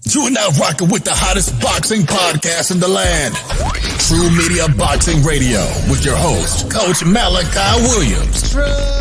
You are now rocking with the hottest boxing podcast in the land. True Media Boxing Radio with your host, Coach Malachi Williams. True.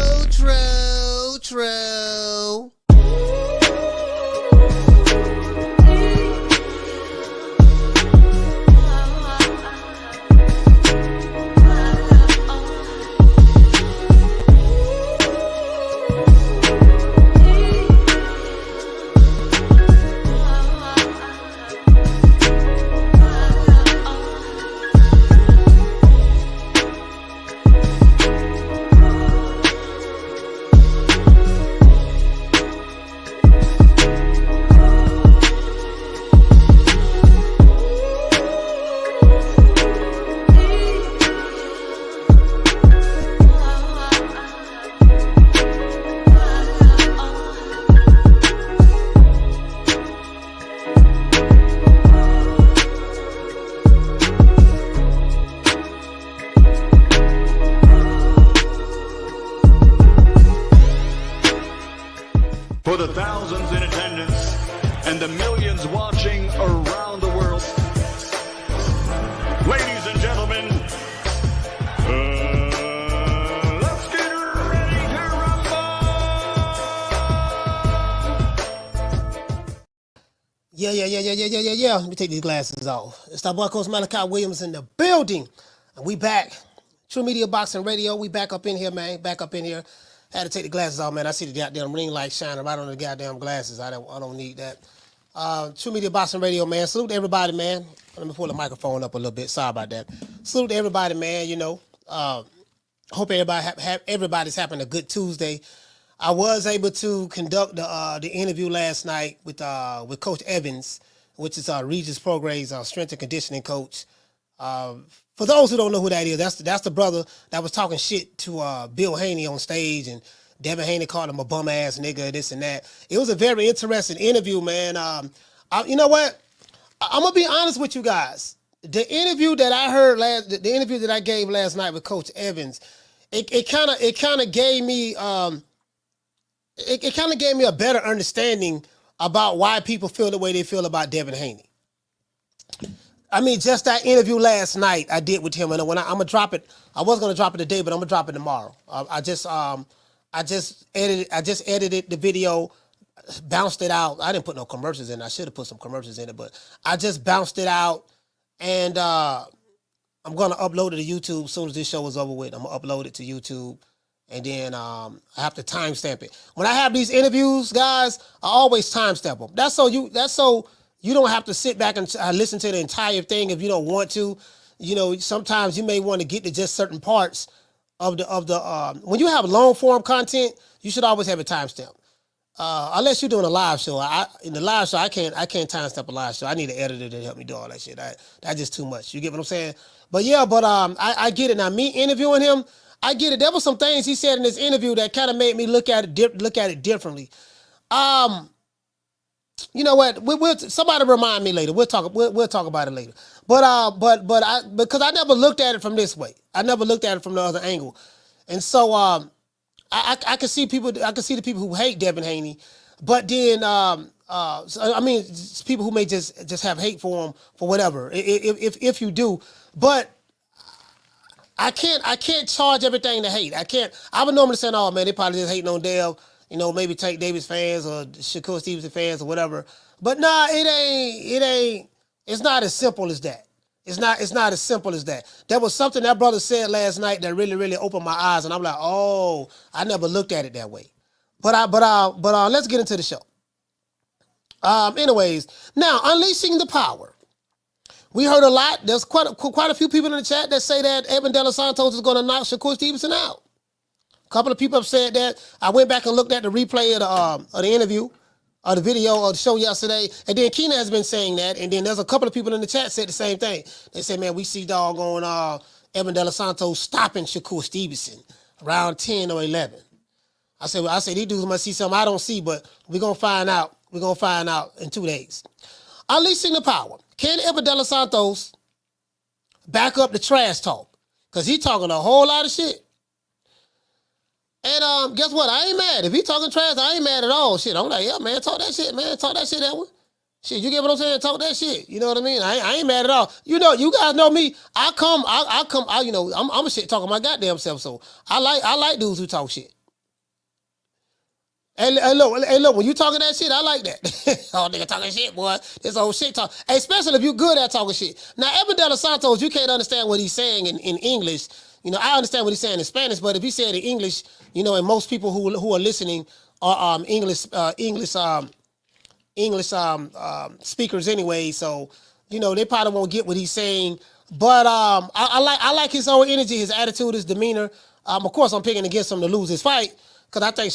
For the thousands in attendance and the millions watching around the world, ladies and gentlemen, let's get ready to rumble! Yeah. Let me take these glasses off. It's our boy Coach Malachi Williams in the building. And we back. True Media Boxing Radio. We back up in here, man. Back up in here. Had to take the glasses off, man. I see the goddamn ring light shining right on the goddamn glasses. I don't need that. True Media Boxing Radio, man. Salute to everybody, man. Let me pull the microphone up a little bit. Sorry about that. Salute to everybody, man. You know, hope everybody's having a good Tuesday. I was able to conduct the interview last night with Coach Evans, which is Regis Prograis, our strength and conditioning coach. For those who don't know who that is, that's the brother that was talking shit to Bill Haney on stage, and Devin Haney called him a bum ass nigga, this and that. It was a very interesting interview, man. You know what? I'm gonna be honest with you guys. The interview that I heard the interview that I gave last night with Coach Evans, it kind of gave me a better understanding about why people feel the way they feel about Devin Haney. I mean, just that interview last night I did with him, and when I'm gonna drop it, I was gonna drop it today, but I'm gonna drop it tomorrow. I just edited the video, bounced it out. I didn't put no commercials in. I should have put some commercials in it, but I just bounced it out, and I'm gonna upload it to YouTube as soon as this show is over with. I'm gonna upload it to YouTube, and then I have to timestamp it. When I have these interviews, guys, I always timestamp them. That's so you don't have to sit back and listen to the entire thing if you don't want to. You know, sometimes you may want to get to just certain parts of the when you have long form content, you should always have a timestamp. Unless you're doing a live show. In the live show, I can't timestamp a live show. I need an editor to help me do all that shit. That's just too much. You get what I'm saying? But yeah, I get it. Now, me interviewing him, I get it. There were some things he said in this interview that kind of made me look at it differently. You know what? Somebody remind me later. We'll talk about it later. Because I never looked at it from this way. I never looked at it from the other angle, and so I can see people. I can see the people who hate Devin Haney, but then I mean, people who may just have hate for him for whatever. If you do, but I can't charge everything to hate. I can't. I would normally say, oh man, they probably just hating on Dev. You know, maybe Tank Davis fans or Shakur Stevenson fans or whatever. But nah, it ain't. It's not as simple as that. It's not as simple as that. There was something that brother said last night that really, really opened my eyes, and I'm like, oh, I never looked at it that way. But let's get into the show. Anyways, now unleashing the power. We heard a lot. There's quite a few people in the chat that say that Edwin De Los Santos is going to knock Shakur Stevenson out. A couple of people have said that. I went back and looked at the replay of the interview, or the video, or the show yesterday, and then Keena has been saying that, and then there's a couple of people in the chat said the same thing. They said, man, we see doggone Edwin De Los Santos stopping Shakur Stevenson around 10 or 11. I said, these dudes must see something I don't see, but we're going to find out. We're going to find out in 2 days. Unleashing the power. Can Edwin De Los Santos back up the trash talk? Because he's talking a whole lot of shit. And guess what? I ain't mad. If he talking trash, I ain't mad at all. Shit, I'm like, yeah, man, talk that shit, man. Talk that shit, Edwin. Shit, you get what I'm saying? Talk that shit. You know what I mean? I ain't mad at all. You know, you guys know me. I'm a shit talking my goddamn self. So I like dudes who talk shit. Hey, look, when you talking that shit, I like that. Oh, nigga talking shit, boy. This old shit talk. Hey, especially if you good at talking shit. Now, Edwin De Los Santos, you can't understand what he's saying in English. You know, I understand what he's saying in Spanish, but if he said in English, you know, and most people who are listening are English speakers anyway, so you know they probably won't get what he's saying. But I like his own energy, his attitude, his demeanor. Of course, I'm picking against him to lose his fight because I think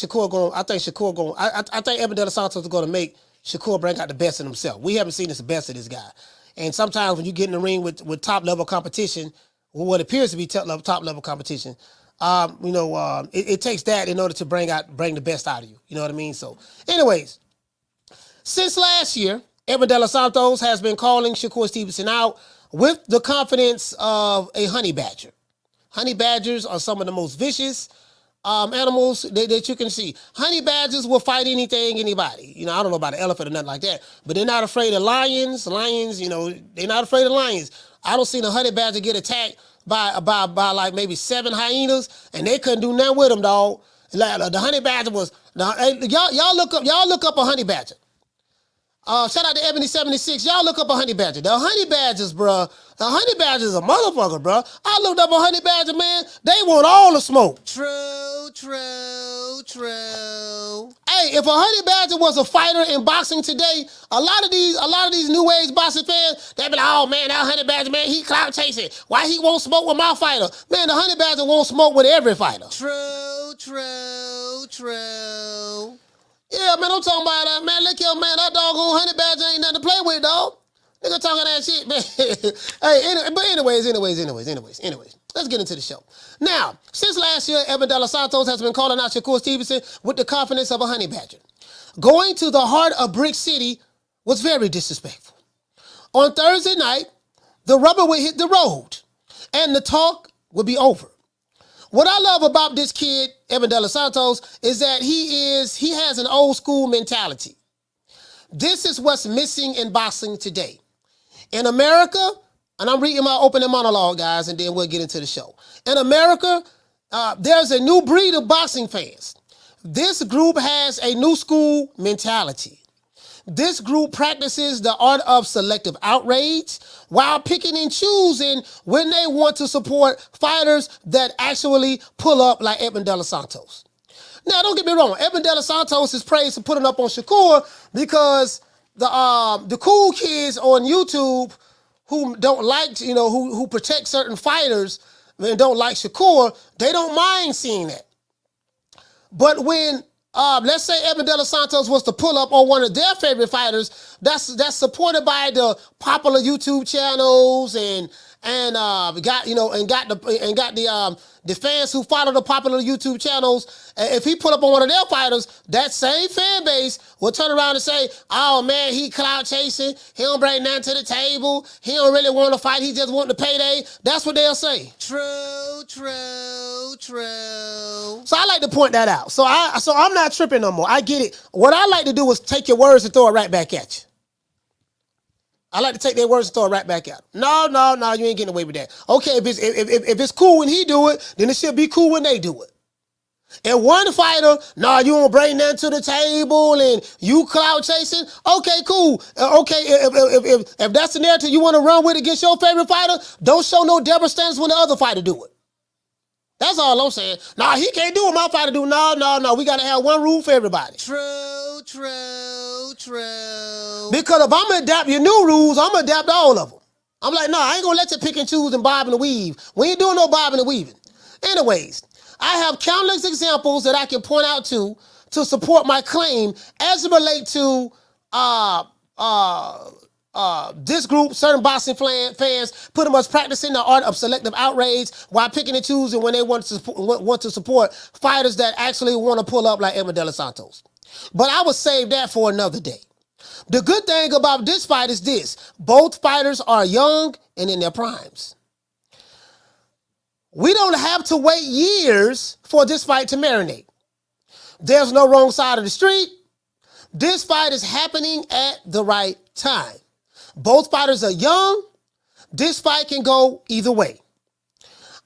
Edwin De Los Santos is going to make Shakur bring out the best in himself. We haven't seen the best of this guy, and sometimes when you get in the ring with top level competition, or what appears to be top level competition, it takes that in order to bring the best out of you. You know what I mean? So, anyways. Since last year, Edwin De Los Santos has been calling Shakur Stevenson out with the confidence of a honey badger. Honey badgers are some of the most vicious animals that you can see. Honey badgers will fight anything, anybody. You know, I don't know about an elephant or nothing like that, but they're not afraid of lions. Lions, you know, they're not afraid of lions. I don't see a honey badger get attacked by like maybe 7 hyenas, and they couldn't do nothing with them, dog. Like, the honey badger was. Now, y'all look up a honey badger. Shout out to Ebony76. Y'all look up a honey badger. The honey badgers, bruh. The honey badgers a motherfucker, bruh. I looked up a honey badger, man. They want all the smoke. True. Hey, if a honey badger was a fighter in boxing today, a lot of these new age boxing fans, they be like, oh man, that honey badger, man, he clout chasing. Why he won't smoke with my fighter? Man, the honey badger won't smoke with every fighter. True. Yeah, man, I'm talking about that, man. Look here, man, that doggone honey badger ain't nothing to play with, dog. Nigga talking that shit, man. Hey, anyways, let's get into the show. Now, since last year, Edwin De Los Santos has been calling out Shakur Stevenson with the confidence of a honey badger. Going to the heart of Brick City was very disrespectful. On Thursday night, the rubber would hit the road, and the talk would be over. What I love about this kid, Edwin De Los Santos, is that he has an old school mentality. This is what's missing in boxing today. In America, and I'm reading my opening monologue, guys, and then we'll get into the show. In America, there's a new breed of boxing fans. This group has a new school mentality. This group practices the art of selective outrage while picking and choosing when they want to support fighters that actually pull up like Edwin De Los Santos. Now, don't get me wrong. Edwin De Los Santos is praised for putting up on Shakur because the cool kids on YouTube who don't like, you know, who protect certain fighters and don't like Shakur, they don't mind seeing that. But when let's say Edwin De Los Santos was to pull up on one of their favorite fighters that's supported by the popular YouTube channels and got the fans who follow the popular YouTube channels. If he put up on one of their fighters, that same fan base will turn around and say, "Oh man, he clout chasing. He don't bring nothing to the table. He don't really want to fight. He just want the payday." That's what they'll say. True. So I like to point that out. So I'm not tripping no more. I get it. What I like to do is take your words and throw it right back at you. I like to take their words and throw it right back out. No, you ain't getting away with that. Okay, if it's cool when he do it, then it should be cool when they do it. And one fighter, you won't bring nothing to the table and you clout chasing. Okay, cool. Okay, if that's the narrative you want to run with against your favorite fighter, don't show no double standards when the other fighter do it. That's all I'm saying. He can't do what my fighter do. No. We got to have one rule for everybody. True. Because if I'm going to adapt your new rules, I'm going to adapt all of them. I'm like, I ain't going to let you pick and choose and bob and weave. We ain't doing no bobbing and weaving. Anyways, I have countless examples that I can point out to support my claim as it relates to this group, certain boxing fans, pretty much practicing the art of selective outrage while picking and choosing when they want to support fighters that actually want to pull up like Edwin De Los Santos. But I would save that for another day. The good thing about this fight is this. Both fighters are young and in their primes. We don't have to wait years for this fight to marinate. There's no wrong side of the street. This fight is happening at the right time. Both fighters are young. This fight can go either way.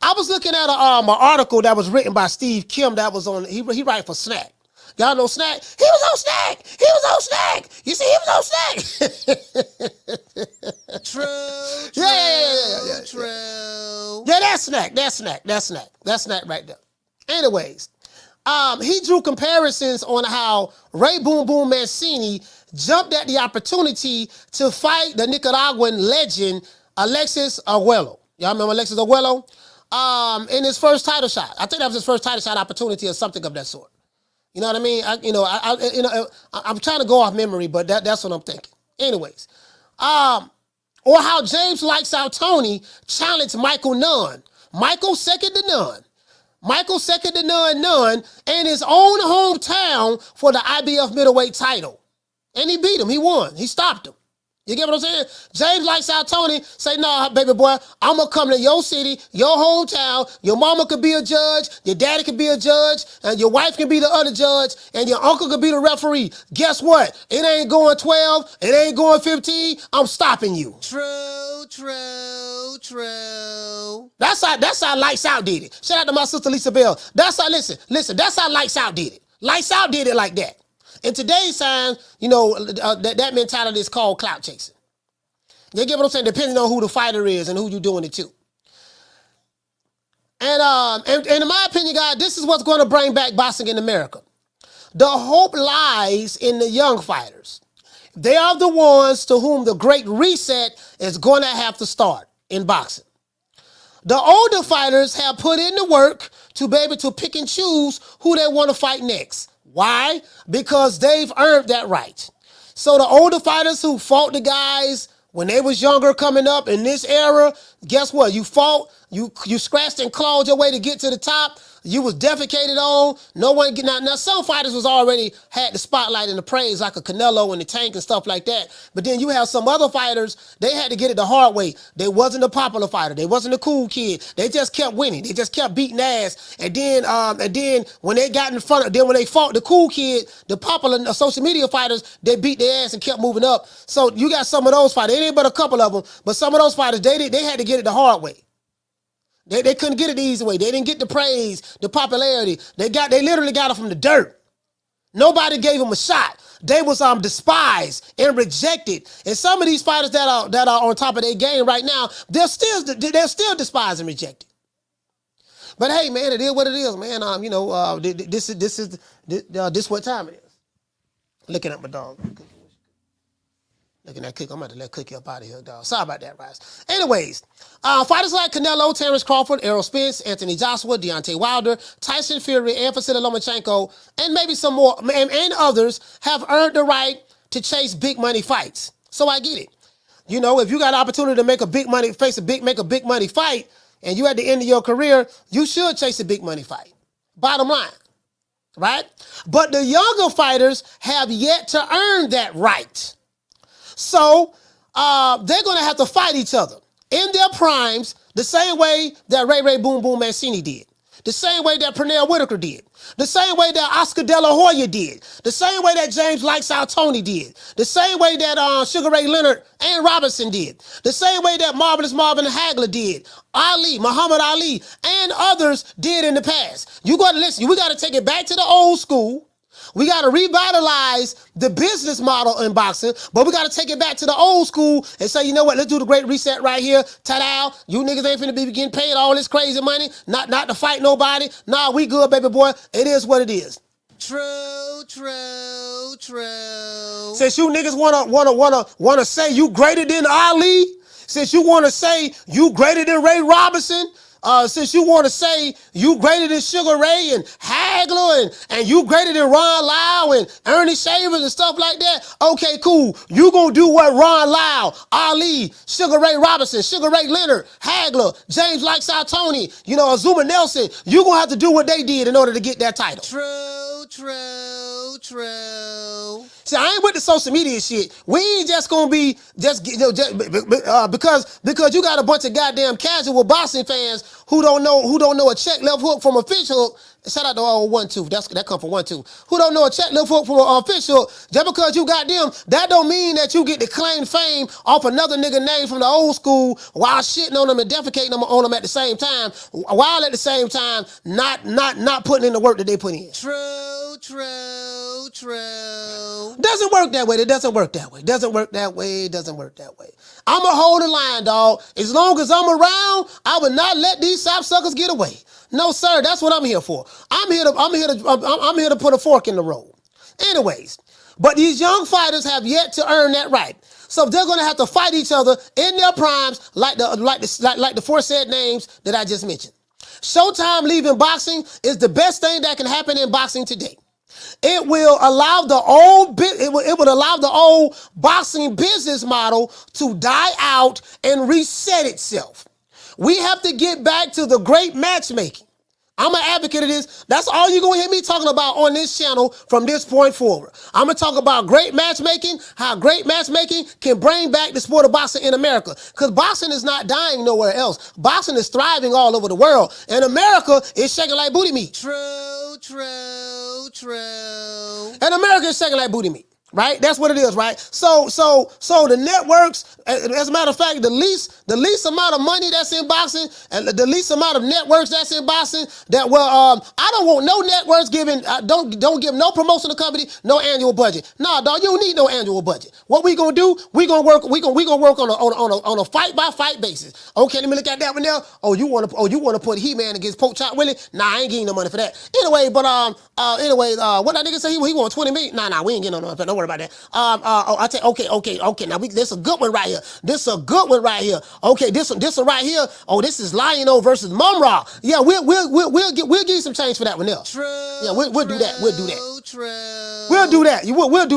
I was looking at an article that was written by Steve Kim that was on, he write for Snack. Y'all know Snack? He was on Snack. He was on Snack. You see, he was on Snack. True. Yeah, that's Snack. That's Snack right there. Anyways, he drew comparisons on how Ray Boom Boom Mancini jumped at the opportunity to fight the Nicaraguan legend Alexis Arguello. Y'all remember Alexis Arguello? In his first title shot. I think that was his first title shot opportunity or something of that sort. You know what I mean? I'm trying to go off memory, but that's what I'm thinking. Anyways, or how James Lights Out Tony challenged Michael Nunn. Michael second to none in his own hometown for the IBF middleweight title. And he beat him. He won. He stopped him. You get what I'm saying? James Lights Out Tony say, nah, baby boy, I'm going to come to your city, your hometown. Your mama could be a judge. Your daddy could be a judge. And your wife can be the other judge. And your uncle could be the referee. Guess what? It ain't going 12. It ain't going 15. I'm stopping you. True. That's how Lights Out did it. Shout out to my sister Lisa Bell. That's how, listen, that's how Lights Out did it. Lights Out did it like that. In today's time, that mentality is called clout chasing. You get what I'm saying? Depending on who the fighter is and who you're doing it to. And in my opinion, guys, this is what's going to bring back boxing in America. The hope lies in the young fighters. They are the ones to whom the great reset is going to have to start in boxing. The older fighters have put in the work to be able to pick and choose who they want to fight next. Why? Because they've earned that right. So the older fighters who fought the guys when they was younger coming up in this era, guess what? You fought, you scratched and clawed your way to get to the top. You was defecated on. No one get now some fighters was already had the spotlight and the praise like a Canelo and the Tank and stuff like that. But then you have some other fighters, they had to get it the hard way. They wasn't a popular fighter. They wasn't a cool kid. They just kept winning. They just kept beating ass. And then when they got in front of when they fought the cool kid, the popular social media fighters, they beat their ass and kept moving up. So you got some of those fighters. It ain't but a couple of them, but some of those fighters, they had to get it the hard way. They couldn't get it the easy way. They didn't get the praise, the popularity. They literally got it from the dirt. Nobody gave them a shot. They was despised and rejected. And some of these fighters that are on top of their game right now, they're still despised and rejected. But hey, man, it is what it is, man. This what time it is. Looking at my dog. Looking at Cookie. I'm about to let Cookie up out of here, dog. Sorry about that, Rice. Anyways, fighters like Canelo, Terrence Crawford, Errol Spence, Anthony Joshua, Deontay Wilder, Tyson Fury, and Vasily Lomachenko, and maybe some more, and others have earned the right to chase big money fights. So I get it. If you got an opportunity to make a big money, make a big money fight, and you at the end of your career, you should chase a big money fight. Bottom line, right? But the younger fighters have yet to earn that right. So they're going to have to fight each other in their primes the same way that Ray Boom Boom Mancini did, the same way that Pernell Whitaker did, the same way that Oscar De La Hoya did, the same way that James Lights Out Tony did, the same way that Sugar Ray Leonard and Robinson did, the same way that Marvelous Marvin Hagler did, Muhammad Ali, and others did in the past. You got to listen. We got to take it back to the old school. We got to revitalize the business model in boxing, but we got to take it back to the old school and say, you know what, let's do the great reset right here. Ta-da, you niggas ain't finna be getting paid all this crazy money, not to fight nobody. Nah, we good, baby boy. It is what it is. True. Since you niggas wanna say you greater than Ali, since you wanna say you greater than Ray Robinson, since you want to say you greater than Sugar Ray and Hagler and you greater than Ron Lyle and Ernie Shavers and stuff like that, okay, cool. You gonna do what Ron Lyle, Ali, Sugar Ray Robinson, Sugar Ray Leonard, Hagler, James Lights Out Tony, Azuma Nelson, you gonna have to do what they did in order to get that title. True. See, I ain't with the social media shit. We ain't just gonna be because you got a bunch of goddamn casual boxing fans who don't know a check left hook from a fish hook. Shout out to all 1-2. That come from 1-2. Who don't know a check left hook from a fish hook? Just because you got them, that don't mean that you get to claim fame off another nigga name from the old school while shitting on them and defecating on them at the same time, while at the same time not putting in the work that they put in. True. Doesn't work that way. It doesn't work that way. Doesn't work that way. I'ma hold the line, dog. As long as I'm around, I will not let these sapsuckers get away. No, sir. That's what I'm here for. I'm here to put a fork in the road. Anyways, but these young fighters have yet to earn that right. So they're gonna have to fight each other in their primes, like the foresaid names that I just mentioned. Showtime leaving boxing is the best thing that can happen in boxing today. It will allow the old boxing business model to die out and reset itself. We have to get back to the great matchmaking. I'm an advocate of this. That's all you're going to hear me talking about on this channel from this point forward. I'm going to talk about great matchmaking, how great matchmaking can bring back the sport of boxing in America. Because boxing is not dying nowhere else. Boxing is thriving all over the world. And America is shaking like booty meat. True. And America is shaking like booty meat. Right? That's what it is, right? So the networks, as a matter of fact, the least amount of money that's in boxing and the least amount of networks that's in boxing I don't want no networks giving, don't give no promotional company no annual budget. Nah, dog, you don't need no annual budget. What we gonna do, we gonna work on a fight by fight basis. Okay, let me look at that one now. Oh, you wanna put He-Man against Pork Chop Willie? Nah, I ain't getting no money for that. Anyway, what that nigga say he want 20 million? Nah, we ain't getting no money for that. Don't worry about that. I tell okay. Now this a good one right here. Okay, this one right here. Oh, this is Lion-O versus Mumra. Yeah, we'll give you some change for that one there. True. Yeah, we'll do that. We'll do that. We'll do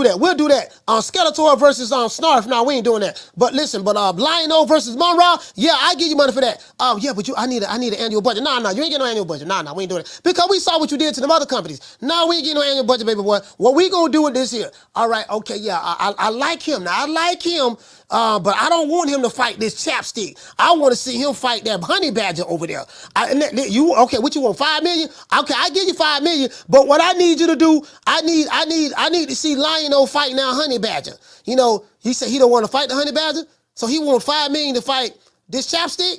that. We'll do that. Skeletor versus Snarf. No, we ain't doing that. But listen, Lion-O versus Mumra. Yeah, I give you money for that. Yeah, but I need an annual budget. Nah, you ain't getting no annual budget. Nah, we ain't doing it because we saw what you did to them other companies. Nah, we ain't getting no annual budget, baby boy. What we gonna do with this here? All right, okay, yeah, I like him. Now, I like him, but I don't want him to fight this chapstick. I want to see him fight that honey badger over there. What you want, 5 million? Okay, I give you 5 million, but what I need you to do, I need to see Lion-O fight now honey badger. You know, he said he don't want to fight the honey badger, so he want 5 million to fight this chapstick?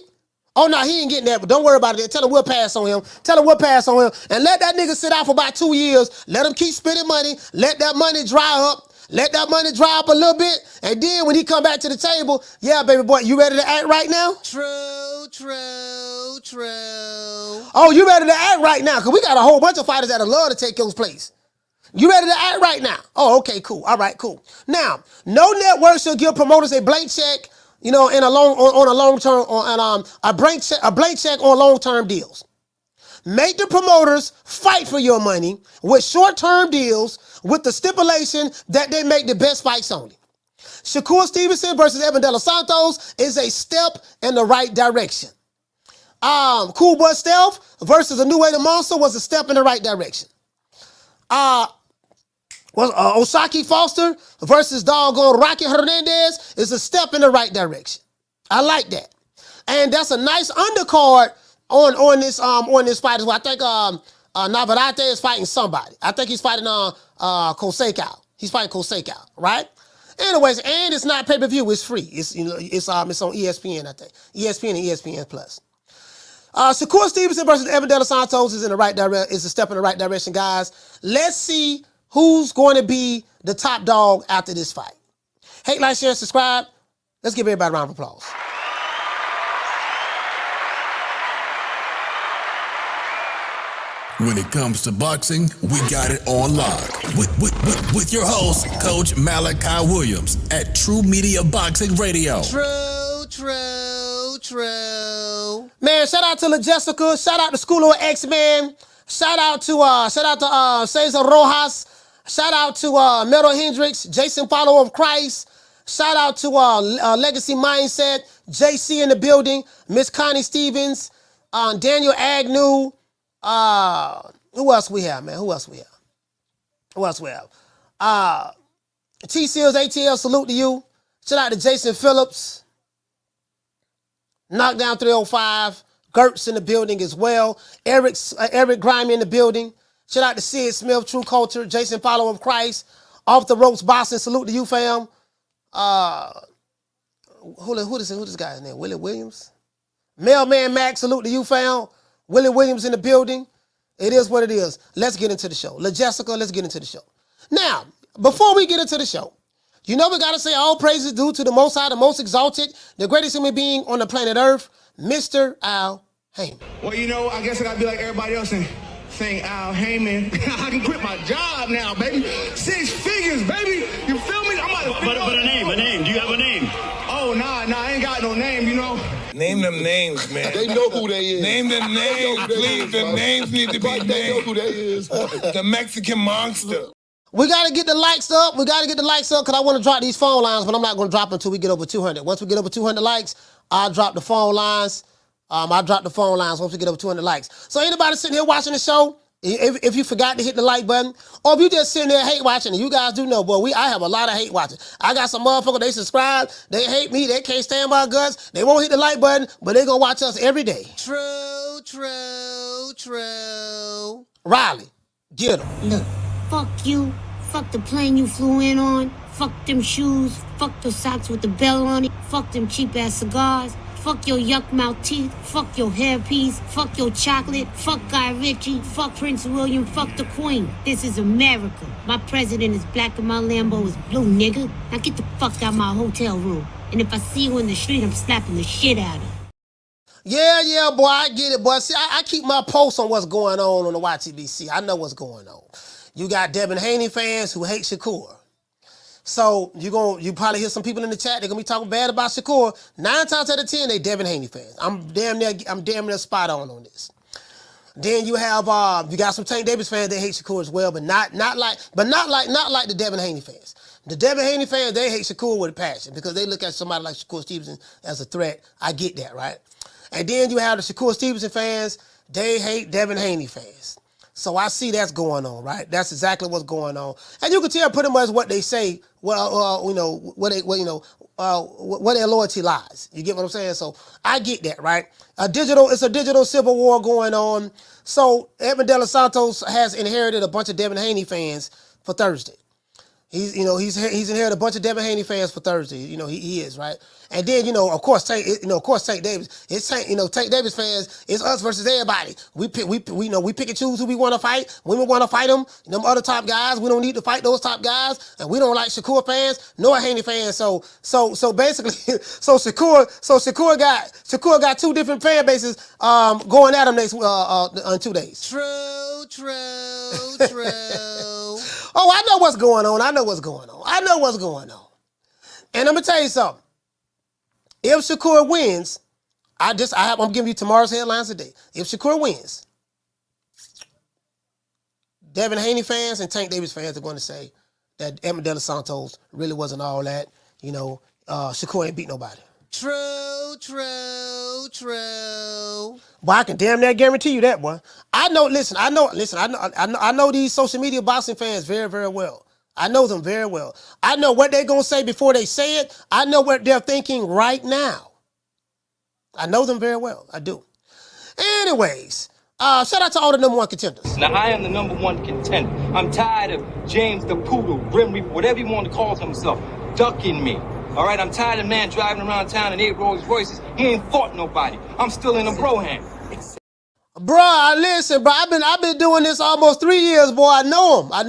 Oh, no, he ain't getting that, but don't worry about it. Tell him we'll pass on him. And let that nigga sit out for about 2 years. Let him keep spending money. Let that money dry up. A little bit. And then when he come back to the table, yeah, baby boy, you ready to act right now? True. Oh, you ready to act right now? Because we got a whole bunch of fighters that love to take your place. You ready to act right now? Oh, okay, cool. All right, cool. Now, no network should give promoters a blank check, you know, a blank check on long-term deals. Make the promoters fight for your money with short-term deals with the stipulation that they make the best fights only. Shakur Stevenson versus Edwin De Los Santos is a step in the right direction. Cool Boy Stealth versus A New Way to Monster was a step in the right direction. Osaki Foster versus doggone Rocky Hernandez is a step in the right direction. I like that. And that's a nice undercard on this fight as well. I think Navarrete is fighting somebody. I think he's fighting Koseikou. He's fighting Koseikou, right? Anyways, and it's not pay-per-view, it's free. It's on ESPN, I think. ESPN and ESPN Plus. Shakur Stevenson versus Edwin De Los Santos is a step in the right direction, guys. Let's see who's going to be the top dog after this fight. Hate, like, share, subscribe. Let's give everybody a round of applause. When it comes to boxing, we got it on lock. With your host, Coach Malachi Williams at True Media Boxing Radio. True. Man, shout out to La Jessica. Shout out to School of X-Men. Shout out to Cesar Rojas. Shout out to Metal Hendricks, Jason Follower of Christ. Shout out to Legacy Mindset, JC in the building, Miss Connie Stevens, Daniel Agnew. Who else we have, man? Who else we have? T Seals ATL, salute to you. Shout out to Jason Phillips. Knockdown 305. Gertz in the building as well. Eric Grimy in the building. Shout out to Sid Smith, True Culture. Jason Follower of Christ. Off the Ropes Boston, salute to you, fam. Who this guy's name? Willie Williams? Mailman Max, salute to you, fam. Willie Williams in the building. It is what it is. Let's get into the show. LaJessica, let's get into the show. Now, before we get into the show, you know we got to say all praises due to the Most High, the most exalted, the greatest human being on the planet Earth, Mr. Al Heyman. Well, you know, I guess I got to be like everybody else and saying Al Heyman. I can quit my job now, baby. 6 figures, baby. You feel me? But a name. Do you have a name? Oh, nah, I ain't got no name, you know. Name them names, man. They know who they is. Name them names, please. The names need to be named. They know who they is. The Mexican monster. We got to get the likes up. Because I want to drop these phone lines, but I'm not going to drop them until we get over 200. Once we get over 200 likes, I'll drop the phone lines. I'll drop the phone lines once we get over 200 likes. So anybody sitting here watching the show, if you forgot to hit the like button, or if you just sitting there hate watching, and you guys do know, boy, I have a lot of hate watching. I got some motherfuckers, they subscribe, they hate me, they can't stand my guts, they won't hit the like button, but they gonna watch us every day. True. Riley, get him. Look, fuck you, fuck the plane you flew in on, fuck them shoes, fuck those socks with the bell on it, fuck them cheap ass cigars, fuck your yuck mouth teeth, fuck your hairpiece, fuck your chocolate, fuck Guy Ritchie, fuck Prince William, fuck the Queen. This is America. My president is black and my Lambo is blue, nigga. Now get the fuck out my hotel room. And if I see you in the street, I'm slapping the shit out of you. Yeah, boy, I get it, boy. See, I keep my posts on what's going on the YTBC. I know what's going on. You got Devin Haney fans who hate Shakur. So you probably hear some people in the chat, they're gonna be talking bad about Shakur. 9 times out of 10, they Devin Haney fans. I'm damn near spot on this. Then you have you got some Tank Davis fans, they hate Shakur as well, but not like the Devin Haney fans. The Devin Haney fans, they hate Shakur with a passion because they look at somebody like Shakur Stevenson as a threat. I get that, right? And then you have the Shakur Stevenson fans, they hate Devin Haney fans. So I see that's going on, right? That's exactly what's going on, and you can tell pretty much what they say. Well, where their loyalty lies. You get what I'm saying? So I get that, right? It's a digital civil war going on. So Edwin De Los Santos has inherited a bunch of Devin Haney fans for Thursday. He's inherited a bunch of Devin Haney fans for Thursday. He is, right? And then, of course, Tank Davis. It's Tank Davis fans. It's us versus everybody. We pick and choose who we want to fight. When we want to fight them other top guys, we don't need to fight those top guys. And we don't like Shakur fans nor Haney fans. So basically, Shakur got 2 different fan bases going at him next on 2 days. True. Oh, I know what's going on. And I'm gonna tell you something. If Shakur wins, I'm giving you tomorrow's headlines today. If Shakur wins, Devin Haney fans and Tank Davis fans are going to say that Edwin De Los Santos really wasn't all that. Shakur ain't beat nobody. True. Boy, I can damn near guarantee you that, boy. I know these social media boxing fans very, very well. I know them very well. I know what they're going to say before they say it. I know what they're thinking right now. I know them very well. I do. Anyways, shout out to all the number 1 contenders. Now, I am the number 1 contender. I'm tired of James the Poodle, Grim Reaper, whatever you want to call himself, ducking me. All right, I'm tired of man driving around town in 8 Rolls Royces. He ain't fought nobody. I'm still in a Broham. Bruh, listen, bro. I've been doing this almost 3 years, boy. I know him. I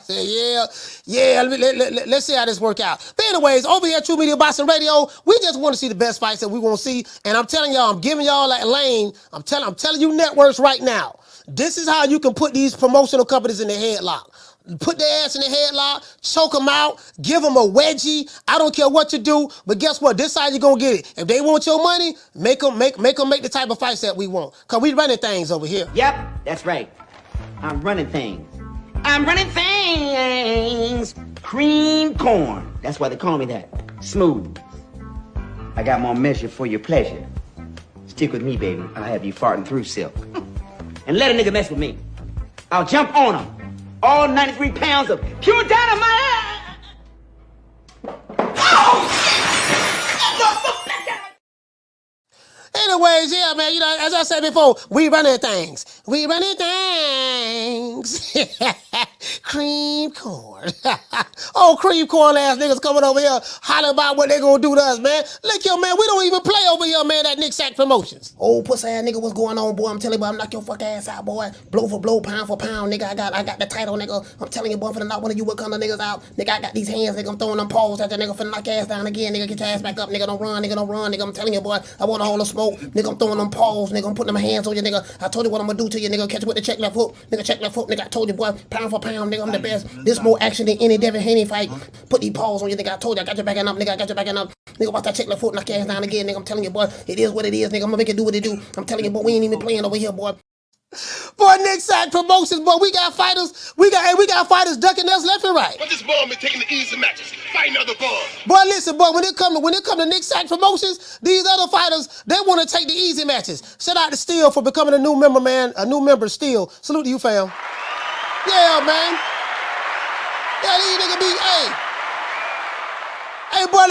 said, yeah. Let's see how this work out. But anyways, over here at True Media Boxing Radio, we just want to see the best fights that we want to see. And I'm telling y'all, I'm giving y'all that lane. I'm telling you networks right now. This is how you can put these promotional companies in the headlock. Put their ass in the headlock, choke them out, give them a wedgie. I don't care what you do, but guess what? This side you're going to get it. If they want your money, make them make the type of fights that we want. Because we running things over here. Yep, that's right. I'm running things. Cream corn. That's why they call me that. Smooth. I got more measure for your pleasure. Stick with me, baby. I'll have you farting through silk. And let a nigga mess with me. I'll jump on him. All 93 pounds of pure dynamite. Anyways, yeah, man, you know, as I said before, we running things. We running things. Cream corn. Oh, cream corn ass niggas coming over here hollering about what they gonna do to us, man. Look here, man, we don't even play over here, man, that Nick Sack Promotions. Oh, pussy ass nigga, what's going on, boy? I'm telling you, boy, I'm knock your fuck ass out, boy. Blow for blow, pound for pound, nigga. I got the title, nigga. I'm telling you, boy, for the knock one of you Wakanda niggas out. Nigga, I got these hands, nigga. I'm throwing them paws at the nigga for knock your ass down again, nigga. Get your ass back up, nigga. Don't run, nigga. I'm telling you, boy, I want a hold of smoke. Nigga, I'm throwing them paws, nigga. I'm putting them hands on you, nigga. I told you what I'm gonna do to you, nigga. Catch you with the check left hook. Nigga, check left hook, nigga. I told you, boy, pound for pound, nigga. I'm the best. This more action than any Devin Haney fight. Put these paws on you, nigga. I told you, I got your back up, nigga. I got your back up. Nigga, watch that check left foot, knock your ass down again, nigga. I'm telling you, boy, it is what it is, nigga. I'm gonna make it do what it do. I'm telling you, boy, we ain't even playing over here, boy. Boy, Nick Sack Promotions, boy, we got fighters. We got fighters ducking us left and right. But this bum is taking the easy matches, fighting other bums. Boy, listen, boy, when it come to Nick Sack Promotions, these other fighters, they want to take the easy matches. Shout out to Steel for becoming a new member, man. A new member, Steel. Salute to you, fam. Yeah, man. Yeah, these niggas be, Hey, boy,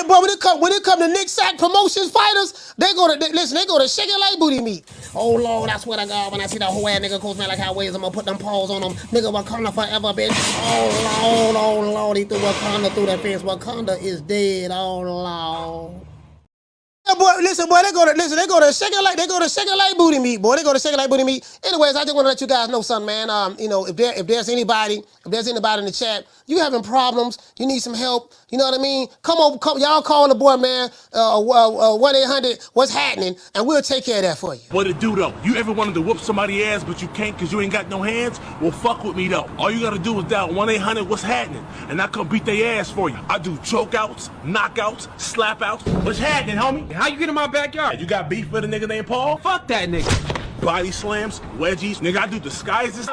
when it come to Nick Sack Promotions fighters, they go to shaking like booty meat. Oh, Lord, I swear to God, when I see that whole ass nigga Coach Malachi Ways, I'm gonna put them paws on them. Nigga, Wakanda forever, bitch. Oh, Lord, he threw Wakanda through that fence. Wakanda is dead, oh, Lord. Yeah, boy, listen, boy, they go to shaking like booty meat, boy. They go to shaking like booty meat. Anyways, I just want to let you guys know something, man. You know, if there's anybody in the chat, you having problems, you need some help, you know what I mean? Come y'all call the boy, man. 1-800 what's happening, and we'll take care of that for you. What it do though? You ever wanted to whoop somebody's ass, but you can't because you ain't got no hands? Well, fuck with me though. All you gotta do is dial 1-800 what's happening, and I come beat their ass for you. I do chokeouts, knockouts, slapouts. What's happening, homie? How you get in my backyard? You got beef with a nigga named Paul? Fuck that nigga. Body slams, wedgies, nigga, I do disguises.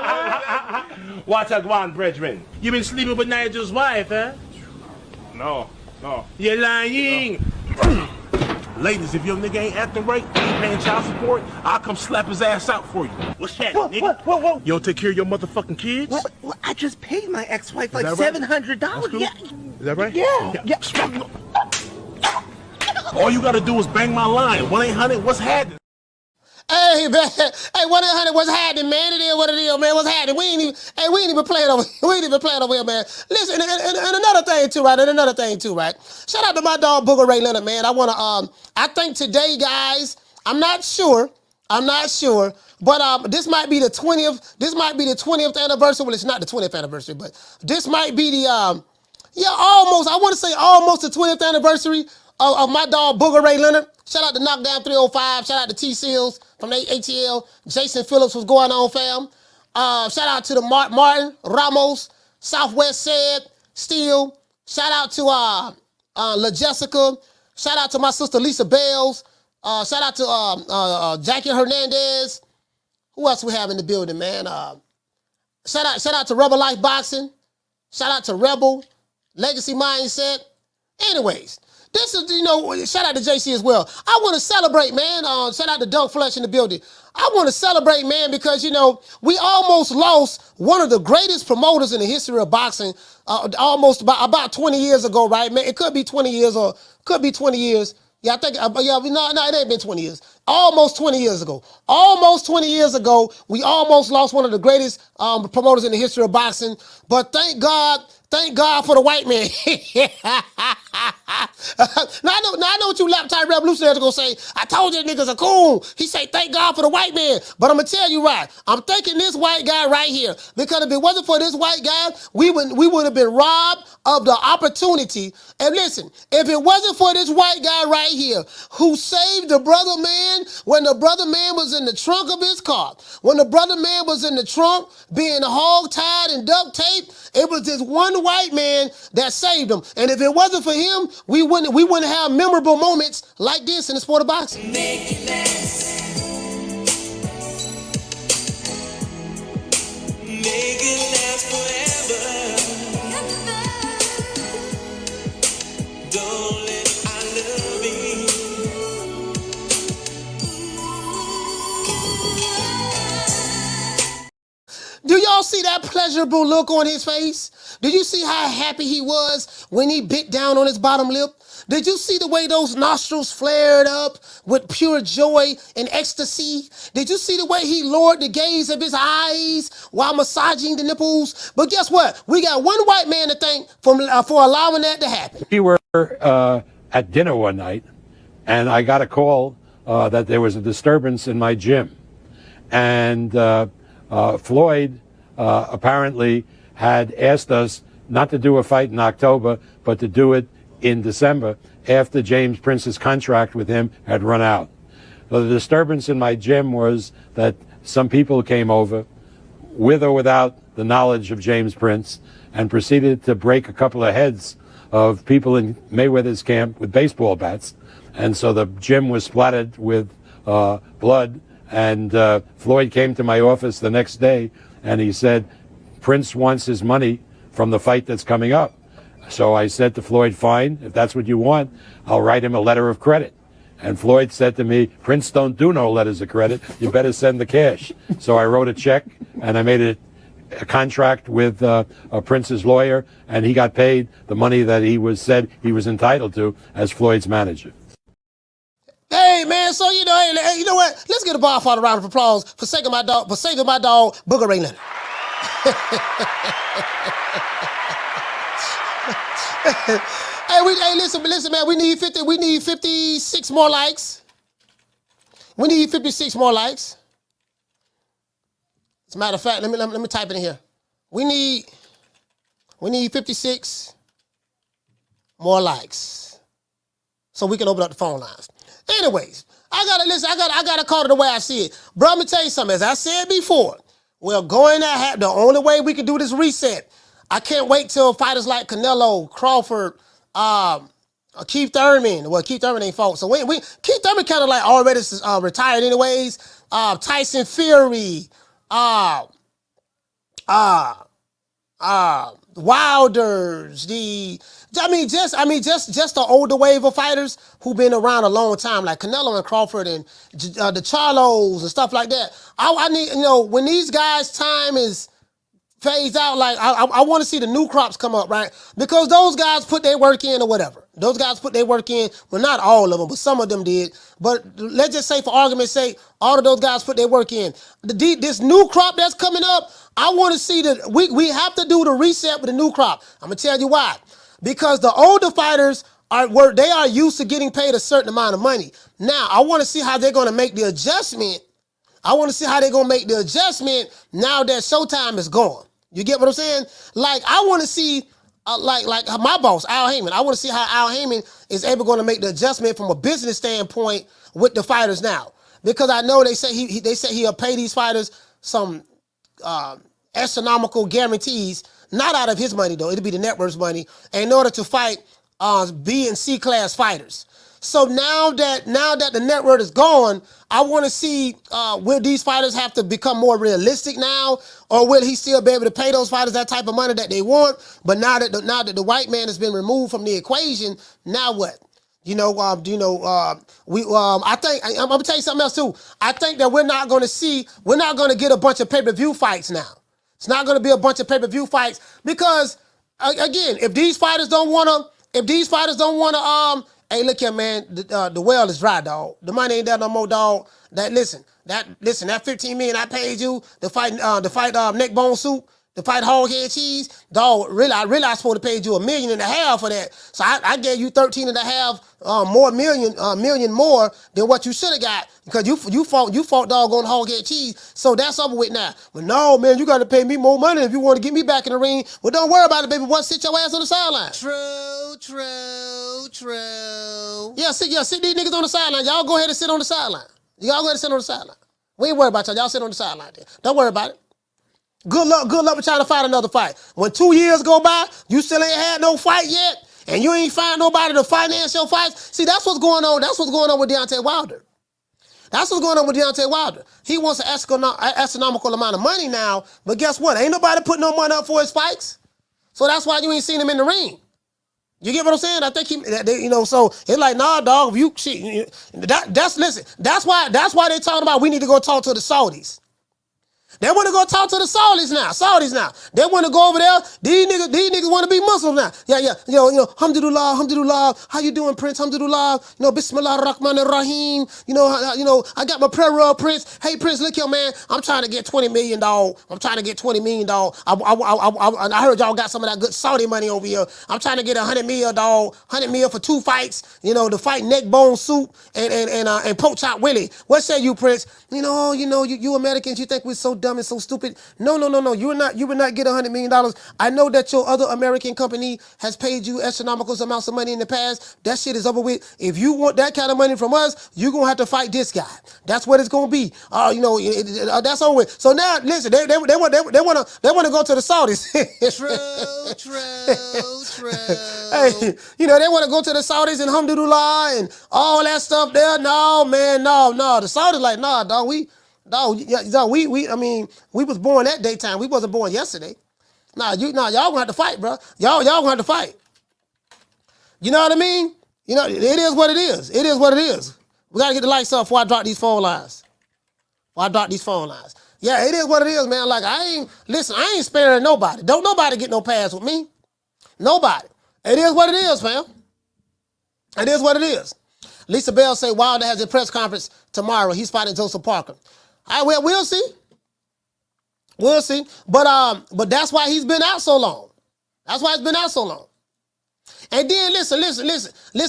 Watch out, go on, brethren. You been sleeping with Nigel's wife, huh? No. You're lying. No. Ladies, if your nigga ain't acting right, ain't paying child support, I'll come slap his ass out for you. What's that, nigga? Whoa. You don't take care of your motherfucking kids? Well, I just paid my ex-wife like $700. Cool. Yeah. Is that right? Yeah. All you gotta do is bang my line. 1-800 what's happening? Hey, man. Hey, 1-800 what's happening, man? It is what it is, man. What's happening? We ain't even playing over here, man. Listen, and another thing too, right? Shout out to my dog Booger Ray Leonard, man. I think today, guys, I'm not sure, but this might be the 20th anniversary. Well, it's not the 20th anniversary, but this might be the almost the 20th anniversary of my dog Booger Ray Leonard. Shout out to Knockdown 305. Shout out to T Seals from the ATL. Jason Phillips, what's going on, fam? Shout out to the Martin Ramos, Southwest Said, Steel. Shout out to La Jessica. Shout out to my sister Lisa Bales. Shout out to Jackie Hernandez. Who else we have in the building, man? Shout out to Rebel Life Boxing. Shout out to Rebel Legacy Mindset. Anyways, this is, shout out to JC as well. I want to celebrate, man. Shout out to Dunk Flesh in the building. I want to celebrate, man, because, we almost lost one of the greatest promoters in the history of boxing almost about 20 years ago, right, man? It could be 20 years or could be 20 years. Yeah, I think, no, it ain't been 20 years. Almost 20 years ago. We almost lost one of the greatest promoters in the history of boxing. But thank God for the white man. Now I know what you laptop revolutionaries are going to say. I told you niggas are cool. He say, thank God for the white man. But I'm going to tell you right. I'm thanking this white guy right here. Because if it wasn't for this white guy, we would have been robbed of the opportunity. And listen, if it wasn't for this white guy right here who saved the brother man when the brother man was in the trunk of his car, when the brother man was in the trunk being hog-tied and duct taped, it was this one white man that saved him. And if it wasn't for him, we wouldn't have memorable moments like this in the sport of boxing. Make it last. Make it last forever. Don't let our love be. Do y'all see that pleasurable look on his face? Did you see how happy he was when he bit down on his bottom lip? Did you see the way those nostrils flared up with pure joy and ecstasy? Did you see the way he lowered the gaze of his eyes while massaging the nipples? But guess what? We got one white man to thank for allowing that to happen. We were at dinner one night, and I got a call that there was a disturbance in my gym. And Floyd apparently had asked us not to do a fight in October, but to do it in December after James Prince's contract with him had run out. So the disturbance in my gym was that some people came over with or without the knowledge of James Prince and proceeded to break a couple of heads of people in Mayweather's camp with baseball bats. And so the gym was splattered with blood. And Floyd came to my office the next day and he said, Prince wants his money from the fight that's coming up. So I said to Floyd, fine, if that's what you want, I'll write him a letter of credit. And Floyd said to me, Prince don't do no letters of credit. You better send the cash. So I wrote a check and I made a contract with Prince's lawyer, and he got paid the money that he said he was entitled to as Floyd's manager. Hey man, so you know what? Let's get a bar for a round of applause for saving my dog, Booger Ray Leonard. Hey, listen, man. We need 56 more likes. We need 56 more likes. As a matter of fact, let me type it in here. We need 56 more likes, so we can open up the phone lines. Anyways, I gotta call it the way I see it, bro. Let me tell you something. As I said before, we're going to have the only way we can do this reset. I can't wait till fighters like Canelo, Crawford, Keith Thurman. Well, Keith Thurman ain't fought, so Keith Thurman kind of like already retired anyways. Tyson Fury, Wilders, just the older wave of fighters who've been around a long time, like Canelo and Crawford and the Charlos and stuff like that. I need, when these guys' time is phased out, like I want to see the new crops come up, right? Because those guys put their work in or whatever. Those guys put their work in. Well, not all of them, but some of them did. But let's just say, for argument's sake, all of those guys put their work in. This new crop that's coming up, I want to see that we have to do the reset with the new crop. I'm gonna tell you why. Because the older fighters they are used to getting paid a certain amount of money. Now, I want to see how they're gonna make the adjustment. I want to see how they're gonna make the adjustment now that Showtime is gone. You get what I'm saying? Like, I want to see, like my boss, Al Heyman. I want to see how Al Heyman is able going to make the adjustment from a business standpoint with the fighters now, because I know they say he'll pay these fighters some astronomical guarantees, not out of his money though. It'll be the network's money in order to fight B and C class fighters. So now that the network is gone, I want to see will these fighters have to become more realistic now, or will he still be able to pay those fighters that type of money that they want? But now that the white man has been removed from the equation, now what? I think I'm gonna tell you something else too. I think that we're not going to get a bunch of pay-per-view fights now. It's not going to be a bunch of pay-per-view fights because again, if these fighters don't want to, hey, look here, man. The well is dry, dog. The money ain't there no more, dog. That 15 million I paid you to fight neck bone soup, to fight hog head cheese, dog. Really, I realized I supposed to pay you $1.5 million for that. So I gave you 13.5 million more than what you should have got because you fought doggone hog head cheese. So that's over with now. But no, man, you got to pay me more money if you want to get me back in the ring. Well, don't worry about it, baby. Sit your ass on the sideline. True. Yeah, sit these niggas on the sideline. Y'all go ahead and sit on the sideline. We ain't worried about y'all. Y'all sit on the sideline there. Don't worry about it. Good luck with trying to fight another fight. When 2 years go by, you still ain't had no fight yet, and you ain't find nobody to finance your fights. See, that's what's going on. That's what's going on with Deontay Wilder. He wants an astronomical amount of money now, but guess what? Ain't nobody putting no money up for his fights. So that's why you ain't seen him in the ring. You get what I'm saying? I think so it's like, nah, dog, That's why they talking about we need to go talk to the Saudis. They want to go talk to the Saudis now. They want to go over there. These niggas want to be Muslims now. Yeah. Alhamdulillah, alhamdulillah. How you doing, Prince? Alhamdulillah. Bismillah ar-Rahman ar-Rahim. I got my prayer rug, Prince. Hey, Prince, look here, man. I'm trying to get $20 million, dog. I heard y'all got some of that good Saudi money over here. I'm trying to get $100 million, dog. $100 million for 2 fights. To fight neck bone soup and poach chop Willie. What say you, Prince? You Americans, you think we're so dumb and so stupid. No. You will not get $100 million. I know that your other American company has paid you astronomical amounts of money in the past. That shit is over with. If you want that kind of money from us, you're going to have to fight this guy. That's what it's going to be. That's over with. So now, listen, they want to go to the Saudis. True. Hey, they want to go to the Saudis and alhamdulillah and all that stuff there. No, man, no. The Saudis like, nah, dog, we was born that daytime. We wasn't born yesterday. Y'all gonna have to fight, bro. Y'all gonna have to fight. You know what I mean? It is what it is. It is what it is. We gotta get the lights up before I drop these phone lines. Yeah, it is what it is, man. Like, I ain't sparing nobody. Don't nobody get no pass with me. Nobody. It is what it is, fam. It is what it is. Lisa Bell say Wilder has a press conference tomorrow. He's fighting Joseph Parker. We'll see. We'll see. But that's why he's been out so long. And then listen.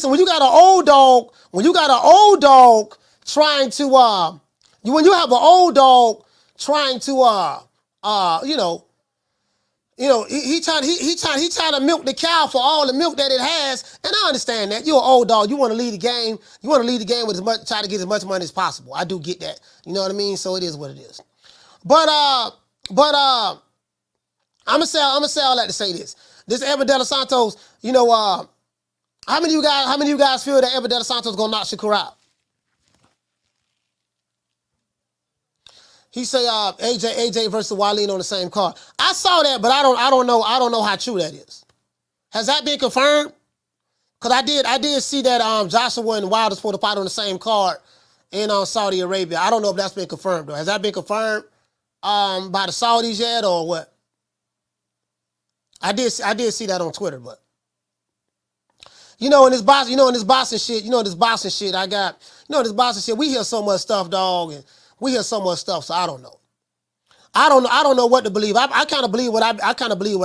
When you got an old dog trying to when you have an old dog trying to he trying to milk the cow for all the milk that it has, and I understand that. You're an old dog. You want to lead the game. You want to lead the game with try to get as much money as possible. I do get that. You know what I mean? So it is what it is. But I'm gonna say all that to say this. This Edwin De Los Santos. How many of you guys feel that Edwin De Los Santos gonna knock Shakur out? He say AJ versus Waleed on the same card. I saw that, but I don't know how true that is. Has that been confirmed? Cause I did see that Joshua and Wilder supposed to fight on the same card in Saudi Arabia. I don't know if that's been confirmed though. Has that been confirmed by the Saudis yet or what? I did see that on Twitter, but in this boxing shit, I got this boxing shit. We hear so much stuff, dog, and we hear so much stuff, so I don't know. I don't know what to believe. I kind of believe what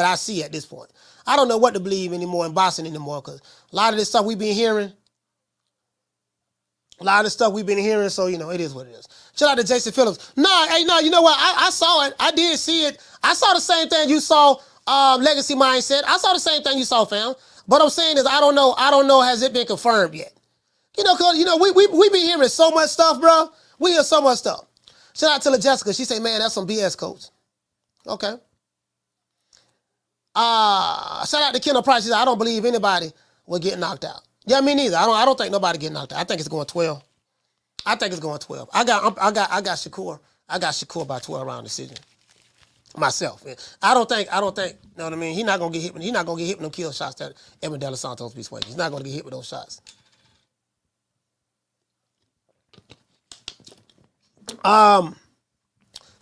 I see at this point. I don't know what to believe anymore in boxing anymore because a lot of this stuff we've been hearing. So it is what it is. Shout out to Jason Phillips. You know what? I saw it. I did see it. I saw the same thing you saw. Legacy Mindset. I saw the same thing you saw, fam. But I'm saying is I don't know. Has it been confirmed yet? Cause we been hearing so much stuff, bro. We hear so much stuff. Shout out to La Jessica. She say, man, that's some BS, coach. Okay. Shout out to Kendall Price. She said, I don't believe anybody will get knocked out. Yeah, me neither. I don't think nobody get knocked out. I think it's going 12. I got Shakur. I got Shakur by 12 round decision. Myself. I don't think, you know what I mean? He's not gonna get hit with them kill shots that Edwin De Los Santos be swinging. He's not gonna get hit with those shots.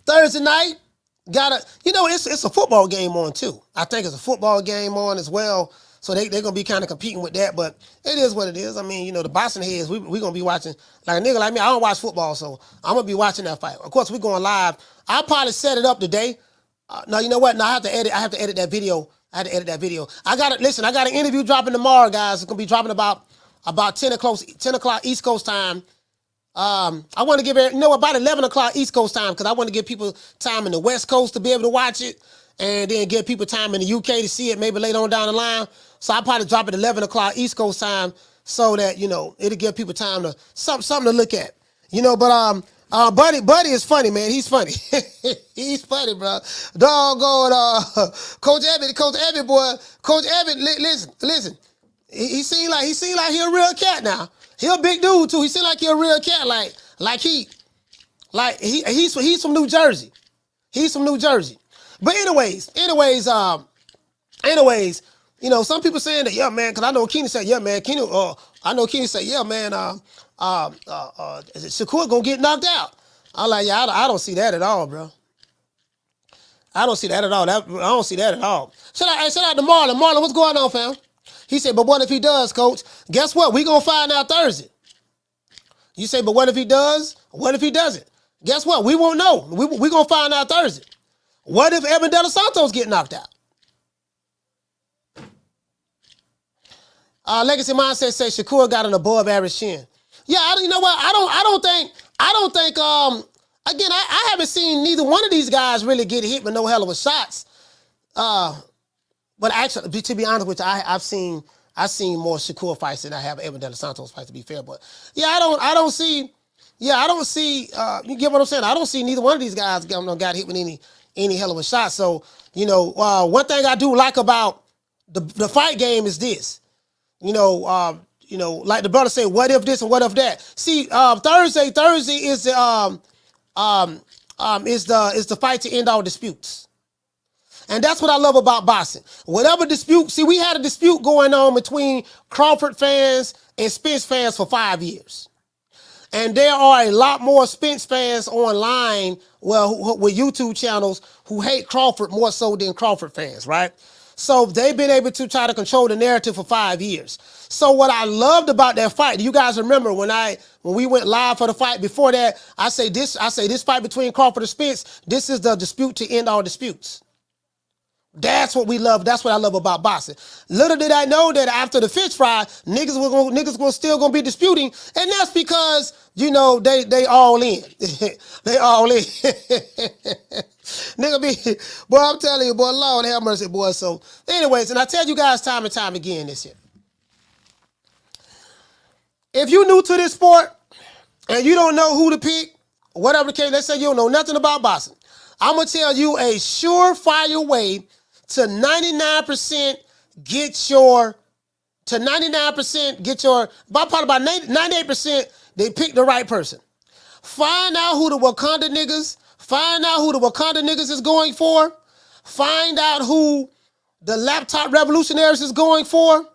Thursday night, it's a football game on too. I think it's a football game on as well. So they're gonna be kind of competing with that, but it is what it is. I mean, the boxing heads, we gonna be watching. Like a nigga like me, I don't watch football, so I'm gonna be watching that fight. Of course, we're going live. I'll probably set it up today. No, you know what? No, I have to edit that video. I got an interview dropping tomorrow, guys. It's gonna be dropping about 10 o'clock East Coast time. I want to give it, about 11 o'clock East Coast time, because I want to give people time in the West Coast to be able to watch it, and then give people time in the UK to see it maybe later on down the line. So I'll probably drop it 11 o'clock East Coast time so that, it'll give people time to, something to look at. But Buddy is funny, man. He's funny. He's funny, bro. Doggone, Coach Evan, boy. Coach Evan, listen. He seemed like he a real cat now. He a big dude too. He seemed like he a real cat. He's from New Jersey. He's from New Jersey. But anyways, some people saying that, yeah, man, because I know Keenan said, yeah, man, Shakur gonna get knocked out. I'm like, yeah, I don't see that at all, bro. I don't see that at all. I don't see that at all. Shout out to Marlon. Marlon, what's going on, fam? He said, but what if he does, coach? Guess what? We're going to find out Thursday. You say, but what if he does? What if he doesn't? Guess what? We won't know. We're going to find out Thursday. What if Edwin De Los Santos get knocked out? Legacy Mindset says Shakur got an above average chin. Yeah, you know what? I don't think, again, I haven't seen neither one of these guys really get hit with no hell of a shots. But actually, to be honest with you, I've seen more Shakur fights than I have Edwin De Los Santos fights, to be fair. But yeah, I don't see, you get what I'm saying? I don't see neither one of these guys got hit with any hell of a shot. So, one thing I do like about the fight game is this. Like the brother said, what if this and what if that? See, Thursday is the fight to end all disputes. And that's what I love about boxing. Whatever dispute, see, we had a dispute going on between Crawford fans and Spence fans for 5 years. And there are a lot more Spence fans online, with YouTube channels who hate Crawford more so than Crawford fans, right? So they've been able to try to control the narrative for 5 years. So what I loved about that fight, you guys remember when we went live for the fight before that, I say this fight between Crawford and Spence, this is the dispute to end all disputes. That's what we love. That's what I love about boxing. Little did I know that after the fish fry, niggas were still gonna be disputing, and that's because they all in. They all in. Boy, I'm telling you, boy, Lord have mercy, boy. So, anyways, and I tell you guys time and time again this here. If you're new to this sport and you don't know who to pick, whatever the case, let's say you don't know nothing about boxing, I'm gonna tell you a surefire way to 99% get your, probably about 98%, they pick the right person. Find out who the Wakanda niggas is going for. Find out who the laptop revolutionaries is going for.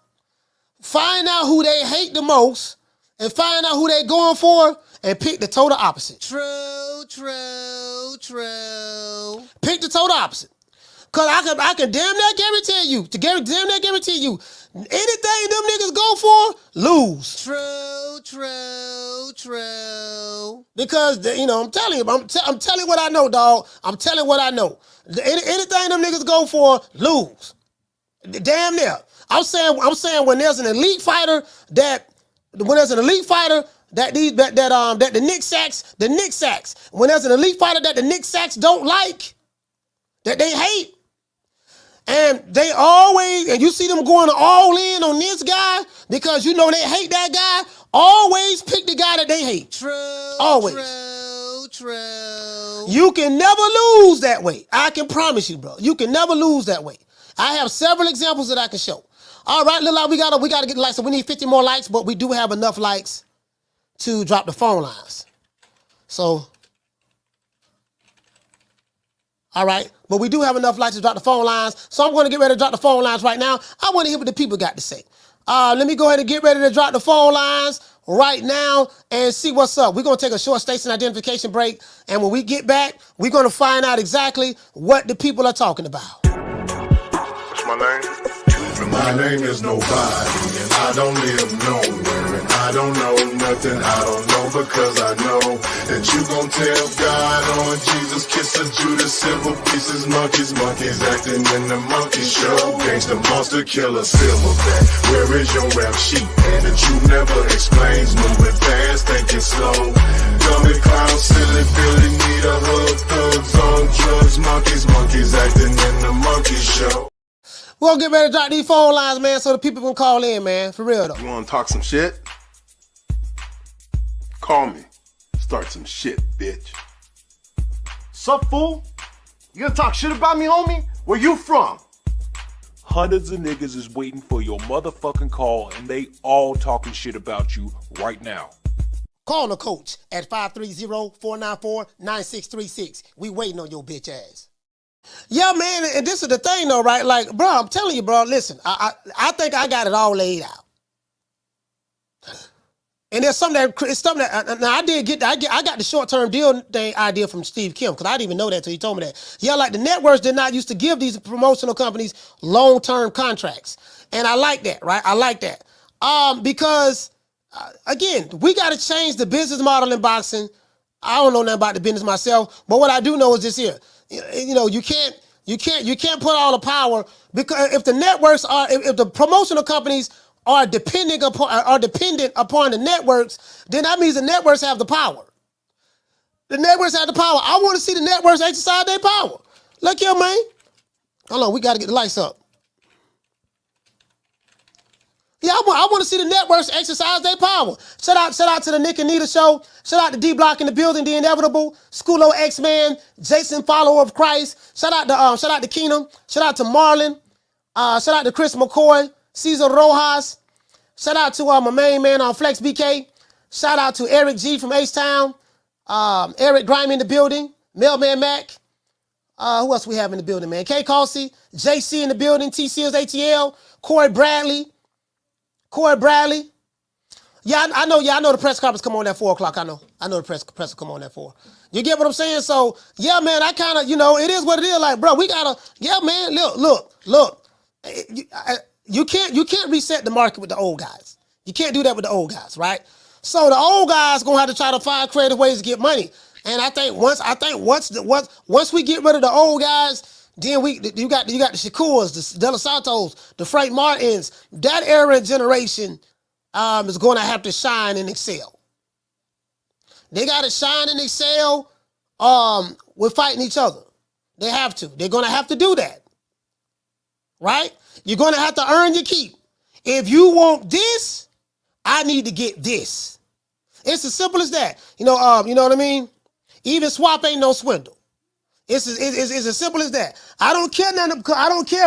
Find out who they hate the most and find out who they going for and pick the total opposite. True. Pick the total opposite. Cause I can damn near guarantee you, anything them niggas go for, lose. True. Because I'm telling you, I'm telling what I know, dog. I'm telling what I know. Anything them niggas go for, lose. Damn near. I'm saying when there's an elite fighter that the Nick Sacks. When there's an elite fighter that the Nick Sacks don't like, that they hate. And they always, and you see them going all in on this guy because they hate that guy, always pick the guy that they hate. True. You can never lose that way. I can promise you, bro. You can never lose that way. I have several examples that I can show. All right, Lil, we gotta get likes. So we need 50 more likes, but we do have enough likes to drop the phone lines. So, all right, but we do have enough likes to drop the phone lines. So I'm going to get ready to drop the phone lines right now. I want to hear what the people got to say. Let me go ahead and get ready to drop the phone lines right now and see what's up. We're going to take a short station identification break. And when we get back, we're going to find out exactly what the people are talking about. What's my name? My name is nobody, and I don't live nowhere, and I don't know nothing. I don't know because I know that you gon' tell God on Jesus, kiss a Judas, silver pieces, monkeys acting in the monkey show. Gangsta monster killer, silverback. Where is your rap sheet that you never explains? Moving fast, thinking slow. Dummy clown, silly Billy, need a hug. Thugs on drugs, monkeys acting in the monkey show. We'll get ready to drop these phone lines, man, so the people can call in, man. For real, though. You want to talk some shit? Call me. Start some shit, bitch. Sup, fool? You gonna talk shit about me, homie? Where you from? Hundreds of niggas is waiting for your motherfucking call, and they all talking shit about you right now. Call the coach at 530-494-9636. We waiting on your bitch ass. Yeah, man, and this is the thing, though, right? Like, bro, I'm telling you, bro, listen, I think I got it all laid out. And there's something that now I got the short-term deal thing idea from Steve Kim, because I didn't even know that until he told me that. Yeah, like the networks did not used to give these promotional companies long-term contracts. And I like that, right? I like that. Because again, we got to change the business model in boxing. I don't know nothing about the business myself, but what I do know is this here. You know, you can't put all the power, because if the networks are, if the promotional companies are dependent upon the networks, then that means the networks have the power. The networks have the power. I want to see the networks exercise their power. Look here, man. Hold on, we got to get the lights up. Yeah, I want to see the networks exercise their power. Shout out to the Nick and Nita show. Shout out to D Block in the building, The Inevitable, Schoolo X-Man, Jason Follower of Christ. Shout out to Keenum. Shout out to Marlon. Shout out to Chris McCoy, Cesar Rojas. Shout out to my main man on Flex BK. Shout out to Eric G from H-Town. Eric Grime in the building. Mailman Mac. Who else we have in the building, man? K Causey, JC in the building, T Seals ATL, Corey Bradley. Yeah, I know the press conference come on at 4 o'clock. I know the press will come on at 4. You get what I'm saying? So, yeah, man, I kind of, it is what it is. Like, bro, we gotta, yeah, man, look. You can't reset the market with the old guys. You can't do that with the old guys, right? So the old guys gonna have to try to find creative ways to get money. And I think once we get rid of the old guys, then you got the Shakurs, the De Los Santos, the Frank Martins. That era and generation is going to have to shine and excel. They got to shine and excel with fighting each other. They have to. They're going to have to do that. Right? You're going to have to earn your keep. If you want this, I need to get this. It's as simple as that. You know what I mean? Even swap ain't no swindle. It's as simple as that. I don't care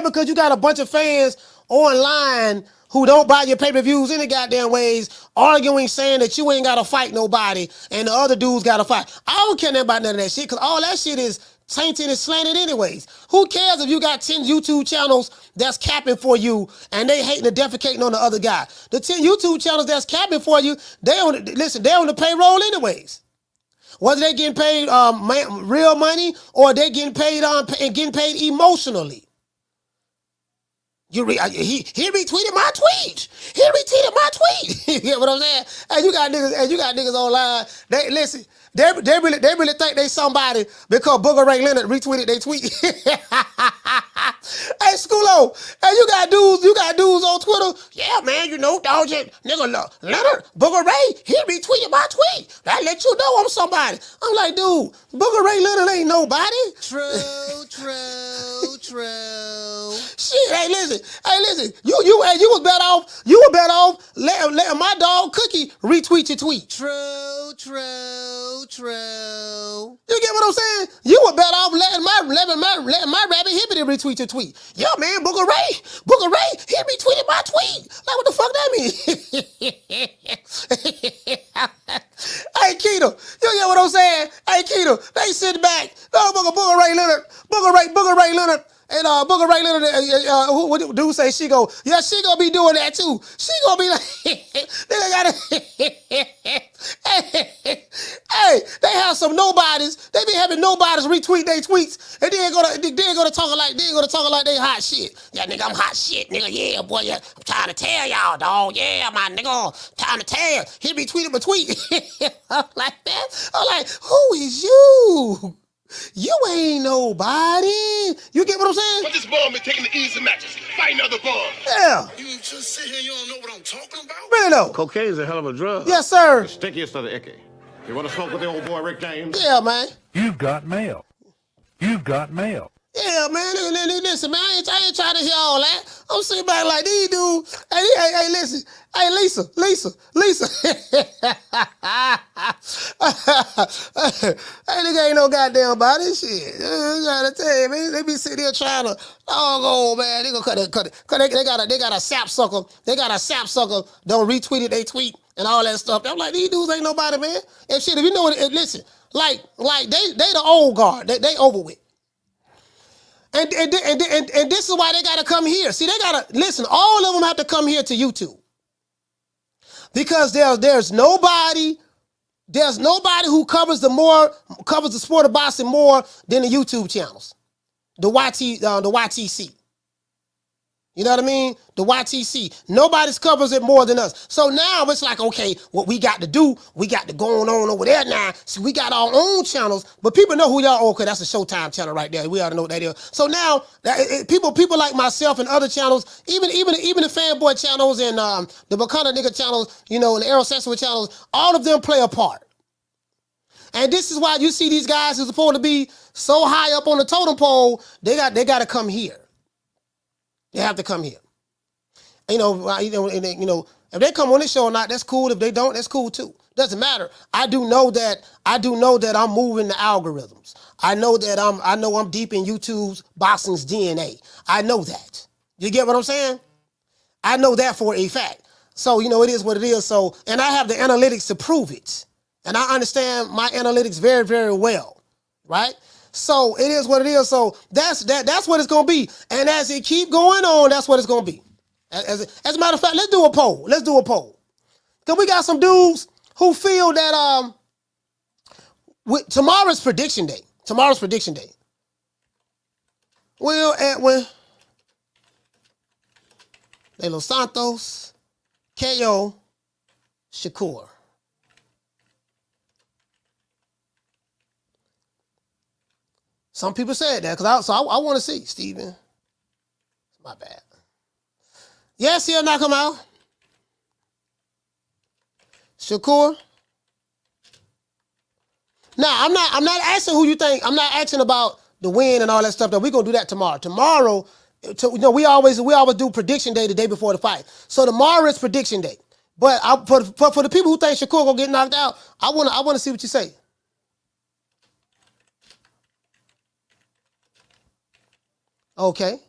because you got a bunch of fans online who don't buy your pay-per-views any goddamn ways, arguing, saying that you ain't got to fight nobody and the other dudes got to fight. I don't care about none of that shit, because all that shit is tainted and slanted anyways. Who cares if you got 10 YouTube channels that's capping for you and they hating and defecating on the other guy? The 10 YouTube channels that's capping for you, they on the payroll anyways. Whether they getting paid real money or they getting paid emotionally. He retweeted my tweet. You get what I'm saying? And you got niggas online. They listen. They really think they somebody because Booger Ray Leonard retweeted their tweet. Hey, Schoolo, hey, you got dudes on Twitter. Yeah, man, dog, nigga, Leonard, Booger Ray, he retweeted my tweet. That let you know I'm somebody. I'm like, dude, Booger Ray Leonard ain't nobody. True. Shit, hey, listen. You was better off letting my dog Cookie retweet your tweet. True. You get what I'm saying? You were better off letting my rabbit Hippity retweet your tweet. Yeah, man, Booger Ray, he retweeted my tweet. Like, what the fuck that mean? Hey, Keto, you get what I'm saying? Hey, Keto, they sit back. No, Booger Ray Leonard, and Booger Ray Leonard, what dude say she go? Yeah, she gonna be doing that too. She gonna be like, they gotta. Hey, they have some nobodies. They be having nobodies retweet their tweets, and then gonna talk like they hot shit. Yeah, nigga, I'm hot shit, nigga. Yeah, boy, yeah. I'm trying to tell y'all, dog. Yeah, my nigga, trying to tell. He retweeted my tweet. I'm like that. I'm like, who is you? You ain't nobody. You get what I'm saying? But this bum been taking the easy matches, fighting other bums. Yeah. You just sit here, you don't know what I'm talking about? Really though? Cocaine's a hell of a drug. Yes, sir. The stickiest of the icky. You want to smoke with the old boy Rick James? Yeah, man. You've got mail. Yeah, man. Listen, man. I ain't trying to hear all that. I'm sitting back like these dudes. Hey, listen. Hey, Lisa. Hey, nigga ain't no goddamn body shit. I gotta tell you, man. They be sitting here trying to, oh man, they gonna cut it. Cause they got a sap sucker. They got a sap sucker. Don't retweet they tweet and all that stuff. I'm like, these dudes ain't nobody, man. And shit, if you know what, listen, like they the old guard. They over with. And this is why they gotta come here. See, they gotta listen. All of them have to come here to YouTube. Because there's nobody who covers the sport of boxing more than the YouTube channels, the YTC. You know what I mean? The YTC. Nobody covers it more than us. So now it's like, okay, what we got to do, we got to go on over there now. So we got our own channels, but people know who y'all are. Okay, that's a Showtime channel right there. We already know what that is. So now people like myself and other channels, even the fanboy channels and the Bakana nigga channels, you know, and the Aerosexual channels, all of them play a part. And this is why you see these guys who's supposed to be so high up on the totem pole, they got to come here. They have to come here. You know, if they come on this show or not, that's cool. If they don't, that's cool too. Doesn't matter. I do know that I'm moving the algorithms. I know I'm deep in YouTube's boxing's DNA. I know that. You get what I'm saying? I know that for a fact. So, you know, it is what it is. So, and I have the analytics to prove it. And I understand my analytics very, very well. Right? So it is what it is. So that's what it's gonna be. And as it keep going on, that's what it's gonna be. As a matter of fact, let's do a poll. Cause we got some dudes who feel that tomorrow's prediction day. Will Edwin De Los Santos KO Shakur. Some people said that because I want to see Steven. My bad. Yes, he'll knock him out. Shakur. Now I'm not asking who you think. I'm not asking about the win and all that stuff. That we're gonna do that tomorrow. Tomorrow, you know, we always do prediction day the day before the fight. So tomorrow is prediction day. But for the people who think Shakur gonna get knocked out, I wanna see what you say. Okay. Let's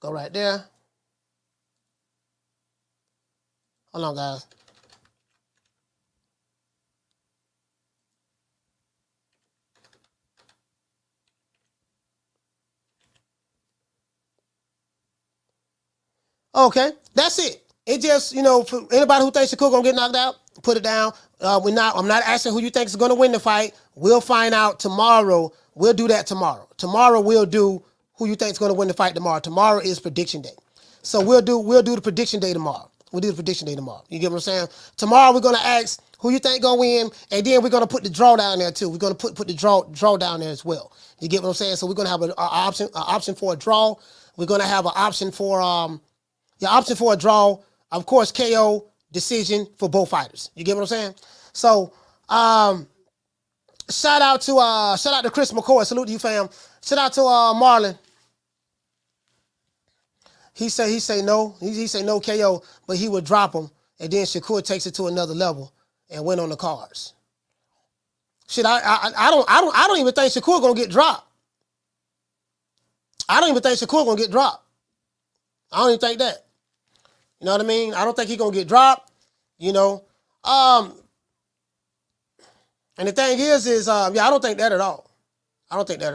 go right there. Hold on, guys. Okay, that's it. It just, you know, for anybody who thinks Shakur gonna get knocked out, put it down. I'm not asking who you think is gonna win the fight. We'll find out tomorrow. We'll do that tomorrow. Tomorrow we'll do who you think is going to win the fight tomorrow. Tomorrow is prediction day. So we'll do the prediction day tomorrow. We'll do the prediction day tomorrow. You get what I'm saying? Tomorrow we're going to ask who you think going to win, and then we're going to put the draw down there too. We're going to put the draw down there as well. You get what I'm saying? So we're going to have an option for a draw. We're going to have an option for a draw. Of course, KO decision for both fighters. You get what I'm saying? So shout out to Chris McCoy. Salute to you, fam. Shout out to Marlon. He say no. He say no KO, but he would drop him, and then Shakur takes it to another level and went on the cards. Shit, I don't even think Shakur gonna get dropped. I don't even think Shakur gonna get dropped. I don't even think that. You know what I mean? I don't think he's gonna get dropped. You know. And the thing is, I don't think that at all. I don't think he's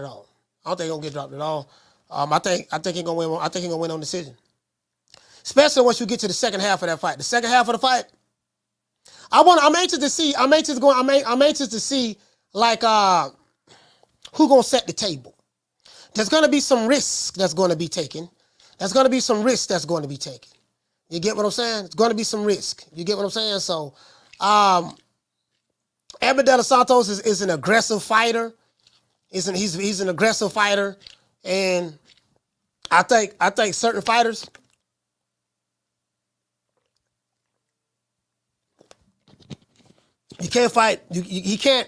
gonna get dropped at all. I think he's gonna win. I think he's gonna win on decision. Especially once you get to the second half of that fight. The second half of the fight, I'm anxious to see like who gonna set the table. There's gonna be some risk that's gonna be taken. You get what I'm saying? It's gonna be some risk. You get what I'm saying? So, Edwin De Los Santos is an aggressive fighter. He's an aggressive fighter, and I think certain fighters. He can't fight. He can't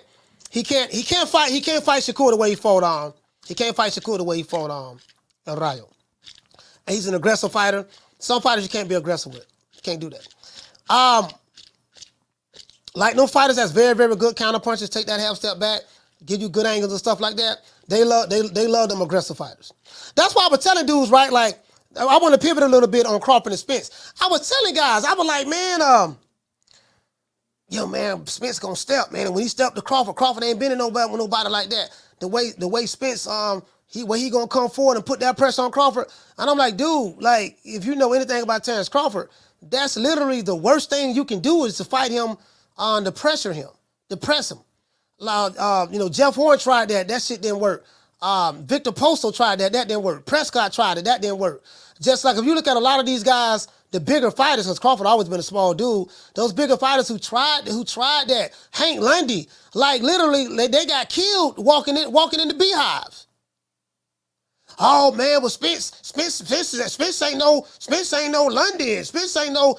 fight Shakur the way he fought on. He can't fight Shakur the way he fought on El Rayo. And he's an aggressive fighter. Some fighters you can't be aggressive with. You can't do that. Like no fighters that's very, very good counter punches, take that half step back, give you good angles and stuff like that. They love them aggressive fighters. That's why I was telling dudes, right? Like, I want to pivot a little bit on Crawford and Spence. I was telling guys, I was like, man, man, Spence gonna step, man. And when he stepped to Crawford ain't been in nobody with nobody like that. The way Spence, he gonna come forward and put that pressure on Crawford. And I'm like, dude, like, if you know anything about Terrence Crawford, that's literally the worst thing you can do is to fight him to pressure him, to press him. Jeff Horn tried that. That shit didn't work. Victor Postal tried that. That didn't work. Prescott tried it. That didn't work. Just like if you look at a lot of these guys, the bigger fighters, because Crawford always been a small dude, those bigger fighters who tried that, Hank Lundy, like literally, they got killed walking in the beehives. Oh man, well Spence ain't no London. Spence ain't no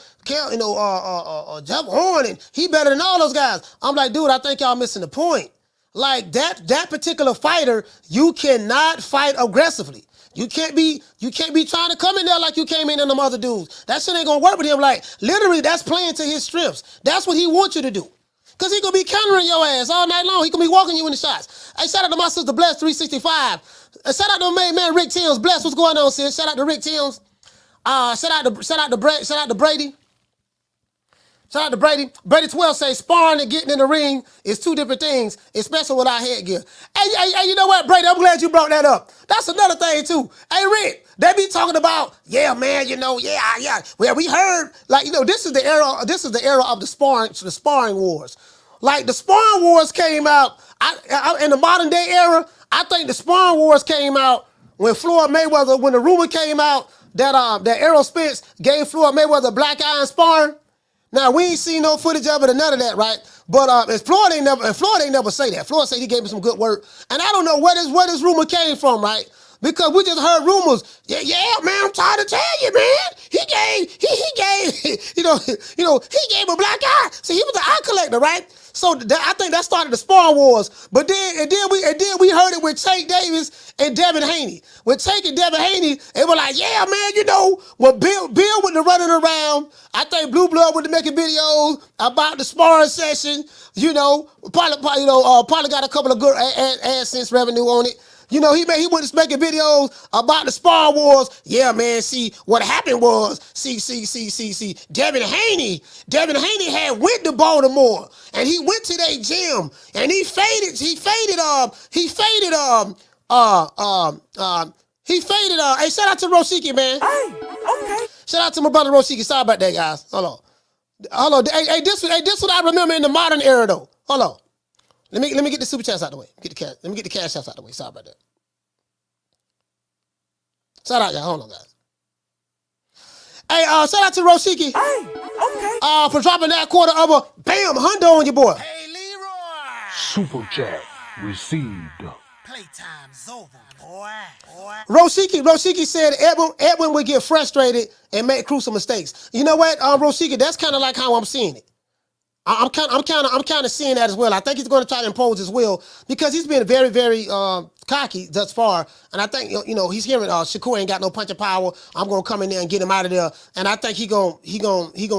Jeff Horn, and he better than all those guys. I'm like, dude, I think y'all missing the point. Like that particular fighter, you cannot fight aggressively. You can't be trying to come in there like you came in on them other dudes. That shit ain't gonna work with him. Like literally, that's playing to his strengths. That's what he wants you to do. Cause he gonna be countering your ass all night long. He gonna be walking you in the shots. Hey, shout out to my sister Bless 365. Shout out to my main man Rick Timms. Bless, what's going on, sis? Shout out to Rick Timms. Shout out to Brady. Shout out to Brady. Brady 12 says sparring and getting in the ring is two different things, especially without headgear. Hey, you know what, Brady? I'm glad you brought that up. That's another thing too. Hey, Rick, they be talking about, yeah, man, yeah. Well, we heard, like, this is the era of the sparring wars. Like the sparring wars came out in the modern day era. I think the sparring wars came out when Floyd Mayweather, when the rumor came out that Errol Spence gave Floyd Mayweather a black eye in sparring. Now we ain't seen no footage of it or none of that, right? But Floyd ain't never say that. Floyd said he gave him some good work, and I don't know where this rumor came from, right? Because we just heard rumors. Yeah, man, I'm trying to tell you, man. He gave a black eye. So he was an eye collector, right? So I think that started the sparring wars. But then we heard it with Tank Davis and Devin Haney. With Tank and Devin Haney, they were like, yeah, man, when Bill was running around, I think Blue Blood was making videos about the sparring session. Probably got a couple of good AdSense revenue on it. He was making videos about the sparring wars. Yeah, man, see, what happened was, Devin Haney had went to Baltimore, and he went to their gym, and he faded, hey, shout out to Roshiki, man. Hey, okay. Shout out to my brother Roshiki. Sorry about that, guys. Hold on. Hey, this what I remember in the modern era, though. Hold on. Let me get the super chats out the way. Let me get the cash outs out the way. Sorry about that. Shout out, y'all. Hold on, guys. Hey, shout out to Roshiki. Hey, okay. For dropping that quarter of a bam hundo on your boy. Hey, Leroy. Super chat received. Playtime's over, boy. Roshiki said Edwin would get frustrated and make crucial mistakes. You know what, Roshiki? That's kind of like how I'm seeing it. I'm kind of seeing that as well. I think he's going to try to impose his will because he's been very, very cocky thus far. And I think he's hearing Shakur ain't got no punching power. I'm going to come in there and get him out of there. And I think he gonna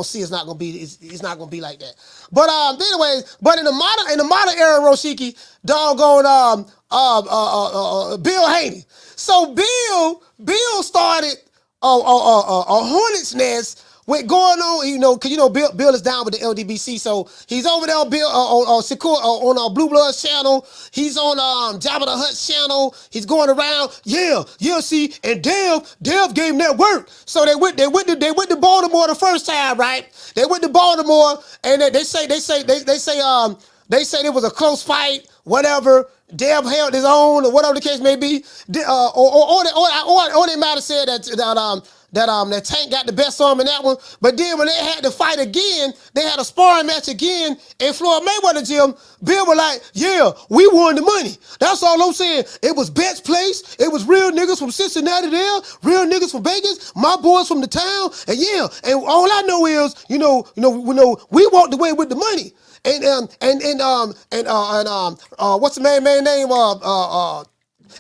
see it's not going to be like that. But anyways, but in the modern era, Roshiki, doggone Bill Haney. So Bill started a hornet's nest with going on, because Bill is down with the LDBC, so he's over there on Bill on Blue Blood's channel. He's on Jabba the Hutt's channel. He's going around, see, and Dev gave him that work. So they went to Baltimore the first time, right? They went to Baltimore, and they say it was a close fight, whatever. Dev held his own, or whatever the case may be. Or they might have said that Tank got the best arm in that one. But then when they had to fight again, they had a sparring match again in Floyd Mayweather gym. Bill was like, yeah, we won the money. That's all I'm saying. It was Bet's place. It was real niggas from Cincinnati there, real niggas from Vegas, my boys from the town. And all I know is, we walked away with the money. And what's the man name?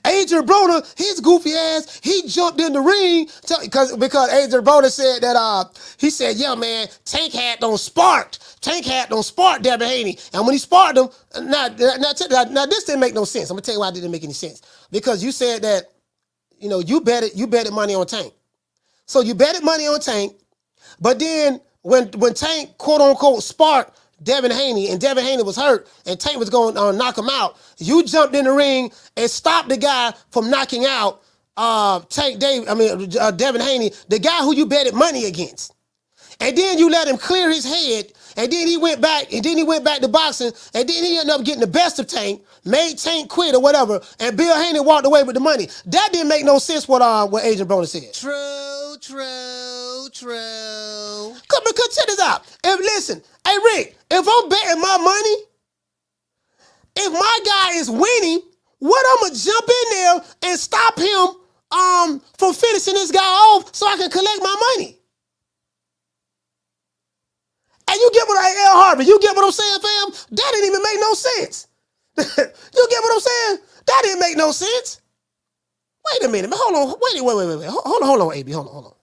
Adrian Broner, his goofy ass, he jumped in the ring because Adrian Broner said that he said, yeah, man, Tank had done sparked Devin Haney, and when he sparked him, now this didn't make no sense. I'm gonna tell you why it didn't make any sense. Because you said that, you betted money on Tank, so you betted money on Tank, but then when Tank quote unquote sparked Devin Haney, and Devin Haney was hurt, and Tank was going to knock him out. You jumped in the ring and stopped the guy from knocking out Devin Haney, the guy who you betted money against. and then you let him clear his head, and then he went back, to boxing, and then he ended up getting the best of Tank, made Tank quit or whatever, and Bill Haney walked away with the money. That didn't make no sense what Agent Broner said. True. Because check this out. Listen, hey Rick, if I'm betting my money, if my guy is winning, what I'm gonna jump in there and stop him from finishing this guy off so I can collect my money? And you get what L. Harvey, you get what I'm saying, fam? That didn't even make no sense. You get what I'm saying? That didn't make no sense. Wait a minute, hold on, wait. Hold on, AB, hold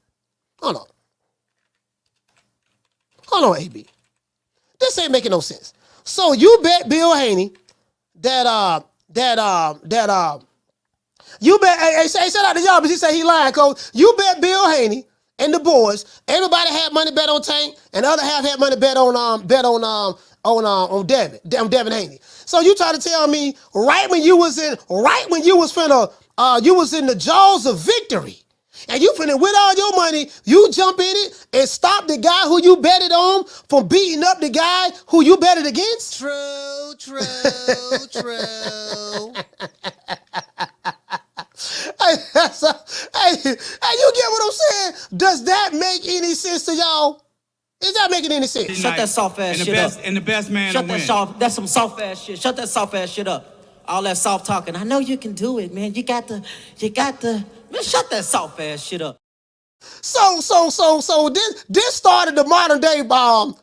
on, AB. This ain't making no sense. So you bet Bill Haney that you bet, hey, shout out to y'all, but he said he lying, Coach. You bet Bill Haney and the boys, everybody had money bet on Tank, and the other half had money bet on Devin Haney. So you try to tell me right when you was in the jaws of victory, and you finna with all your money, you jump in it and stop the guy who you betted on from beating up the guy who you betted against? True. Hey, you get what I'm saying? Does that make any sense to y'all? Is that making any sense? Shut that soft ass shit up. And the best man Shut will that win. that's some soft ass shit. Shut that soft ass shit up. All that soft talking. I know you can do it, man. You got to. Man, shut that soft ass shit up. So this started the modern day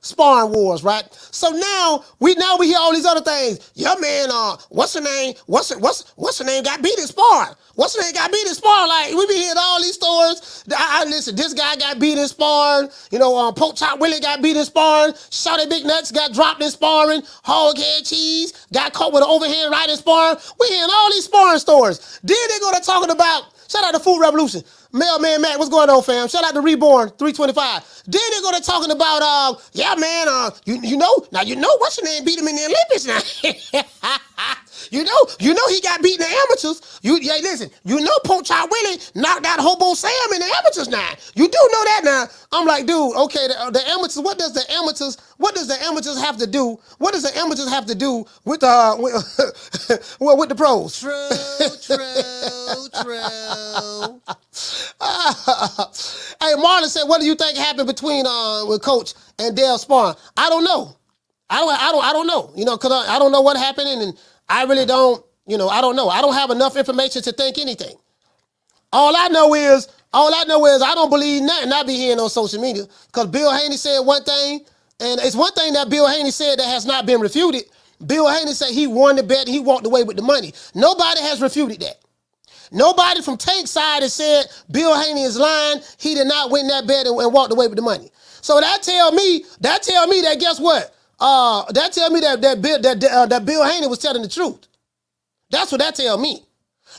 sparring wars, right? So now we hear all these other things. Yeah, man, what's her name? What's her name got beat in sparring? What's her name got beat in sparring? Like, we be hearing all these stories. I listen, this guy got beat in sparring. You know, Poke Chop Willie got beat in sparring. Shawty Big Nuts got dropped in sparring. Hog Head Cheese got caught with an overhand right in sparring. We hearing all these sparring stories. Then they go to talking about, shout out to Food Revolution. Mailman Matt, what's going on, fam? Shout out to Reborn 325. Then they go to talking about, yeah, man, you know what's your name beat him in the Olympics now. You know he got beat in the amateurs. Listen, you know Poke Chop Willie knocked out Hobo Sam in the amateurs now. You do know that now. I'm like, dude, okay, the amateurs, what does the amateurs have to do? What does the amateurs have to do with with the pros? True. Hey, Marlon said, what do you think happened between with Coach and Dale sparring? I don't know. I don't know. You know, because I don't know what happened, and I really don't. You know, I don't know. I don't have enough information to think anything. All I know is I don't believe nothing I be hearing on social media, because Bill Haney said one thing, and it's one thing that Bill Haney said that has not been refuted. Bill Haney said he won the bet and he walked away with the money. Nobody has refuted that. Nobody from Tank's side has said Bill Haney is lying. He did not win that bet and walked away with the money. So that tell me that guess what? That tell me that Bill Haney was telling the truth. That's what that tell me.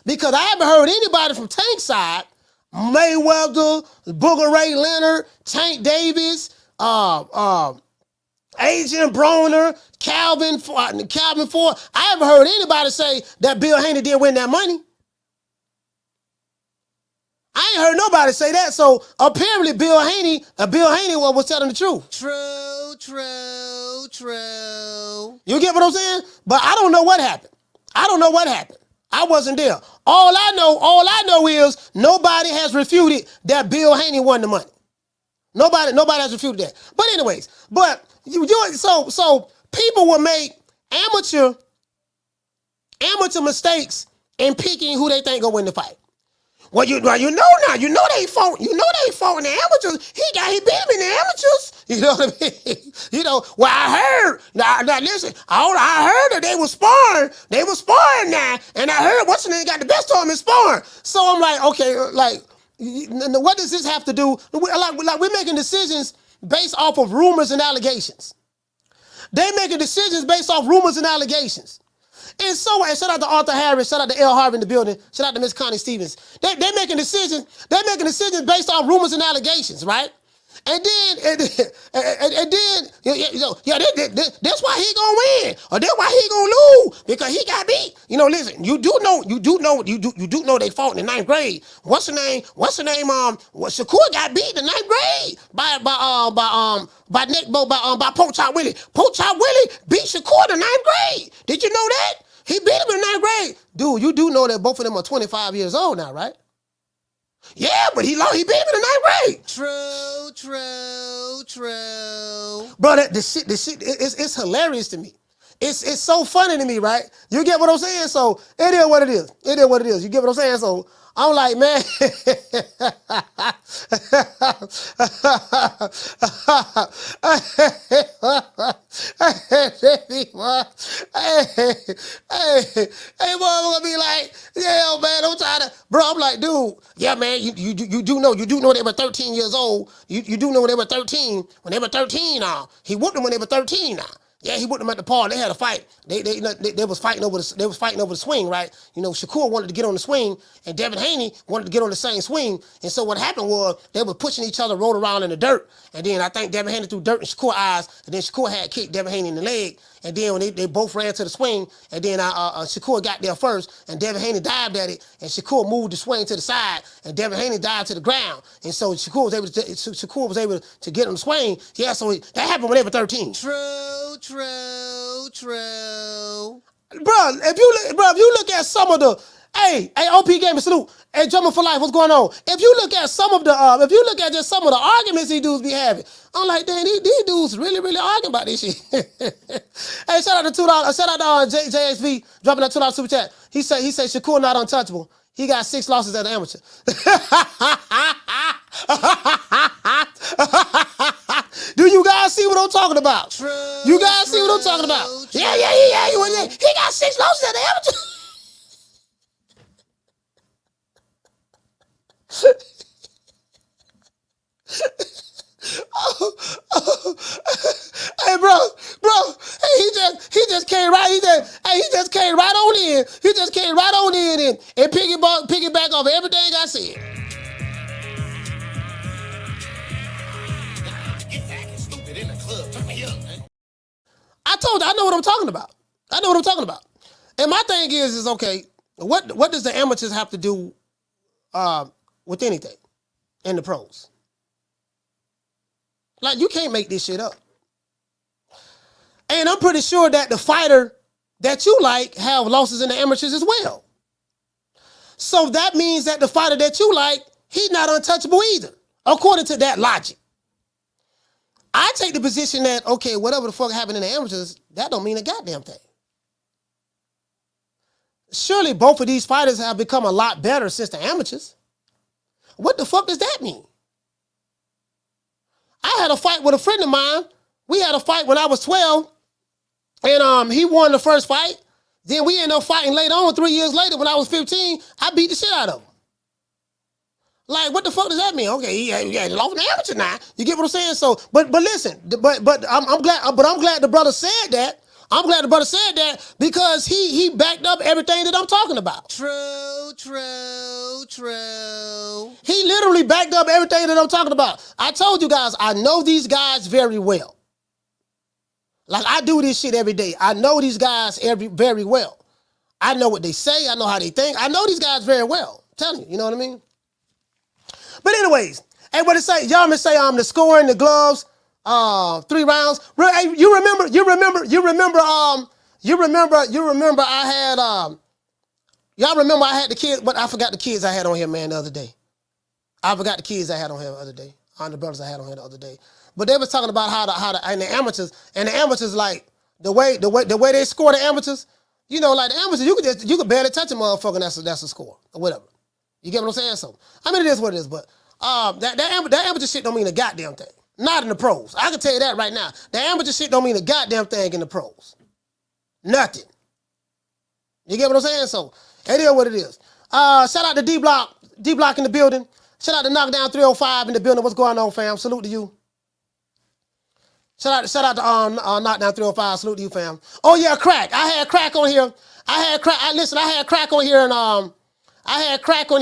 Because I haven't heard anybody from Tank's side, Mayweather, Booger Ray Leonard, Tank Davis, Agent Broner, Calvin Ford. I haven't heard anybody say that Bill Haney did win that money. I ain't heard nobody say that. So apparently Bill Haney was telling the truth. True. You get what I'm saying? But I don't know what happened. I wasn't there. All I know is nobody has refuted that Bill Haney won the money. Nobody has refuted that. But anyways, so people will make amateur mistakes in picking who they think gonna win the fight. Well, you know they fought in the amateurs. He beat him in the amateurs. You know what I mean? You know, well, I heard. Now listen, I heard that they were sparring. They were sparring now, and I heard what's the name got the best of them in sparring. So I'm like, okay, like, what does this have to do? Like we're making decisions based off of rumors and allegations. They making decisions based off rumors and allegations. And so, shout out to Arthur Harris, shout out to L. Harvey in the building, shout out to Miss Connie Stevens. They're making decisions based on rumors and allegations, right? And then that's why he gonna win, or that's why he gonna lose because he got beat. Listen, you do know they fought in the 9th grade. What's the name? Shakur got beat in the 9th grade by Poach Chop Willie. Poach Chop Willie beat Shakur in the 9th grade. Did you know that? He beat him in the 9th grade. Dude, you do know that both of them are 25 years old now, right? Yeah, but he beat him in the 9th grade. True. Bro, the shit, it's hilarious to me. It's so funny to me, right? You get what I'm saying? So it is what it is. You get what I'm saying? So I'm like, man. Hey, boy, I'm gonna be like, yeah, man, I'm trying to, bro. I'm like, dude, yeah, man, you do know they were 13 years old. You do know they were 13 when they were 13 now. He whooped them when they were 13 now. Yeah, he whooped them at the park. They had a fight. They was fighting over the swing, right? Shakur wanted to get on the swing, and Devin Haney wanted to get on the same swing. And so what happened was they were pushing each other, rolled around in the dirt. And then I think Devin Haney threw dirt in Shakur's eyes, and then Shakur had kicked Devin Haney in the leg. And then when they both ran to the swing, and then Shakur got there first, and Devin Haney dived at it, and Shakur moved the swing to the side, and Devin Haney dived to the ground. And so Shakur was able to get on the swing. Yeah, so that happened when they were 13. True. Bro, if you look at some of the, hey, OP gave me salute. Hey, Drummer for Life, what's going on? If you look at just some of the arguments these dudes be having, I'm like, dang, these dudes really arguing about this shit. Hey, shout out to $2. Shout out to JSV dropping that $2 super chat. He said Shakur not untouchable. He got 6 losses as an amateur. Do you guys see what I'm talking about? You guys see what I'm talking about? Yeah. He got 6 losses as an amateur. Hey, bro. Hey, he just came right. He just came right on in. He just came right on in and piggyback off everything I said. I told you, I know what I'm talking about. And my thing is okay, what does the amateurs have to do with anything in the pros? Like, you can't make this shit up. And I'm pretty sure that the fighter that you like have losses in the amateurs as well. So that means that the fighter that you like, he's not untouchable either, according to that logic. I take the position that, okay, whatever the fuck happened in the amateurs, that don't mean a goddamn thing. Surely both of these fighters have become a lot better since the amateurs. What the fuck does that mean? I had a fight with a friend of mine. We had a fight when I was 12, and he won the first fight. Then we ended up fighting later on, 3 years later, when I was 15, I beat the shit out of him. Like, what the fuck does that mean? Okay, he lost an amateur now. You get what I'm saying? So, but listen, I'm glad the brother said that. I'm glad the brother said that because he backed up everything that I'm talking about. True. He literally backed up everything that I'm talking about. I told you guys, I know these guys very well. Like, I do this shit every day. I know these guys very well. I know what they say. I know how they think. I know these guys very well. I'm telling you, you know what I mean? But anyways, hey, what it say? Y'all may say the scoring, the gloves, 3 rounds. Hey, you remember I had y'all remember I had the kids, but I forgot the kids I had on here, man, the other day. I forgot the kids I had on here the other day. The brothers I had on here the other day. But they was talking about how the amateurs like the way they score the amateurs, you know, like the amateurs, you could barely touch a motherfucker and that's a score or whatever. You get what I'm saying? So, I mean, it is what it is, but that amateur shit don't mean a goddamn thing. Not in the pros. I can tell you that right now. The amateur shit don't mean a goddamn thing in the pros. Nothing. You get what I'm saying? So, it is what it is. Shout out to D-Block in the building. Shout out to Knockdown 305 in the building. What's going on, fam? Salute to you. Shout out to Knockdown 305. Salute to you, fam. Oh, yeah, crack. I had crack on here. I had crack on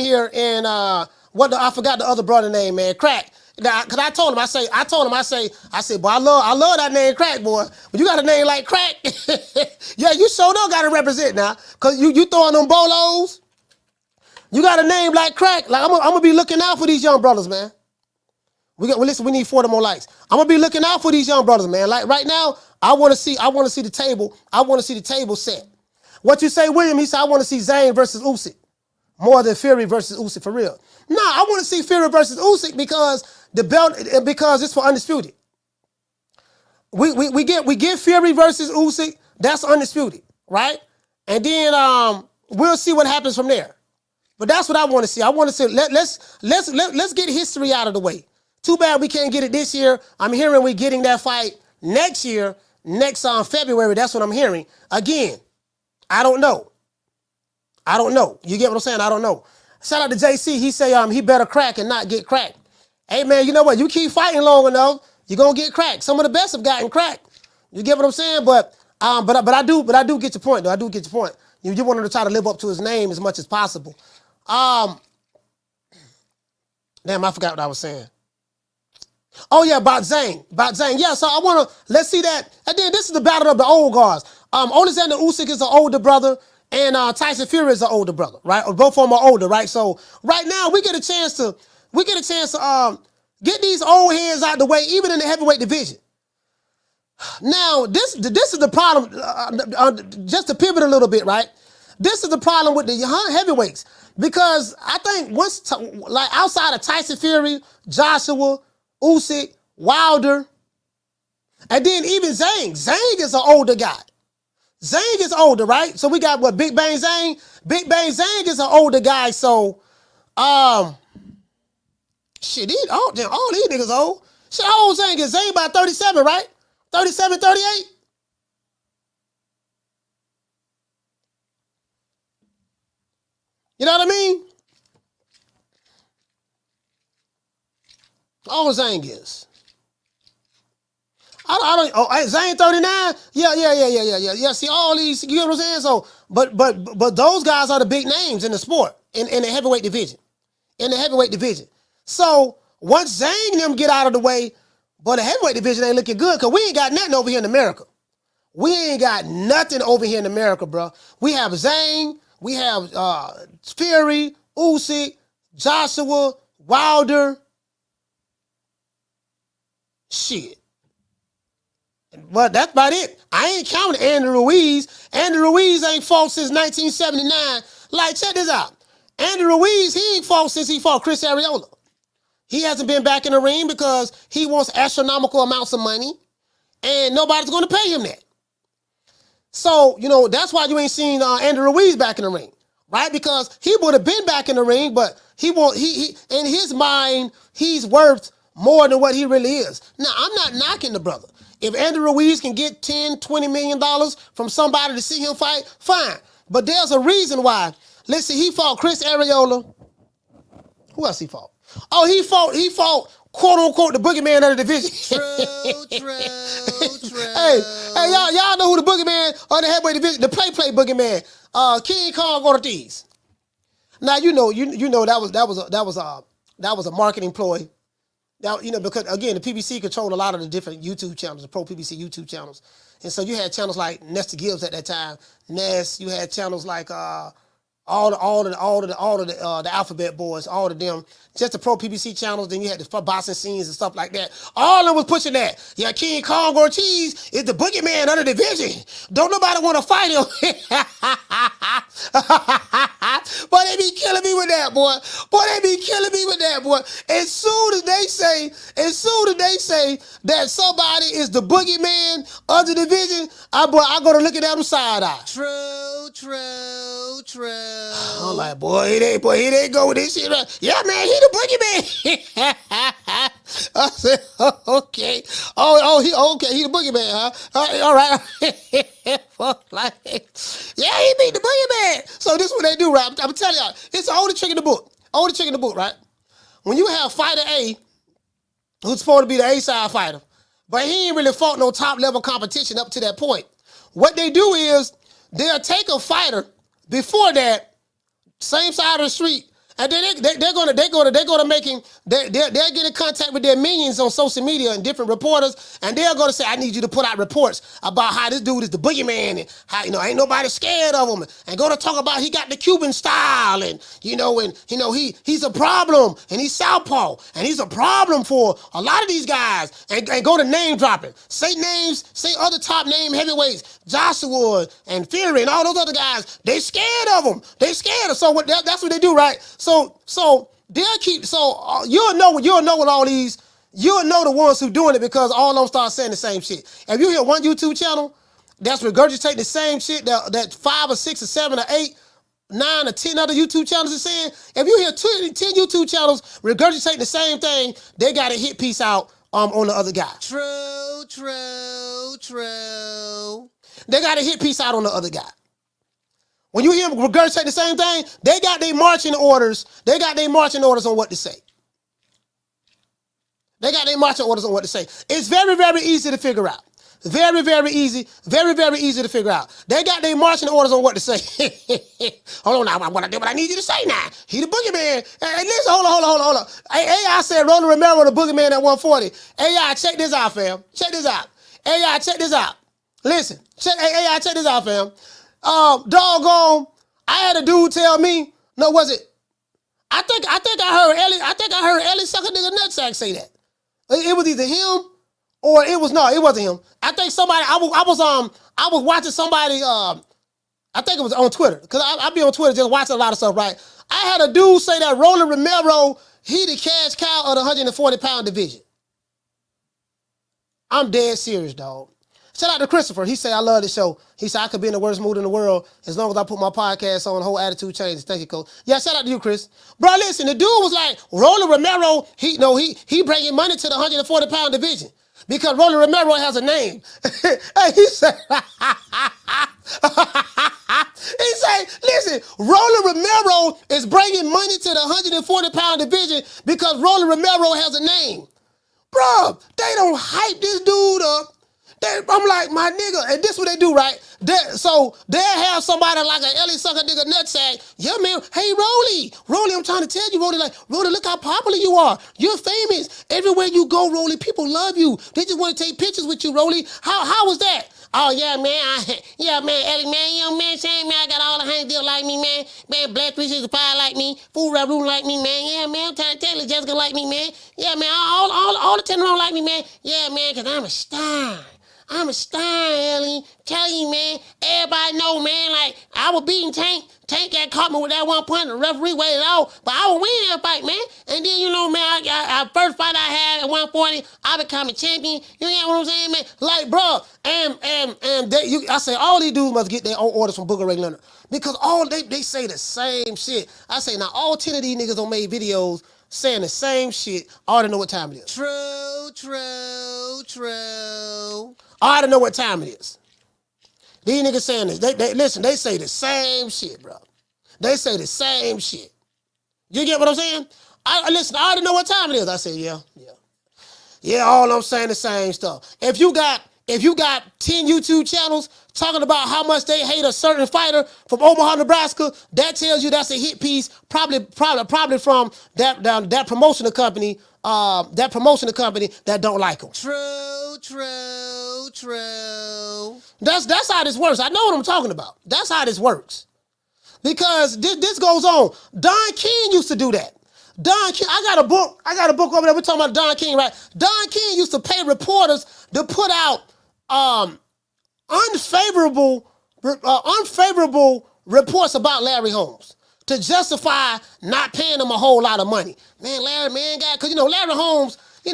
here and I forgot the other brother name, man. Crack. Now, cause I told him, I said, boy, I love that name Crack, boy. But you got a name like Crack. Yeah, you sure don't got to represent now. Cause you throwing them bolos. You got a name like Crack. Like I'm gonna be looking out for these young brothers, man. Listen, we need 40 more likes. I'm gonna be looking out for these young brothers, man. Like right now, I want to see the table. I want to see the table set. What you say, William? He said, I want to see Zayn versus Usyk more than Fury versus Usyk for real. Nah, I want to see Fury versus Usyk because because it's for undisputed. We get Fury versus Usyk. That's undisputed, right? And then we'll see what happens from there. But that's what I want to see. I want to see. Let's get history out of the way. Too bad we can't get it this year. I'm hearing we're getting that fight next year, next February. That's what I'm hearing. Again, I don't know. You get what I'm saying? I don't know. Shout out to JC. He say he better crack and not get cracked. Hey man, you know what? You keep fighting long enough, you're gonna get cracked. Some of the best have gotten cracked. You get what I'm saying? But I do get your point though. I do get your point. You want him to try to live up to his name as much as possible. Damn, I forgot what I was saying. Oh yeah, about Zayn. Yeah, so let's see that. And then this is the battle of the old guards. Alexander Usyk is an older brother, and Tyson Fury is an older brother, right? Or both of them are older, right? So right now we get a chance to get these old heads out the way, even in the heavyweight division. Now this is the problem. Just to pivot a little bit, right? This is the problem with the heavyweights because I think like outside of Tyson Fury, Joshua, Usyk, Wilder, and then even Zayn. Zayn is an older guy. Zayn is older, right? So we got Big Bang Zayn. Big Bang Zayn is an older guy. So, shit, all these niggas old. Shit, how old Zayn is? Zayn about 37, right? 37, 38? You know what I mean? All Zayn is. Zayn 39? Yeah. See, all these, you know what I'm saying? So, but those guys are the big names in the sport, in the heavyweight division. So, once Zayn and them get out of the way, but the heavyweight division ain't looking good, because we ain't got nothing over here in America. We ain't got nothing over here in America, bro. We have Zayn, we have Fury, Usyk, Joshua, Wilder. Shit. But that's about it. I ain't counting Andy Ruiz. Andy Ruiz ain't fought since 1979. Like, check this out. Andy Ruiz, he ain't fought since he fought Chris Arreola. He hasn't been back in the ring because he wants astronomical amounts of money, and nobody's going to pay him that. So, that's why you ain't seen Andy Ruiz back in the ring, right? Because he would have been back in the ring, but he in his mind, he's worth more than what he really is. Now, I'm not knocking the brother. If Andy Ruiz can get $10, $20 million from somebody to see him fight, fine. But there's a reason why. Let's see, he fought Chris Arreola. Who else he fought? Oh, he fought quote unquote the boogeyman of the division. True. Hey, y'all know who the boogeyman of the heavyweight division, the play boogeyman, King Kong Ortiz. Now you know that was a marketing ploy. Now, because again, the PBC controlled a lot of the different YouTube channels, the pro PBC YouTube channels. And so you had channels like Nestor Gibbs at that time, Ness, you had channels like all of the Alphabet Boys, all of them, just the pro PBC channels. Then you had the boxing scenes and stuff like that. All of them was pushing that. Yeah, King Kong Ortiz is the boogeyman of the division. Don't nobody want to fight him. Boy, they be killing me with that, boy. As soon as they say that somebody is the boogeyman of the division, I go to look at them side eye. True. I'm like, boy, he didn't go with this shit. Right? Yeah, man, he the boogeyman. I said, okay. He the boogeyman, huh? All right. Yeah, he beat the boogeyman. So this is what they do, right? I'm telling y'all, it's the oldest trick in the book, right? When you have fighter A, who's supposed to be the A-side fighter, but he ain't really fought no top-level competition up to that point. What they do is they'll take a fighter before that, same side of the street, And then they're gonna make him. They'll get in contact with their minions on social media and different reporters, and they're gonna say, "I need you to put out reports about how this dude is the boogeyman and how ain't nobody scared of him." And go to talk about he got the Cuban style, and he's a problem, and he's southpaw, and he's a problem for a lot of these guys. And go to name dropping, say names, say other top name heavyweights, Joshua and Fury and all those other guys. They scared of him. They scared of. So that's what they do, right? So they'll keep. So you'll know with all these. You'll know the ones who doing it because all of them start saying the same shit. If you hear one YouTube channel that's regurgitating the same shit that 5 or 6 or 7 or 8, 9 or 10 other YouTube channels are saying, if you hear 10 YouTube channels regurgitating the same thing, they got a hit piece out on the other guy. True. They got a hit piece out on the other guy. When you hear them regurgitate the same thing, they got their marching orders. They got their marching orders on what to say. They got their marching orders on what to say. It's very, very easy to figure out. Very, very easy. Very, very easy to figure out. They got their marching orders on what to say. Hold on now. What I need you to say now. He the boogeyman. Hey, listen, hold on. AI said Roland Romero the boogeyman at 140. AI, check this out, fam. Check this out. AI, check this out. Listen. AI, check this out, fam. Doggone, I had a dude tell me, no, was it? I think I heard Ellie suck a nigga nutsack say that. It was either him or it wasn't him. I think somebody, I was watching somebody, I think it was on Twitter, because I be on Twitter just watching a lot of stuff, right? I had a dude say that Roland Romero, he the cash cow of the 140-pound division. I'm dead serious, dog. Shout out to Christopher. He said, I love the show. He said, I could be in the worst mood in the world as long as I put my podcast on. The whole attitude changes. Thank you, Coach. Yeah, shout out to you, Chris. Bro, listen, the dude was like, Roland Romero, he bringing money to the 140-pound division because Roland Romero has a name. Hey, he said, listen, Roland Romero is bringing money to the 140-pound division because Roland Romero has a name. Bro, they don't hype this dude up. I'm like, my nigga, and this what they do, right? So they'll have somebody like an Ellie sucker nigga nutsack. Yeah, man, hey, Rolly, I'm trying to tell you, Rolly, look how popular you are. You're famous. Everywhere you go, Rolly, people love you. They just want to take pictures with you, Rolly. How was that? Oh, yeah, man, Ellie, man, you know, man, saying, man, I got all the hands deal like me, man. Man, Black 365 like me. Food Rap Room like me, man. Yeah, man, I'm trying to tell you, Jessica like me, man. Yeah, man, all the tenor like me, man. Yeah, man, because I'm a star. I'm a star, Ellie. Tell you, man. Everybody know, man. Like, I was beating Tank. Tank got caught me with that one point. The referee waited off. But I was winning that fight, man. And then, you know, man, I first fight I had at 140, I become a champion. You know what I'm saying, man? Like, bro, I say all these dudes must get their own orders from Booker Ray Leonard. Because they say the same shit. I say, now, all 10 of these niggas don't make videos saying the same shit. I ought to know what time it is. True. I ought to know what time it is. These niggas saying this. Listen, they say the same shit, bro. They say the same shit. You get what I'm saying? Listen, I ought to know what time it is. I say, yeah. Yeah, all I'm saying the same stuff. If you got 10 YouTube channels talking about how much they hate a certain fighter from Omaha, Nebraska, that tells you that's a hit piece, probably from that promotional company, that don't like them. True. That's how this works. I know what I'm talking about. That's how this works. Because this goes on. Don King used to do that. Don King, I got a book over there. We're talking about Don King, right? Don King used to pay reporters to put out unfavorable reports about Larry Holmes to justify not paying him a whole lot of money. Man, Larry, because Larry Holmes, he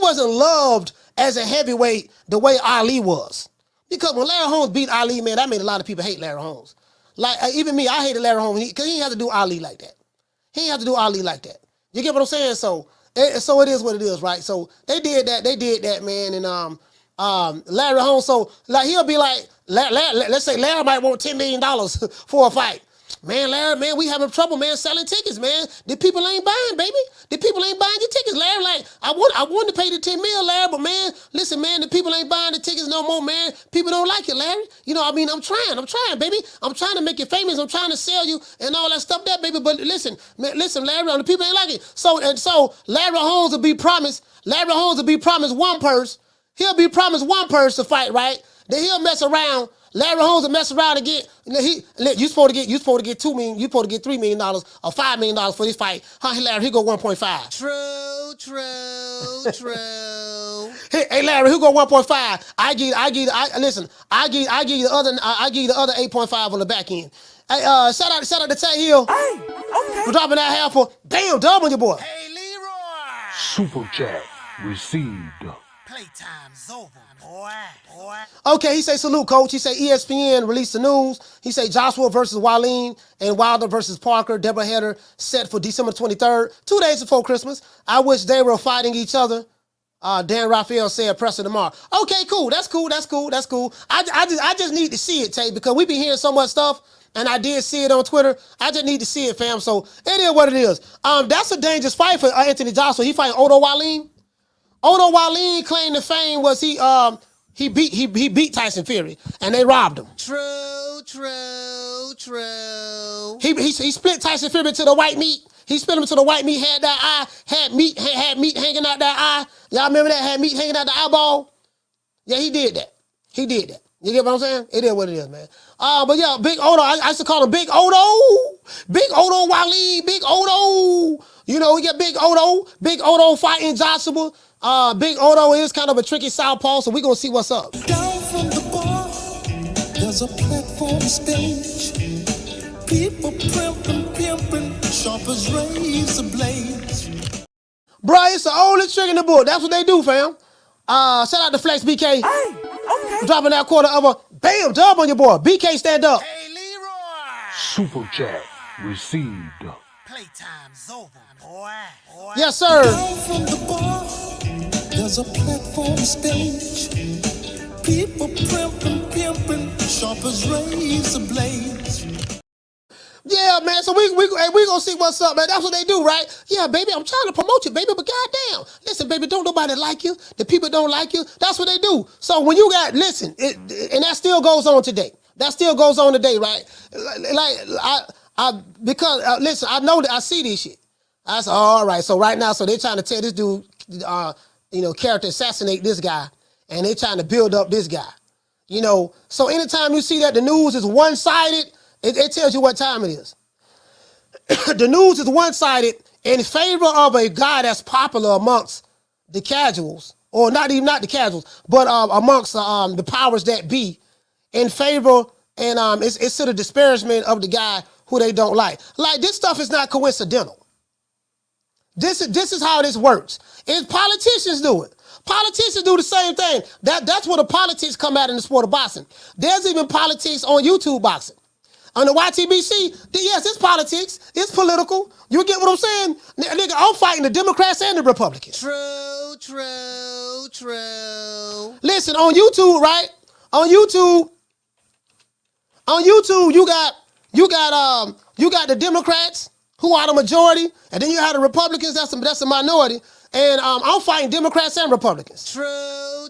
wasn't loved as a heavyweight the way Ali was. Because when Larry Holmes beat Ali, man, that made a lot of people hate Larry Holmes. Like even me, I hated Larry Holmes because he didn't have to do Ali like that. You get what I'm saying? So it is what it is, right? So they did that, man, and Larry Holmes. So like he'll be like, let's say Larry might want $10 million for a fight. Man, Larry, man, we having trouble, man, selling tickets, man. The people ain't buying, baby. The people ain't buying your tickets, Larry. Like, I want to pay the $10 million, Larry, but man, listen, man, the people ain't buying the tickets no more, man. People don't like it, Larry. You know, I mean, I'm trying, baby. I'm trying to make you famous. I'm trying to sell you and all that stuff there, baby. But listen, man, Larry, the people ain't like it. So Larry Holmes will be promised one purse. He'll be promised one purse to fight, right? Then he'll mess around. Larry Holmes will mess around and get. You supposed to get $2 million. You supposed to get $3 million or $5 million for this fight. Huh, Larry? He go 1.5. True. Hey, Larry, he go 1.5. I give you the other 8.5 on the back end. Hey, shout out to Tay Hill. Hey, okay. For dropping that half for damn dub on your boy. Hey, Leroy. Super chat received. Playtime's over, boy. Okay, he say salute, coach. He say ESPN released the news. He say Joshua versus Wallin and Wilder versus Parker doubleheader set for December 23rd, 2 days before Christmas. I wish they were fighting each other. Dan Raphael said presser tomorrow. Okay, cool. That's cool. I just need to see it, Tay, because we been hearing so much stuff, and I did see it on Twitter. I just need to see it, fam. So it is what it is. That's a dangerous fight for Anthony Joshua. He fighting Odo Wallin. Odo Wallin claimed the fame was he beat Tyson Fury and they robbed him. True. He split Tyson Fury to the white meat. He split him to the white meat, had that eye, had meat hanging out that eye. Y'all remember that? Had meat hanging out the eyeball? Yeah, he did that. You get what I'm saying? It is what it is, man. But yeah, Big Odo, I used to call him Big Odo. Big Odo Wallin, Big Odo. You know, we got Big Odo fighting Joshua. Big Odo is kind of a tricky southpaw, so we're going to see what's up. Down from the bar, there's a platform stage. People pimping, sharp as razor blades. Bruh, it's the only trick in the book. That's what they do, fam. Shout out to Flex BK. Hey, okay. Dropping that quarter of a bam dub on your boy. BK, stand up. Hey, Leroy. Super chat received. Playtime's over, boy. Yes, sir. Down from the bar, there's a platform stage. People pimping, sharp as razor blades. Yeah, man, so we gonna see what's up, man. That's what they do, right? Yeah, baby, I'm trying to promote you, baby, but goddamn. Listen, baby, don't nobody like you. The people don't like you. That's what they do. So when you got, listen, and that still goes on today. Right? Listen, I know that I see this shit. I said, all right, so right now, so they're trying to tell this dude, character assassinate this guy, and they're trying to build up this guy. You know, so anytime you see that the news is one-sided, it tells you what time it is. The news is one-sided in favor of a guy that's popular amongst the casuals, or not the casuals, but amongst the powers that be, in favor, and it's to the disparagement of the guy who they don't like. Like, this stuff is not coincidental. This is how this works. And politicians do it. Politicians do the same thing. That's where the politics come out in the sport of boxing. There's even politics on YouTube boxing. On the YTBC, yes, it's politics. It's political. You get what I'm saying? Nigga, I'm fighting the Democrats and the Republicans. True. Listen, on YouTube, right? On YouTube, you got the Democrats, who are the majority, and then you have the Republicans, that's the minority. And I'm fighting Democrats and Republicans. True.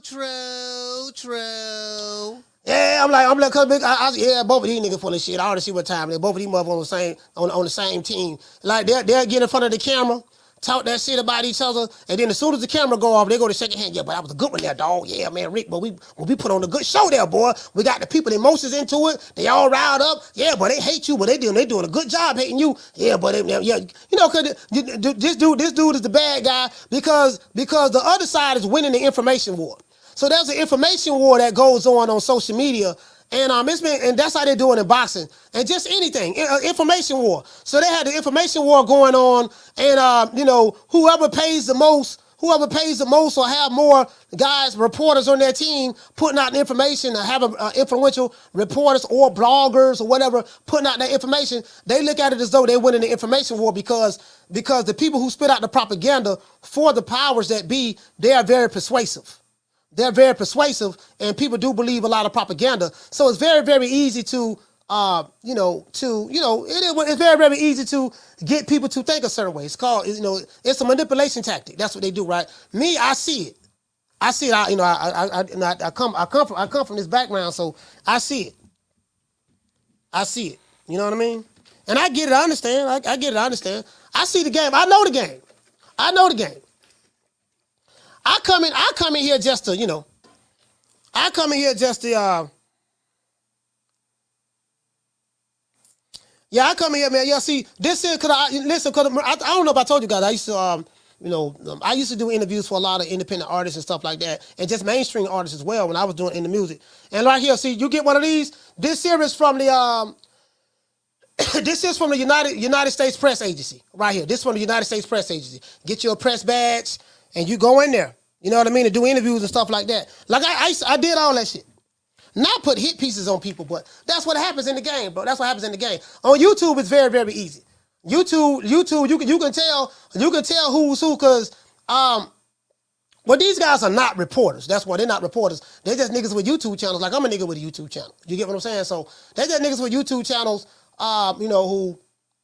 Yeah, I'm like, cause yeah, both of these niggas full of shit. I already see what time it is. Both of these motherfuckers on the same team. Like they'll get in front of the camera, talk that shit about each other, and then as soon as the camera go off, they go to shake a hand. Yeah, but that was a good one there, dog. Yeah, man, Rick, but we put on a good show there, boy. We got the people emotions into it. They all riled up. Yeah, but they hate you, but they doing a good job hating you. Yeah, but cause this dude is the bad guy because the other side is winning the information war. So there's an information war that goes on social media, and and that's how they do it in boxing and just anything, information war. So they had the information war going on, and whoever pays the most or have more guys, reporters on their team putting out the information, or have influential reporters or bloggers or whatever putting out that information, they look at it as though they're winning the information war because the people who spit out the propaganda for the powers that be, they are very persuasive. They're very persuasive, and people do believe a lot of propaganda. So it's very, very easy to it's very, very easy to get people to think a certain way. It's called, it's a manipulation tactic. That's what they do, right? Me, I see it. I see it. I come from this background, so I see it. I see it. You know what I mean? And I get it. I understand. I get it. I understand. I see the game. I know the game. I know the game. I come in here just to, I come in here just to, I come in here, man. Yeah, see, this is, cause I don't know if I told you guys, I used to, I used to do interviews for a lot of independent artists and stuff like that, and just mainstream artists as well when I was doing in the music. And right here, see, you get one of these. This here is from the, this is from the United States Press Agency, right here. This is from the United States Press Agency. Get your press badge, and you go in there. You know what I mean? To do interviews and stuff like that. Like I did all that shit. Not put hit pieces on people, but that's what happens in the game, bro. That's what happens in the game. On YouTube, it's very, very easy. YouTube, you can tell who's who, because well, these guys are not reporters. That's why they're not reporters. They're just niggas with YouTube channels. Like I'm a nigga with a YouTube channel. You get what I'm saying? So they're just niggas with YouTube channels. Who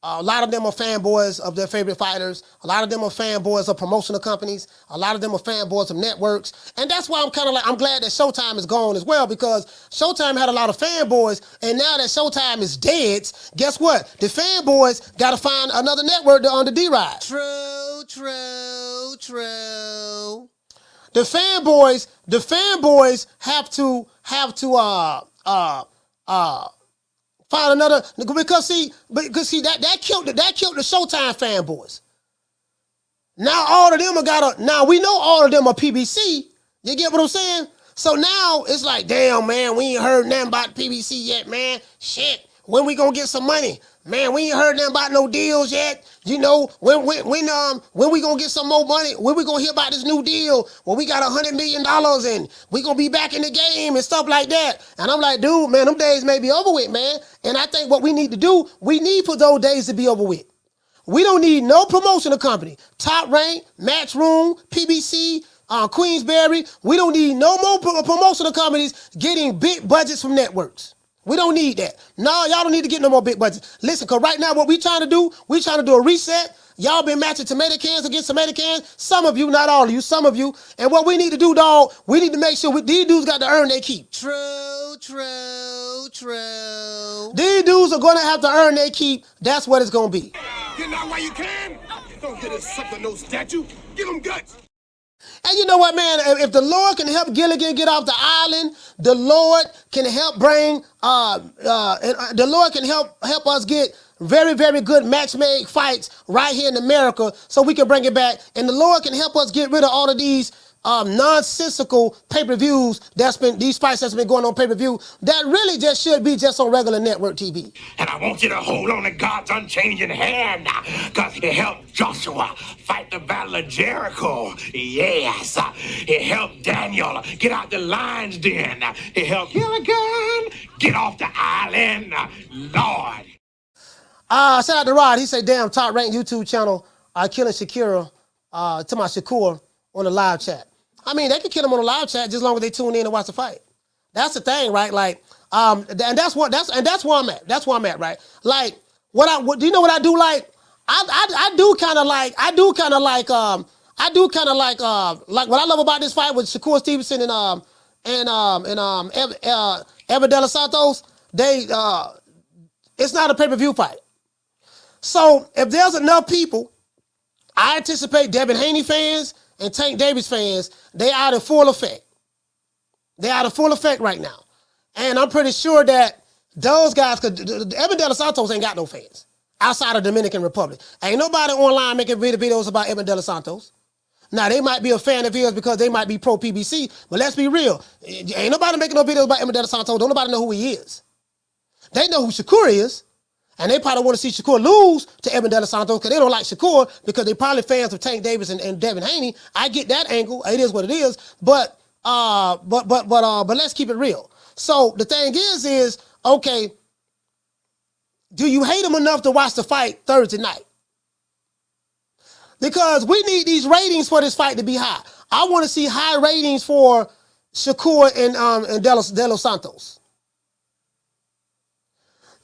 a lot of them are fanboys of their favorite fighters. A lot of them are fanboys of promotional companies. A lot of them are fanboys of networks. And that's why I'm glad that Showtime is gone as well, because Showtime had a lot of fanboys, and now that Showtime is dead, guess what? The fanboys got to find another network on the D-Ride. True. The fanboys have to find another, because that killed the Showtime fanboys. Now all of them now we know all of them are PBC. You get what I'm saying? So now it's like, damn, man, we ain't heard nothing about PBC yet, man. Shit, when we gonna get some money? Man, we ain't heard nothing about no deals yet. When we gonna get some more money? When we gonna hear about this new deal? Well, we got $100 million and we gonna be back in the game and stuff like that. And I'm like, dude, man, them days may be over with, man. And I think what we need to do, we need for those days to be over with. We don't need no promotional company. Top Rank, Matchroom, PBC, Queensberry. We don't need no more promotional companies getting big budgets from networks. We don't need that. No, y'all don't need to get no more big budgets. Listen, because right now what we trying to do a reset. Y'all been matching tomato cans against tomato cans. Some of you, not all of you, some of you. And what we need to do, dog, we need to make sure these dudes got to earn their keep. True. These dudes are going to have to earn their keep. That's what it's going to be. Get out while you can. Don't get something, no statue. Give them guts. And you know what, man? If the Lord can help Gilligan get off the island, the Lord can help the Lord can help us get very, very good match-made fights right here in America, so we can bring it back. And the Lord can help us get rid of all of these nonsensical pay-per-views these fights that's been going on pay-per-view that really just should be just on regular network TV. And I want you to hold on to God's unchanging hand, because He helped Joshua fight the battle of Jericho. Yes. He helped Daniel get out the lion's den. He helped Gilligan get off the island. Lord. Shout out to Rod. He said, damn, Top Rank YouTube channel killing Shakur, to my Shakur on the live chat. I mean, they can kill him on the live chat just as long as they tune in and watch the fight. That's the thing, right? Like, and that's where I'm at. That's where I'm at, right? Like, do you know what I do like? I do kind of like what I love about this fight with Shakur Stevenson and Edwin De Los Santos. It's not a pay-per-view fight. So if there's enough people, I anticipate Devin Haney fans and Tank Davis fans, they out in full effect. They out in full effect right now. And I'm pretty sure that those guys, because Edwin De Los Santos ain't got no fans outside of Dominican Republic. Ain't nobody online making videos about Edwin De Los Santos. Now, they might be a fan of his because they might be pro-PBC, but let's be real. Ain't nobody making no videos about Edwin De Los Santos. Don't nobody know who he is. They know who Shakur is. And they probably want to see Shakur lose to Edwin De Los Santos because they don't like Shakur because they probably fans of Tank Davis and Devin Haney. I get that angle. It is what it is. But let's keep it real. So the thing is, okay, do you hate him enough to watch the fight Thursday night? Because we need these ratings for this fight to be high. I want to see high ratings for Shakur and De Los Santos.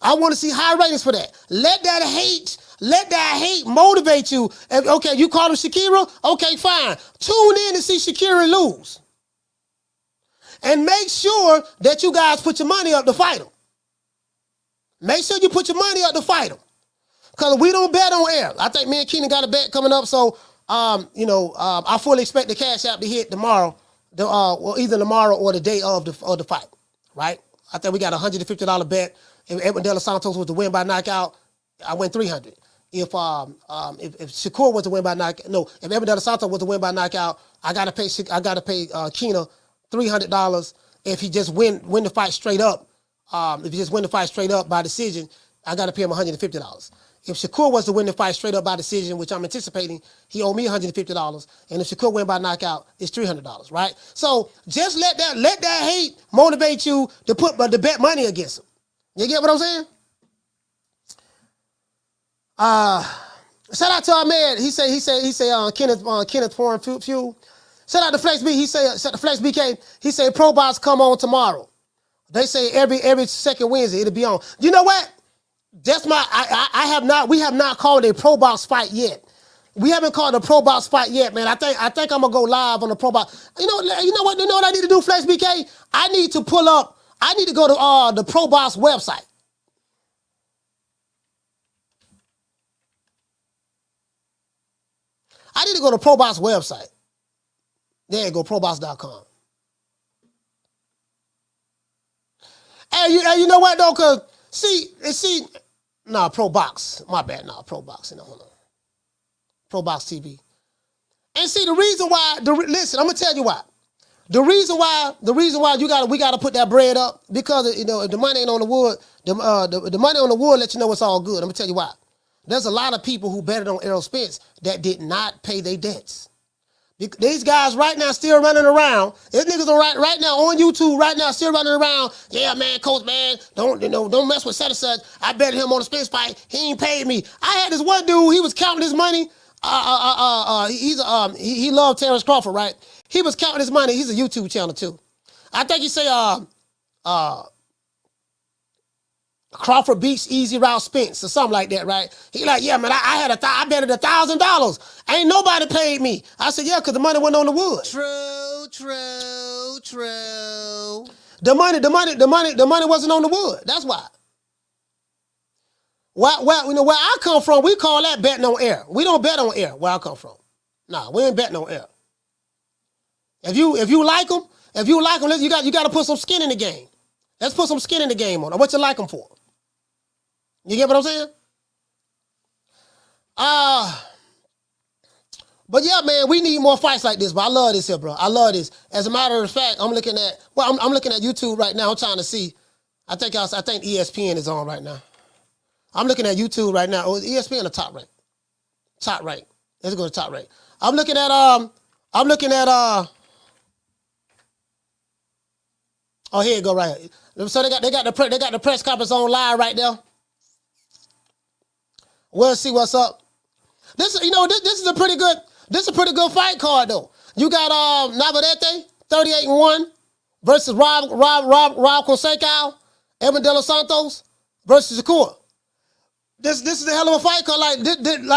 I want to see high ratings for that. Let that hate motivate you. Okay, you call him Shakira? Okay, fine. Tune in to see Shakira lose. And make sure that you guys put your money up to fight him. Make sure you put your money up to fight him. Because we don't bet on air. I think me and Keenan got a bet coming up, so I fully expect the Cash App to hit tomorrow, either tomorrow or the day of the fight, right? I think we got a $150 bet. If Edwin De Los Santos was to win by knockout, I win $300. If Shakur was to win by knockout, if Edwin De Los Santos was to win by knockout, I gotta pay Keenan $300. If he just win the fight straight up, if he just win the fight straight up by decision, I gotta pay him $150. If Shakur was to win the fight straight up by decision, which I'm anticipating, he owe me $150. And if Shakur win by knockout, it's $300, right? So just let that hate motivate you to bet money against him. You get what I'm saying? Shout out to our man. He say Kenneth Foreign Fuel. Shout out to Flex B. He say Flex BK. He say Pro Box come on tomorrow. They say every second Wednesday it'll be on. You know what? That's we have not called a Pro Box fight yet. We haven't called a Pro Box fight yet, man. I think I'm gonna go live on the Pro Box. You know what I need to do, Flex BK? I need to go to the Pro Box website. I need to go to Pro Box website. There you go, probox.com. Hey, you know what though? Cause Pro Box. My bad, Pro Box. Hold on. Pro Box TV. And see the reason why. Listen, I'm gonna tell you why. The reason why we gotta put that bread up, because if the money ain't on the wood, the money on the wood let you know it's all good. I'm gonna tell you why. There's a lot of people who betted on Errol Spence that did not pay their debts. These guys right now still running around. These niggas are right now on YouTube right now still running around. Yeah, man, coach, man, don't mess with such and such. I betted him on the Spence fight. He ain't paid me. I had this one dude. He was counting his money. He loved Terrence Crawford, right? He was counting his money. He's a YouTube channel too. I think he say Crawford beats Easy Route Spence or something like that, right? He like, yeah, man, I betted $1,000. Ain't nobody paid me. I said, yeah, because the money went on the wood. True. The money wasn't on the wood. That's why. Well, where I come from, we call that betting on air. We don't bet on air where I come from. Nah, we ain't betting on air. If you like them, you got to put some skin in the game. Let's put some skin in the game on them. What you like them for? You get what I'm saying? But yeah, man, we need more fights like this. But I love this here, bro. I love this. As a matter of fact, I'm looking at YouTube right now. I'm trying to see. I think ESPN is on right now. I'm looking at YouTube right now. Oh, ESPN the top rank. Top rank. Let's go to top rank. I'm looking at oh, here you go right here. So they got the press conference on live right now. We'll see what's up. This is a pretty good fight card though. You got Navarrete 38-1 versus Rob Consecal, Edwin De Los Santos versus Shakur. This is a hell of a fight card. Like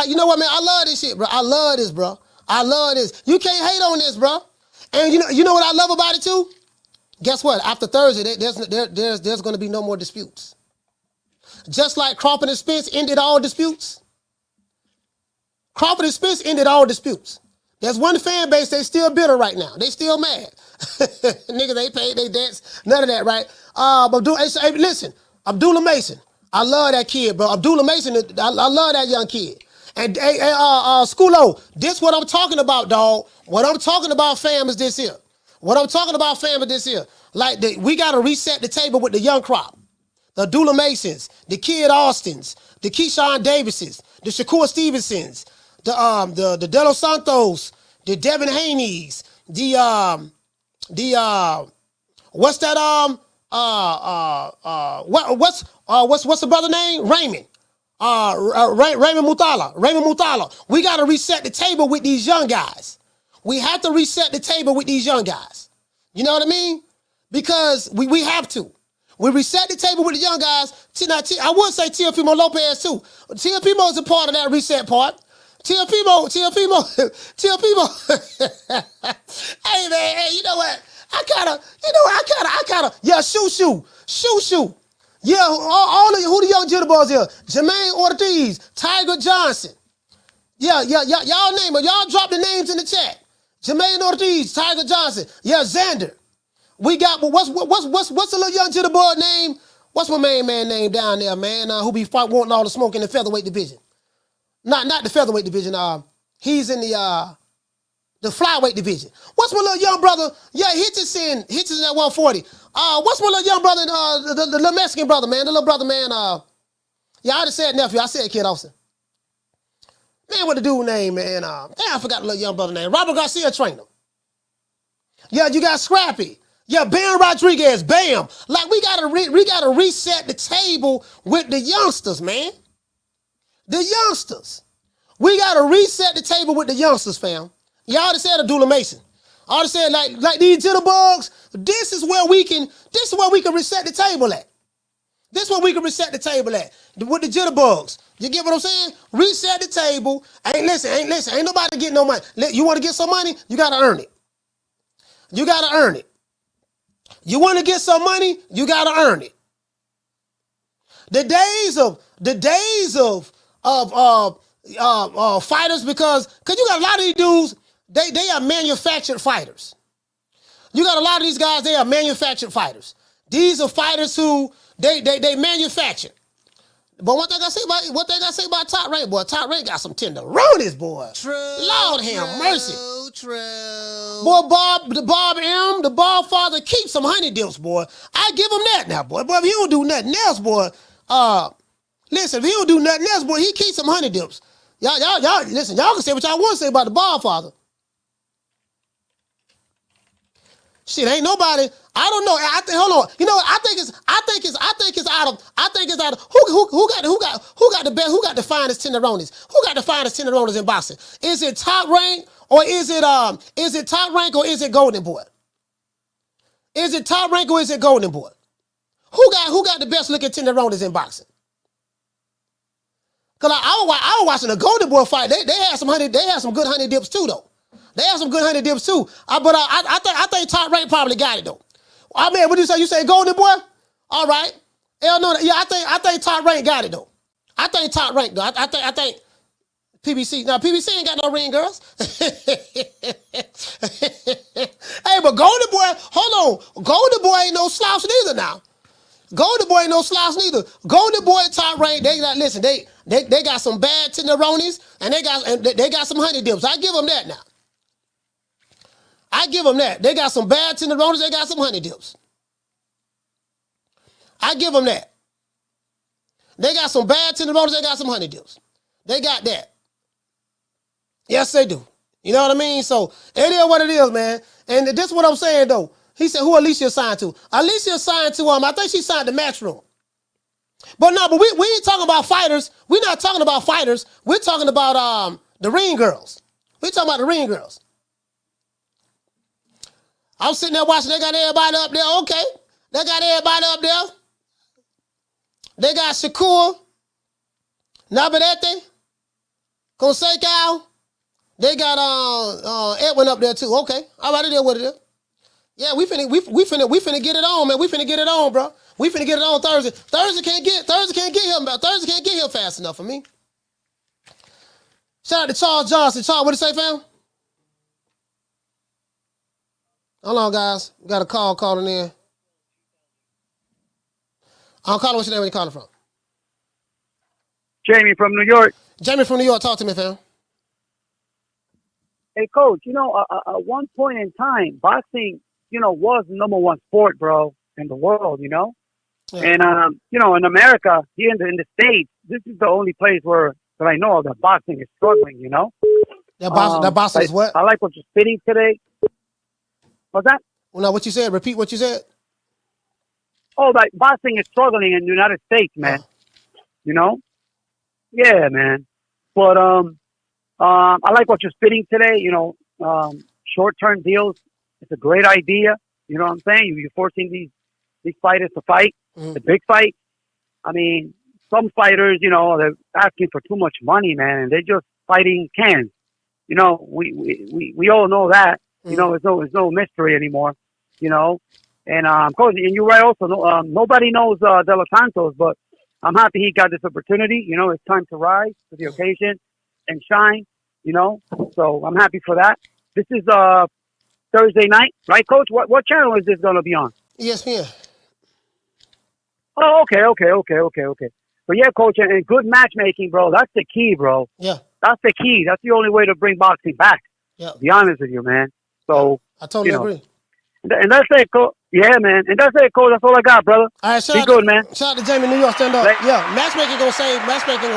you know what, man? I love this shit, bro. I love this, bro. I love this. You can't hate on this, bro. And you know what I love about it too? Guess what? After Thursday, there's going to be no more disputes. Just like Crawford and Spence ended all disputes. Crawford and Spence ended all disputes. There's one fan base, they still bitter right now. They still mad. Niggas ain't paid their debts. None of that, right? But listen, Abdullah Mason. I love that kid, bro. Abdullah Mason, I love that young kid. And Skulo, this what I'm talking about, dog. What I'm talking about, fam, is this here. Like, we got to reset the table with the young crop. The Abdullah Masons, the Kid Austins, the Keyshawn Davises, the Shakur Stevensons, the De Los Santos, the Devin Haney's, what's that, what's the brother name? Raymond. Raymond Mutala. We got to reset the table with these young guys. We have to reset the table with these young guys. You know what I mean? Because we have to. We reset the table with the young guys. I would say Teofimo Lopez too. Teofimo is a part of that reset part. Teofimo. Hey man, hey, you know what? I gotta. Yeah, shoo. Yeah, all of you, who the young jitterbugs here? Jermaine Ortiz, Tiger Johnson. Yeah, y'all name them. Y'all drop the names in the chat. Jermaine Ortiz, Tiger Johnson. Yeah, Xander. We got what's the little young jitterbug name? What's my main man name down there, man? Who be wanting all the smoke in the featherweight division? Not the featherweight division. He's in the flyweight division. What's my little young brother? Yeah, Hitchison at 140. What's my little young brother? The little Mexican brother, man. The little brother, man. Yeah, I just said nephew. I said Kid Austin. Man, what the dude name, man? Damn, I forgot the little young brother name. Robert Garcia trainer. Yeah, you got Scrappy. Yeah, Bam Rodriguez, bam. Like we gotta reset the table with the youngsters, man. The youngsters. We gotta reset the table with the youngsters, fam. Y'all just said Abdullah Mason. I just said like these jitterbugs. This is where we can reset the table at. This is where we can reset the table at with the jitterbugs. You get what I'm saying? Reset the table. Ain't nobody getting no money. You want to get some money? You gotta earn it. You gotta earn it. You want to get some money? You gotta earn it. The days of fighters because you got a lot of these dudes. They are manufactured fighters. You got a lot of these guys. They are manufactured fighters. These are fighters who they manufacture. But one thing I say about Top Rank, boy, Top Rank got some tenderonis, boy. True. Lord have mercy. True. Boy, Bob M, the Bob father, keep some honey dips, boy. I give him that now, boy. But if he don't do nothing else, boy, listen, if he don't do nothing else, boy, he keeps some honey dips. Y'all, listen, y'all can say what y'all want to say about the Bob father. Shit, ain't nobody. I don't know. Hold on. You know what? I think it's out of who got the finest tenderonis? Who got the finest tenderonis in boxing? Is it Top Rank or is it Top Rank or is it Golden Boy? Is it Top Rank or is it Golden Boy? Who got the best looking tenderonis in boxing? Cause I was watching the Golden Boy fight. They had some good honey dips too though. They have some good honey dips too. But I think Top Rank probably got it though. I mean, what do you say? You say Golden Boy? All right. Hell no. Yeah, I think Top Rank got it though. I think Top Rank though. I think PBC. Now PBC ain't got no ring, girls. Hey, but Golden Boy, hold on. Golden Boy ain't no slouch neither now. Golden Boy ain't no slouch neither. Golden Boy and Top Rank, they got some bad tenderonis and they got some honey dips. I give them that now. I give them that. They got some bad tenderonis. They got some honey dips. I give them that. They got some bad tenderonis. They got some honey dips. They got that. Yes, they do. You know what I mean? So it is what it is, man. And this is what I'm saying, though. He said, who Alicia signed to? Alicia signed to, I think she signed the Matchroom. But we ain't talking about fighters. We're not talking about fighters. We're talking about the ring girls. We're talking about the ring girls. I'm sitting there watching. They got everybody up there. Okay. They got everybody up there. They got Shakur, Navarrete, Consecal. They got Edwin up there too. Okay. All right, it is what it is. Yeah, we finna get it on, man. We finna get it on, bro. We finna get it on Thursday. Thursday can't get here fast enough for me. Shout out to Charles Johnson. Charles, what did you say, fam? Hold on, guys. We got a call calling in. I'll call what's your name, where you calling from? Jamie from New York. Jamie from New York. Talk to me, fam. Hey, Coach, at one point in time, boxing, was the number one sport, bro, in the world, Yeah. And, in America, here in the States, this is the only place that I know of that boxing is struggling, That boxing is what? I like what you're spitting today. What's that? Well, now, what you said? Repeat what you said. Oh, like boxing is struggling in the United States, man. Yeah, man. But I like what you're spitting today. Short-term deals. It's a great idea. You know what I'm saying? You're forcing these fighters to fight. The big fight, I mean, some fighters, you know, they're asking for too much money, man, and they're just fighting cans. You know, we all know that. You know, it's no mystery anymore. You know, and coach, and you're right. Also, nobody knows De Los Santos, but I'm happy he got this opportunity. You know, it's time to rise to the occasion and shine. You know, so I'm happy for that. This is Thursday night, right, Coach? What channel is this going to be on? ESPN. Oh, okay. But yeah, Coach, and good matchmaking, bro. That's the key, bro. Yeah. That's the key. That's the only way to bring boxing back. Yeah. To be honest with you, man. So I totally agree. And that's it, Coach. Yeah, man. And that's it, Coach. That's all I got, brother. All right, be good, man. Shout out to Jamie, New York. Stand up. Yeah, matchmaking gonna save it. Matchmaking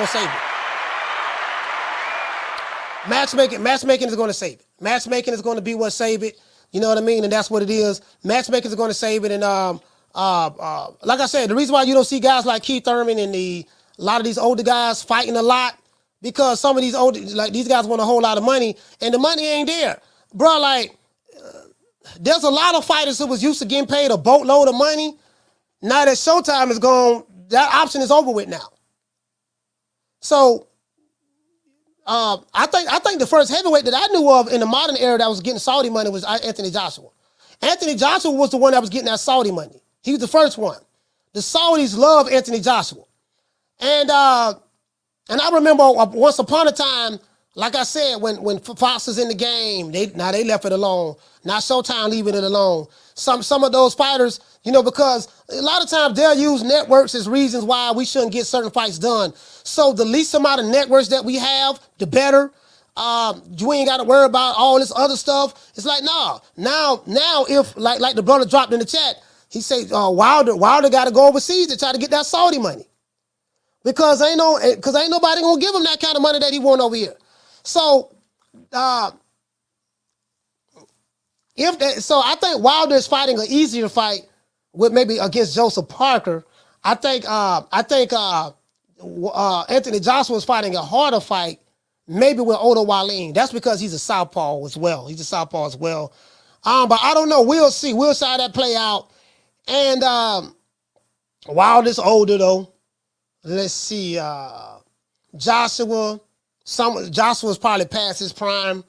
is gonna save it. Matchmaking is gonna be what save it. You know what I mean? And that's what it is. Matchmaking is gonna save it. And like I said, the reason why you don't see guys like Keith Thurman and a lot of these older guys fighting a lot, because some of these these guys want a whole lot of money, and the money ain't there, bro. Like, there's a lot of fighters who was used to getting paid a boatload of money. Now that Showtime is gone, that option is over with now. So, I think the first heavyweight that I knew of in the modern era that was getting Saudi money was Anthony Joshua. Anthony Joshua was the one that was getting that Saudi money. He was the first one. The Saudis love Anthony Joshua. And I remember once upon a time, like I said, when Fox was in the game, they left it alone. Now Showtime leaving it alone. Some of those fighters, you know, because a lot of times they'll use networks as reasons why we shouldn't get certain fights done. So the least amount of networks that we have, the better. You ain't got to worry about all this other stuff. It's like, nah. Now if like the brother dropped in the chat, he said Wilder got to go overseas to try to get that Saudi money. Because ain't nobody gonna give him that kind of money that he want over here. So, I think Wilder is fighting an easier fight with maybe against Joseph Parker. I think Anthony Joshua is fighting a harder fight, maybe with Odo Wallin. That's because he's a southpaw as well. But I don't know. We'll see. We'll see how that play out. And Wilder's older though. Let's see. Joshua's probably past his prime.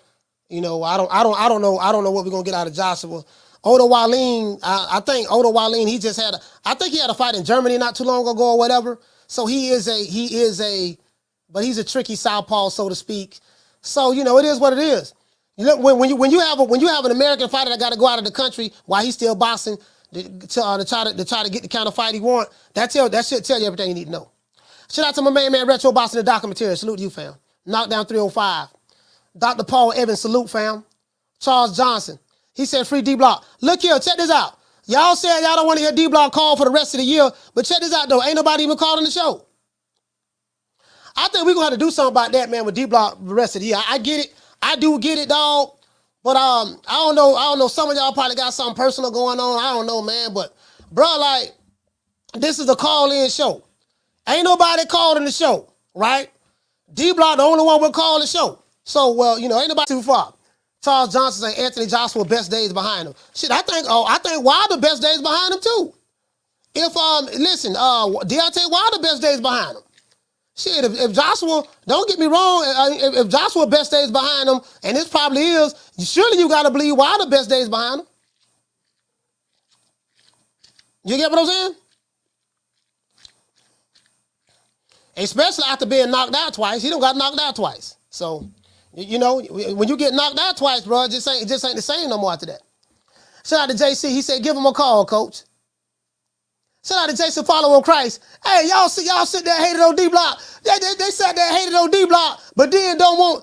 You know, I don't know what we're gonna get out of Joshua. Odo Wallin, I think Odo Wallin, he had a fight in Germany not too long ago or whatever. So but he's a tricky southpaw, so to speak. So, you know, it is what it is. You know, when you have an American fighter that got to go out of the country while he's still boxing to try to get the kind of fight he want, that should tell you everything you need to know. Shout out to my man Retro Boxing, the documentary. Salute to you, fam. Knockdown 305. Dr. Paul Evans, salute, fam. Charles Johnson. He said free D-Block. Look here, check this out. Y'all said y'all don't want to hear D-Block call for the rest of the year, but check this out, though. Ain't nobody even calling the show. I think we're going to have to do something about that, man, with D-Block the rest of the year. I get it. I do get it, dog. But I don't know. Some of y'all probably got something personal going on. I don't know, man. But, bro, like, this is a call-in show. Ain't nobody calling the show, right? D-Block the only one will call the show. So, well, you know, ain't nobody too far. Charles Johnson and Anthony Joshua best days behind him. Shit, I think Wilder best days behind him too. If Deontay Wilder best days behind him. Shit, if Joshua, don't get me wrong, if Joshua best days behind him, and this probably is, surely you gotta believe Wilder best days behind him. You get what I'm saying? Especially after being knocked out twice. He done got knocked out twice. So, you know, when you get knocked out twice, bro, it just ain't the same no more after that. Shout out to JC. He said, give him a call, coach. Shout out to Jason Follow on Christ. Hey, y'all sit there and hated on D-Block. They sat there and hated on D-Block, but then don't want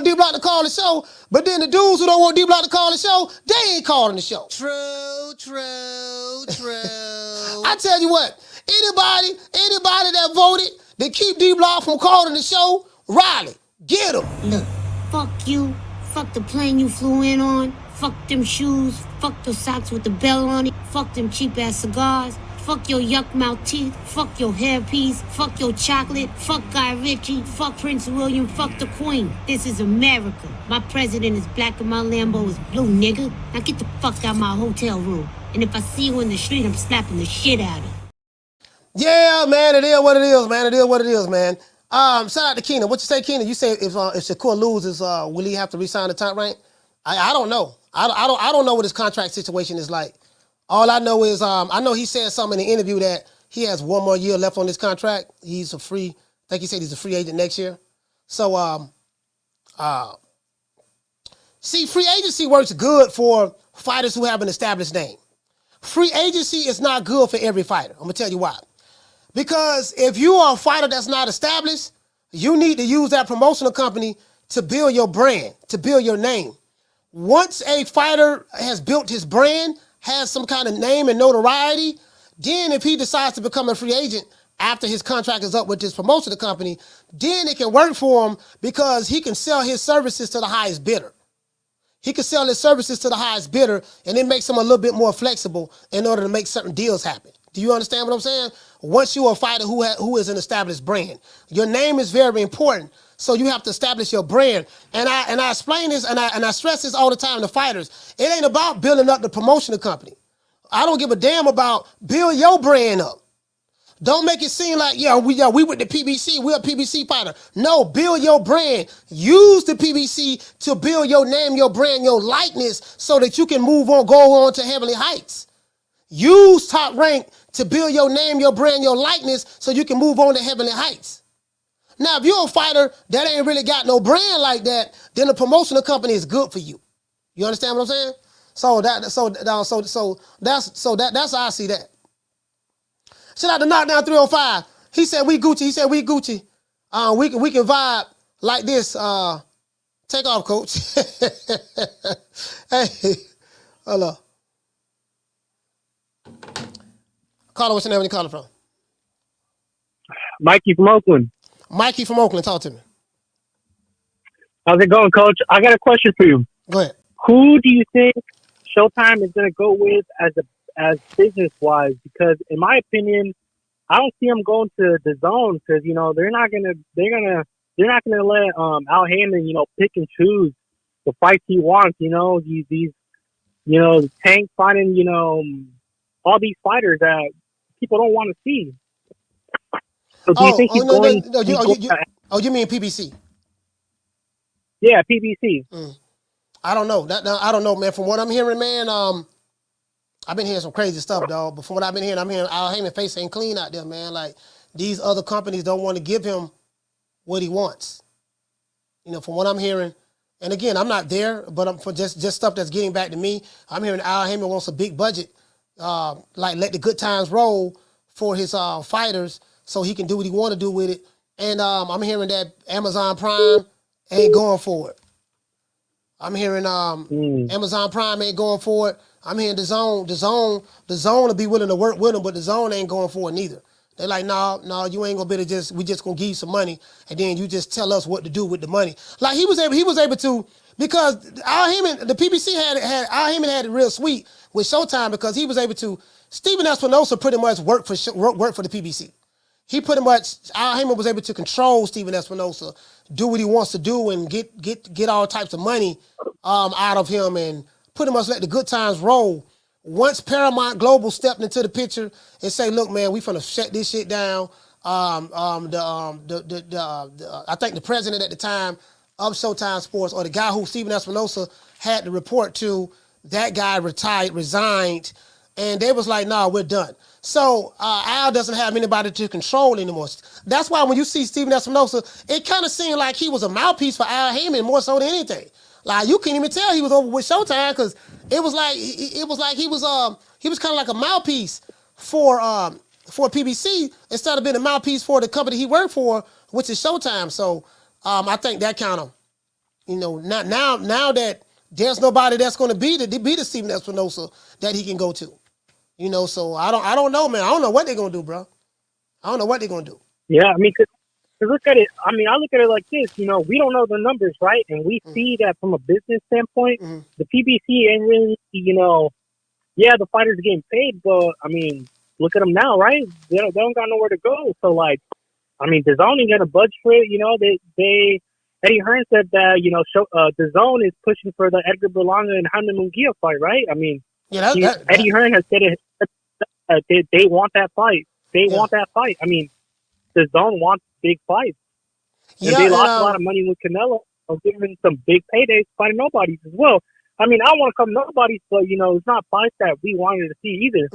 D-Block to call the show. But then the dudes who don't want D-Block to call the show, they ain't calling the show. True. I tell you what, anybody that voted to keep D-Block from calling the show, Riley, get him. Look, fuck you. Fuck the plane you flew in on. Fuck them shoes. Fuck the socks with the bell on it. Fuck them cheap ass cigars. fuck your yuck mouth teeth, fuck your hairpiece, fuck your chocolate, fuck Guy Ritchie, fuck Prince William, fuck the Queen. This is America. My president is black and my Lambo is blue, nigga. Now get the fuck out my hotel room. And if I see you in the street, I'm slapping the shit out of you. Yeah, man, it is what it is, man. It is what it is, man. Shout out to Keenan. What you say, Keenan? You say if Shakur loses, will he have to resign the top rank? I don't know. I don't know what his contract situation is like. All I know is I know he said something in the interview that he has one more year left on his contract. He's a free. I think he said he's a free agent next year. So see, free agency works good for fighters who have an established name. Free agency is not good for every fighter. I'm gonna tell you why. Because if you are a fighter that's not established, you need to use that promotional company to build your brand, to build your name. Once a fighter has built his brand, has some kind of name and notoriety, then if he decides to become a free agent after his contract is up with his promotional company, then it can work for him because he can sell his services to the highest bidder. He can sell his services to the highest bidder, and it makes him a little bit more flexible in order to make certain deals happen. Do you understand what I'm saying? Once you're a fighter who is an established brand, your name is very important. So you have to establish your brand. And I explain this and I stress this all the time to fighters. It ain't about building up the promotional company. I don't give a damn about build your brand up. Don't make it seem like, we with the PBC, we're a PBC fighter. No, build your brand. Use the PBC to build your name, your brand, your likeness so that you can move on, go on to heavenly heights. Use Top Rank to build your name, your brand, your likeness so you can move on to heavenly heights. Now, if you're a fighter that ain't really got no brand like that, then the promotional company is good for you. You understand what I'm saying? That's how I see that. Shout out to Knockdown 305. He said we Gucci. We can vibe like this. Take off, coach. Hey, hello. Caller, what's your name? Where you calling from? Mikey from Oakland. Mikey from Oakland, talk to me. How's it going, Coach? I got a question for you. Go ahead. Who do you think Showtime is going to go with as business wise? Because in my opinion, I don't see them going to the zone because they're not gonna let Al Haymon pick and choose the fights he wants. These Tank finding all these fighters that people don't want to see. So do you think he's going? You mean PBC? Yeah, PBC. I don't know. I don't know, man. From what I'm hearing, man, I've been hearing some crazy stuff, dog. But from what I've been hearing, I'm hearing Al Haymon's face ain't clean out there, man. Like, these other companies don't want to give him what he wants. From what I'm hearing, and again, I'm not there, but I'm for just stuff that's getting back to me. I'm hearing Al Haymon wants a big budget, like let the good times roll for his fighters, so he can do what he want to do with it. And I'm hearing that Amazon Prime ain't going for it. I'm hearing Amazon Prime ain't going for it. I'm hearing the zone will be willing to work with him, but the zone ain't going for it neither. They're like, no, you ain't gonna be able to we just gonna give you some money, and then you just tell us what to do with the money. Like he was able to, because Al Haymon, the PBC Al Haymon had it real sweet with Showtime because he was able to. Steven Espinosa pretty much worked for the PBC. Al Haymon was able to control Steven Espinosa, do what he wants to do, and get all types of money out of him, and pretty much let the good times roll. Once Paramount Global stepped into the picture and say, "Look, man, we finna shut this shit down." I think the president at the time of Showtime Sports, or the guy who Steven Espinosa had to report to, that guy resigned, and they was like, "No, we're done." So Al doesn't have anybody to control anymore. That's why when you see Steven Espinosa, it kind of seemed like he was a mouthpiece for Al Haymon more so than anything. Like, you can't even tell he was over with Showtime because it was like he was kind of like a mouthpiece for PBC instead of being a mouthpiece for the company he worked for, which is Showtime. So I think that kind of, now that there's nobody that's going to be the Steven Espinosa that he can go to, So I don't know, man. I don't know what they're going to do, bro. I don't know what they're going to do. Yeah, I mean, to look at it, I look at it like this, we don't know the numbers, right? And we see that from a business standpoint, the PBC ain't really, the fighters are getting paid, but, look at them now, right? They don't got nowhere to go. So like, I mean, DAZN ain't gonna budge for it. You know, they Eddie Hearn said that DAZN is pushing for the Edgar Berlanga and Jaime Munguia fight, right? I mean, Eddie Hearn has said it. They want that fight. They want that fight. I mean, DAZN wants big fights. And they lost a lot of money with Canelo. Giving some big paydays fighting nobodies as well. I mean, I don't want to come nobodies, but it's not fights that we wanted to see either.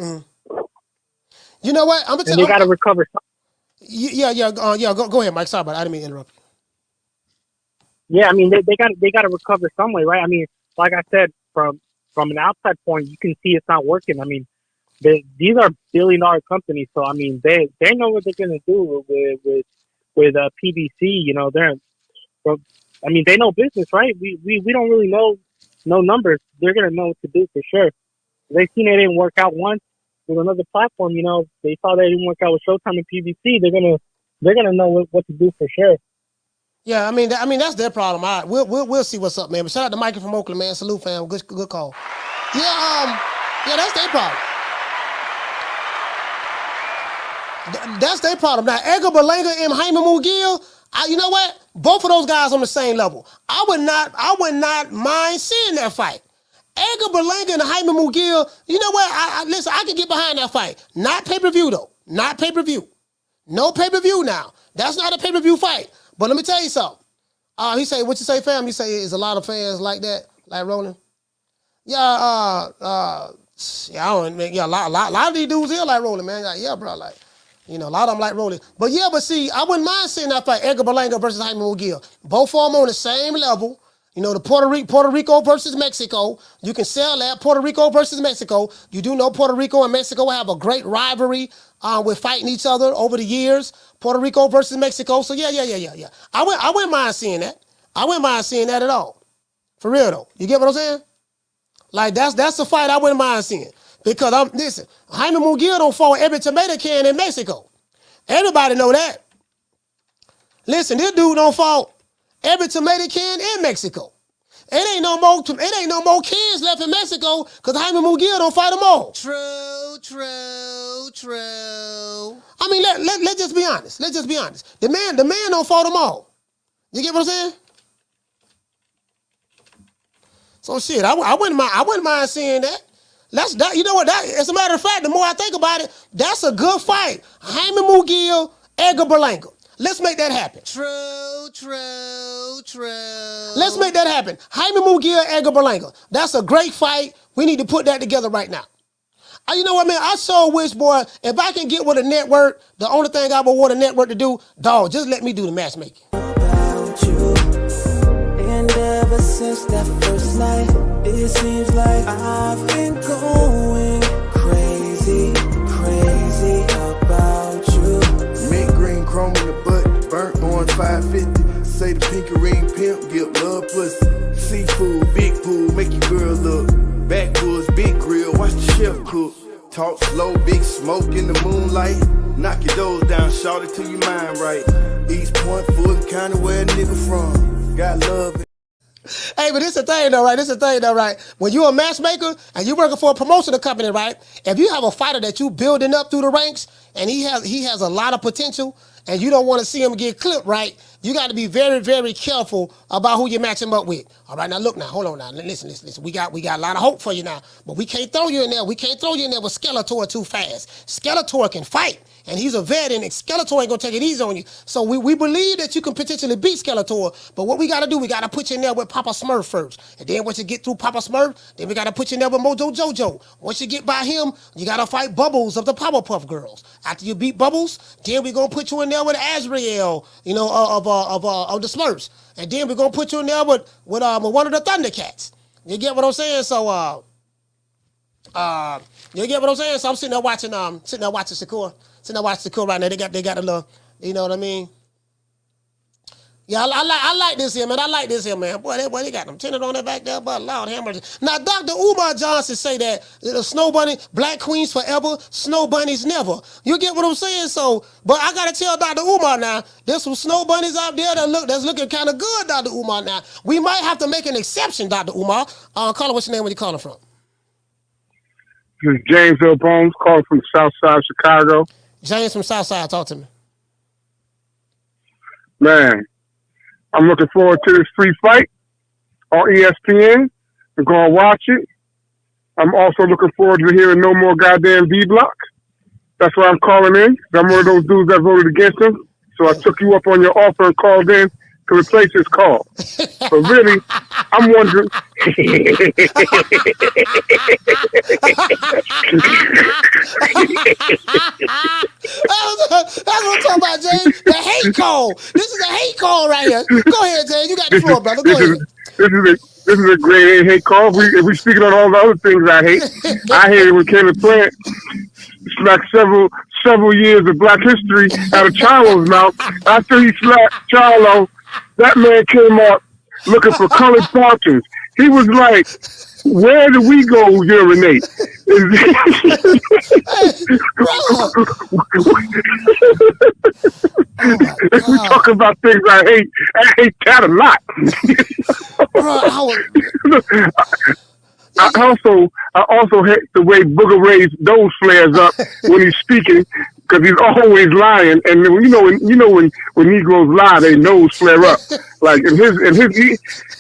You know what? I'm gonna tell you. They got to recover. Go ahead, Mike. Sorry about it. I didn't mean to interrupt you. Yeah, I mean, they got to recover some way, right? I mean, like I said, from an outside point, you can see it's not working. I mean, these are billion-dollar companies, so I mean, they know what they're gonna do with PBC. You know, I mean, they know business, right? We don't really know numbers. They're gonna know what to do for sure. They seen it didn't work out once with another platform. You know, they saw that it didn't work out with Showtime and PBC. They're gonna know what to do for sure. Yeah, I mean that's their problem. All right, we'll see what's up, man. But shout out to Mikey from Oakland, man. Salute, fam. Good call. Yeah, that's their problem. That's their problem. Now, Edgar Berlanga and Jaime Munguia, you know what? Both of those guys on the same level. I would not mind seeing that fight. Edgar Berlanga and Jaime Munguia, you know what? Listen, I can get behind that fight. Not pay-per-view, though. Not pay-per-view. No pay-per-view now. That's not a pay-per-view fight. But let me tell you something. He say, what you say, fam? He say, is a lot of fans like that, like Roland? Yeah, a lot of these dudes here like Roland, man. Like, yeah, bro, like. A lot of them like rolling. But see, I wouldn't mind seeing that fight, Edgar Berlanga versus Jaime Munguia. Both of them on the same level. The Puerto Rico versus Mexico. You can sell that, Puerto Rico versus Mexico. You do know Puerto Rico and Mexico have a great rivalry with fighting each other over the years. Puerto Rico versus Mexico. So yeah. I wouldn't mind seeing that. I wouldn't mind seeing that at all. For real though. You get what I'm saying? Like that's a fight I wouldn't mind seeing. Because listen, Jaime Munguia don't fall every tomato can in Mexico. Everybody know that. Listen, this dude don't fall every tomato can in Mexico. It ain't no more cans left in Mexico because Jaime Munguia don't fight them all. True. I mean, let's just be honest. Let's just be honest. The man don't fight them all. You get what I'm saying? So shit, I wouldn't mind seeing that. You know what? As a matter of fact, the more I think about it, that's a good fight. Jaime Munguia, Edgar Berlanga. Let's make that happen. True. Let's make that happen. Jaime Munguia, Edgar Berlanga. That's a great fight. We need to put that together right now. You know what, man? I so wish, boy, if I can get with a network, the only thing I would want a network to do, dog, just let me do the matchmaking. About you. And ever since that first night, it seems like I've been going crazy about you. Mint green chrome in the butt, burnt orange 550. Say the pinky ring pimp, give love pussy. Seafood, big pool, make your girl look. Backwoods, big grill, watch the chef cook. Talk slow, big smoke in the moonlight. Knock your doors down, shout it till your mind right. East Point, Fulton County, where a nigga from. Got love. Hey, but this the thing though, right? When you're a matchmaker and you're working for a promotional company, right? If you have a fighter that you building up through the ranks and he has a lot of potential and you don't want to see him get clipped, right? You got to be very, very careful about who you match him up with. All right, now look now, hold on now. Listen. We got a lot of hope for you now, but we can't throw you in there. We can't throw you in there with Skeletor too fast. Skeletor can fight. And he's a vet, and Skeletor ain't gonna take it easy on you. So we believe that you can potentially beat Skeletor, but what we gotta do, we gotta put you in there with Papa Smurf first. And then once you get through Papa Smurf, then we gotta put you in there with Mojo Jojo. Once you get by him, you gotta fight Bubbles of the Powerpuff Girls. After you beat Bubbles, then we're gonna put you in there with Azrael, of the Smurfs. And then we're gonna put you in there with one of the Thundercats. You get what I'm saying? So you get what I'm saying? So I'm sitting there watching Shakur. Sitting there watching Shakur right now. They got a little, you know what I mean? Yeah, I like this here, man. I like this here, man. Boy, they got them tinted on that back there, but Lord have mercy. Now, Dr. Umar Johnson say that the snow bunny, black queens forever, snow bunnies never. You get what I'm saying? So, but I gotta tell Dr. Umar now, there's some snow bunnies out there that's looking kind of good, Dr. Umar. Now, we might have to make an exception, Dr. Umar. Caller, what's your name? Where you calling from? This is James L. Bones calling from the South Side of Chicago. James from Southside, talk to me. Man, I'm looking forward to this free fight on ESPN. I'm going to watch it. I'm also looking forward to hearing no more goddamn D-Block. That's why I'm calling in. I'm one of those dudes that voted against him. So I took you up on your offer and called in to replace his call. But really, I'm wondering. That's what I'm talking about, James. The hate call. This is a hate call right here. Go ahead, James. You got the floor, brother. Go ahead. This is a great hate call. If we speaking on all the other things I hate, I hate it when Caleb Plant smacked several years of Black history out of Charlo's mouth. After he slapped Charlo, that man came up looking for colored falcons. He was like, where do we go urinate? If we talk about things I hate that a lot. I also hate the way Booger Ray's nose flares up when he's speaking, because he's always lying. And when Negroes lie, their nose flare up. Like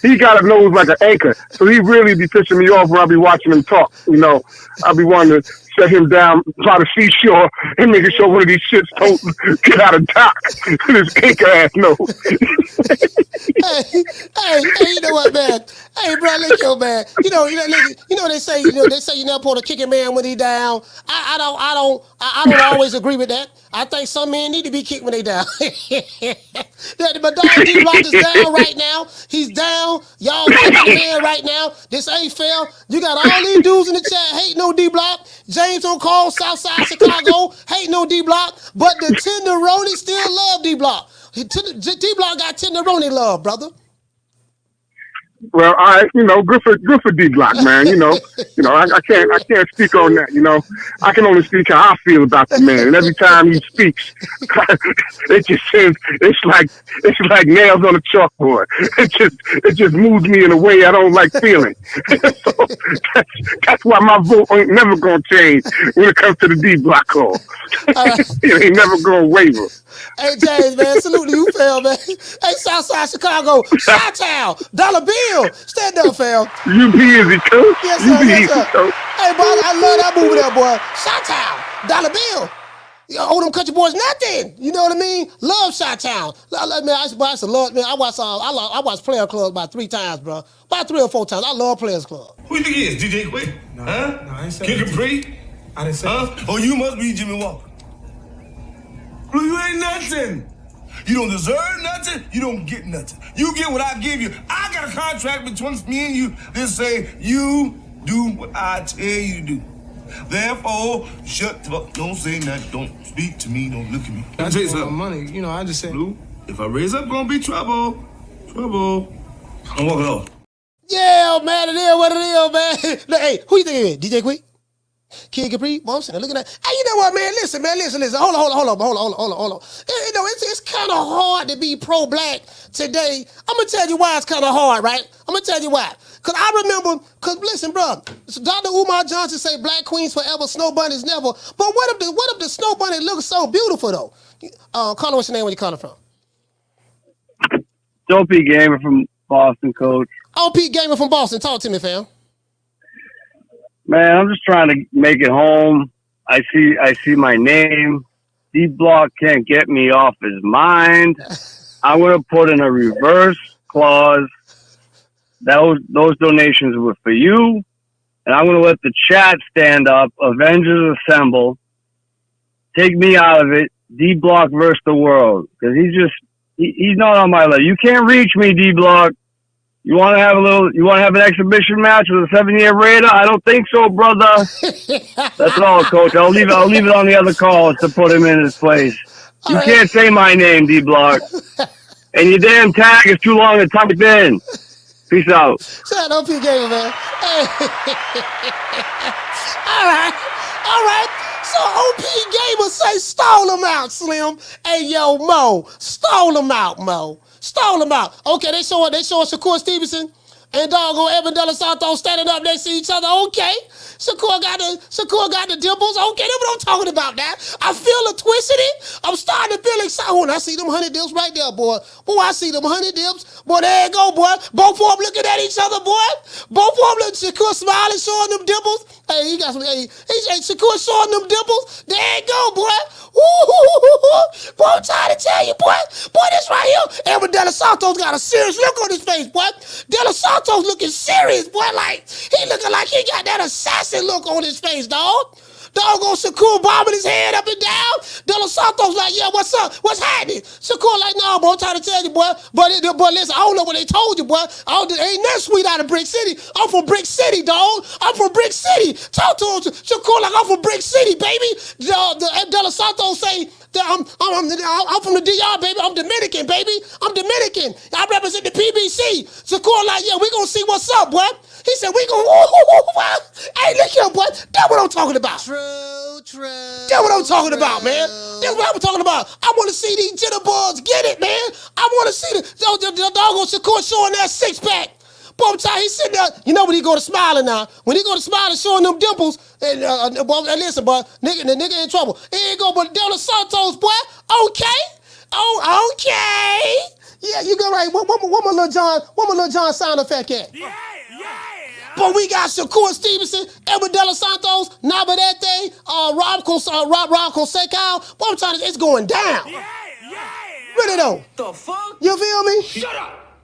he got a nose like an anchor, so he really be pissing me off when I be watching him talk. I be wanting to set him down by the seashore and making sure one of these shits don't get out of dock with his anchor ass nose. hey, you know what, man? Hey, bro, look, yo, man. You know they say you're not supposed to kick a man when he down. I don't always agree with that. I think some men need to be kicked when they down. But dog, D-Block is down right now. He's down. Y'all kicking the man right now. This ain't fair. You got all these dudes in the chat hate no D-Block. James on call, Southside Chicago, hate no D-Block. But the Tenderoni still love D-Block. D-Block got Tenderoni love, brother. Well, all right, good for D-Block, man. I can't speak on that. I can only speak how I feel about the man. And every time he speaks, it's like nails on a chalkboard. It just moves me in a way I don't like feeling. So that's why my vote ain't never gonna change when it comes to the D-Block call. It ain't never gonna waver. Hey, James, man, salute to you, fam, man. Hey, Southside Chicago, Chi-Town, Dollar Bill, stand up, fam. You be easy, coach. Yes, you sir, be yes, easy, sir. coach. Hey, boy, I love that movie there, boy. Chi-Town, Dollar Bill. Owe them country boys nothing. You know what I mean? Love Chi-Town. Man, I used to love, man, I watched Player Club about 3 times, bro. About 3 or 4 times. I love Players Club. Who you think he is? DJ Quick? No, huh? No, I ain't saying Kid Capri? I didn't say huh? Oh, you must be Jimmy Walker. Well, you ain't nothing. You don't deserve nothing. You don't get nothing. You get what I give you. I got a contract between me and you that say you do what I tell you to do. Therefore, shut the fuck. Don't say nothing. Don't speak to me. Don't look at me. I just want money. I just said. Blue, if I raise up, gonna be trouble. Trouble. I'm walking off. Yeah, man, it is what it is, man. Look, hey, who you think it is? DJ Quick? Kid Capri? Momsen, look at that. Hey, you know what, man? Listen. Hold on. It's kind of hard to be pro-black today. I'm going to tell you why it's kind of hard, right? I'm going to tell you why. Because listen, bro, Dr. Umar Johnson say black queens forever, snow bunnies never. But what if the snow bunny looks so beautiful, though? Carla, what's your name? Where you calling from? Dopey Gamer from Boston, coach. Pete Gamer from Boston. Talk to me, fam. Man, I'm just trying to make it home. I see my name. D-Block can't get me off his mind. I'm going to put in a reverse clause. Those donations were for you. And I'm going to let the chat stand up. Avengers assemble. Take me out of it. D-Block versus the world. Because he's not on my list. You can't reach me, D-Block. You want to have an exhibition match with a 7-year Raider? I don't think so, brother. That's all, coach. I'll leave it on the other calls to put him in his place. You can't say my name, D-Block. And your damn tag is too long to type in. Peace out. Shout out Pete Gamer, man. Hey. All right. So OP Gamer say stall him out, Slim. Hey, yo, Mo. Stall him out, Mo. Stall him out. Okay, they showing Shakur Stevenson. and doggone Edwin De Los Santos standing up next to each other. Okay. Shakur got the dimples. Okay, that's what I'm talking about now. I feel a twist in it. I'm starting to feel excited. When I see them 100 dips right there, boy. Boy, I see them 100 dips. Boy, there you go, boy. Both of them looking at each other, boy. Both of them, Shakur smiling, showing them dimples. Hey, he got some, Shakur showing them dimples. There you go, boy. Ooh, boy, I'm trying to tell you, boy. Boy, this right here. Edwin De Los Santos got a serious look on his face, boy. De Los Santos looking serious, boy. Like, he looking like he got that assassin look on his face, dog. Doggone Shakur bobbing his head up and down. De Los Santos like, yeah, what's up? What's happening? Shakur like, nah, boy, I'm trying to tell you, boy. But listen, I don't know what they told you, boy. Ain't nothing sweet out of Brick City. I'm from Brick City, dog. I'm from Brick City. Talk to him. Shakur like, I'm from Brick City, baby. De Los Santos say, I'm from the DR, baby. I'm Dominican, baby. I'm Dominican. I represent the PBC. Shakur like, yeah, we gonna see what's up, boy. He said, we gonna, hey, look here, boy. That's what I'm talking about. True. That's what I'm talking about, man. That's what I'm talking about. I want to see these jitterbugs get it, man. I want to see the doggone Shakur showing that six-pack. Boy, I'm telling you, he's sitting there. You know when he go to smiling now. When he go to smiling, showing them dimples, and listen, boy, the nigga in trouble. Here you go, but De Los Santos, boy. Okay. Oh, okay. Yeah, you go right. What my little John sound effect at? Yeah. But we got Shakur Stevenson, Edwin De Los Santos, Navarrete, Rob Consecal. Boy, I'm telling you, it's going down. Yeah. Really though. The fuck? You feel me? Shut up!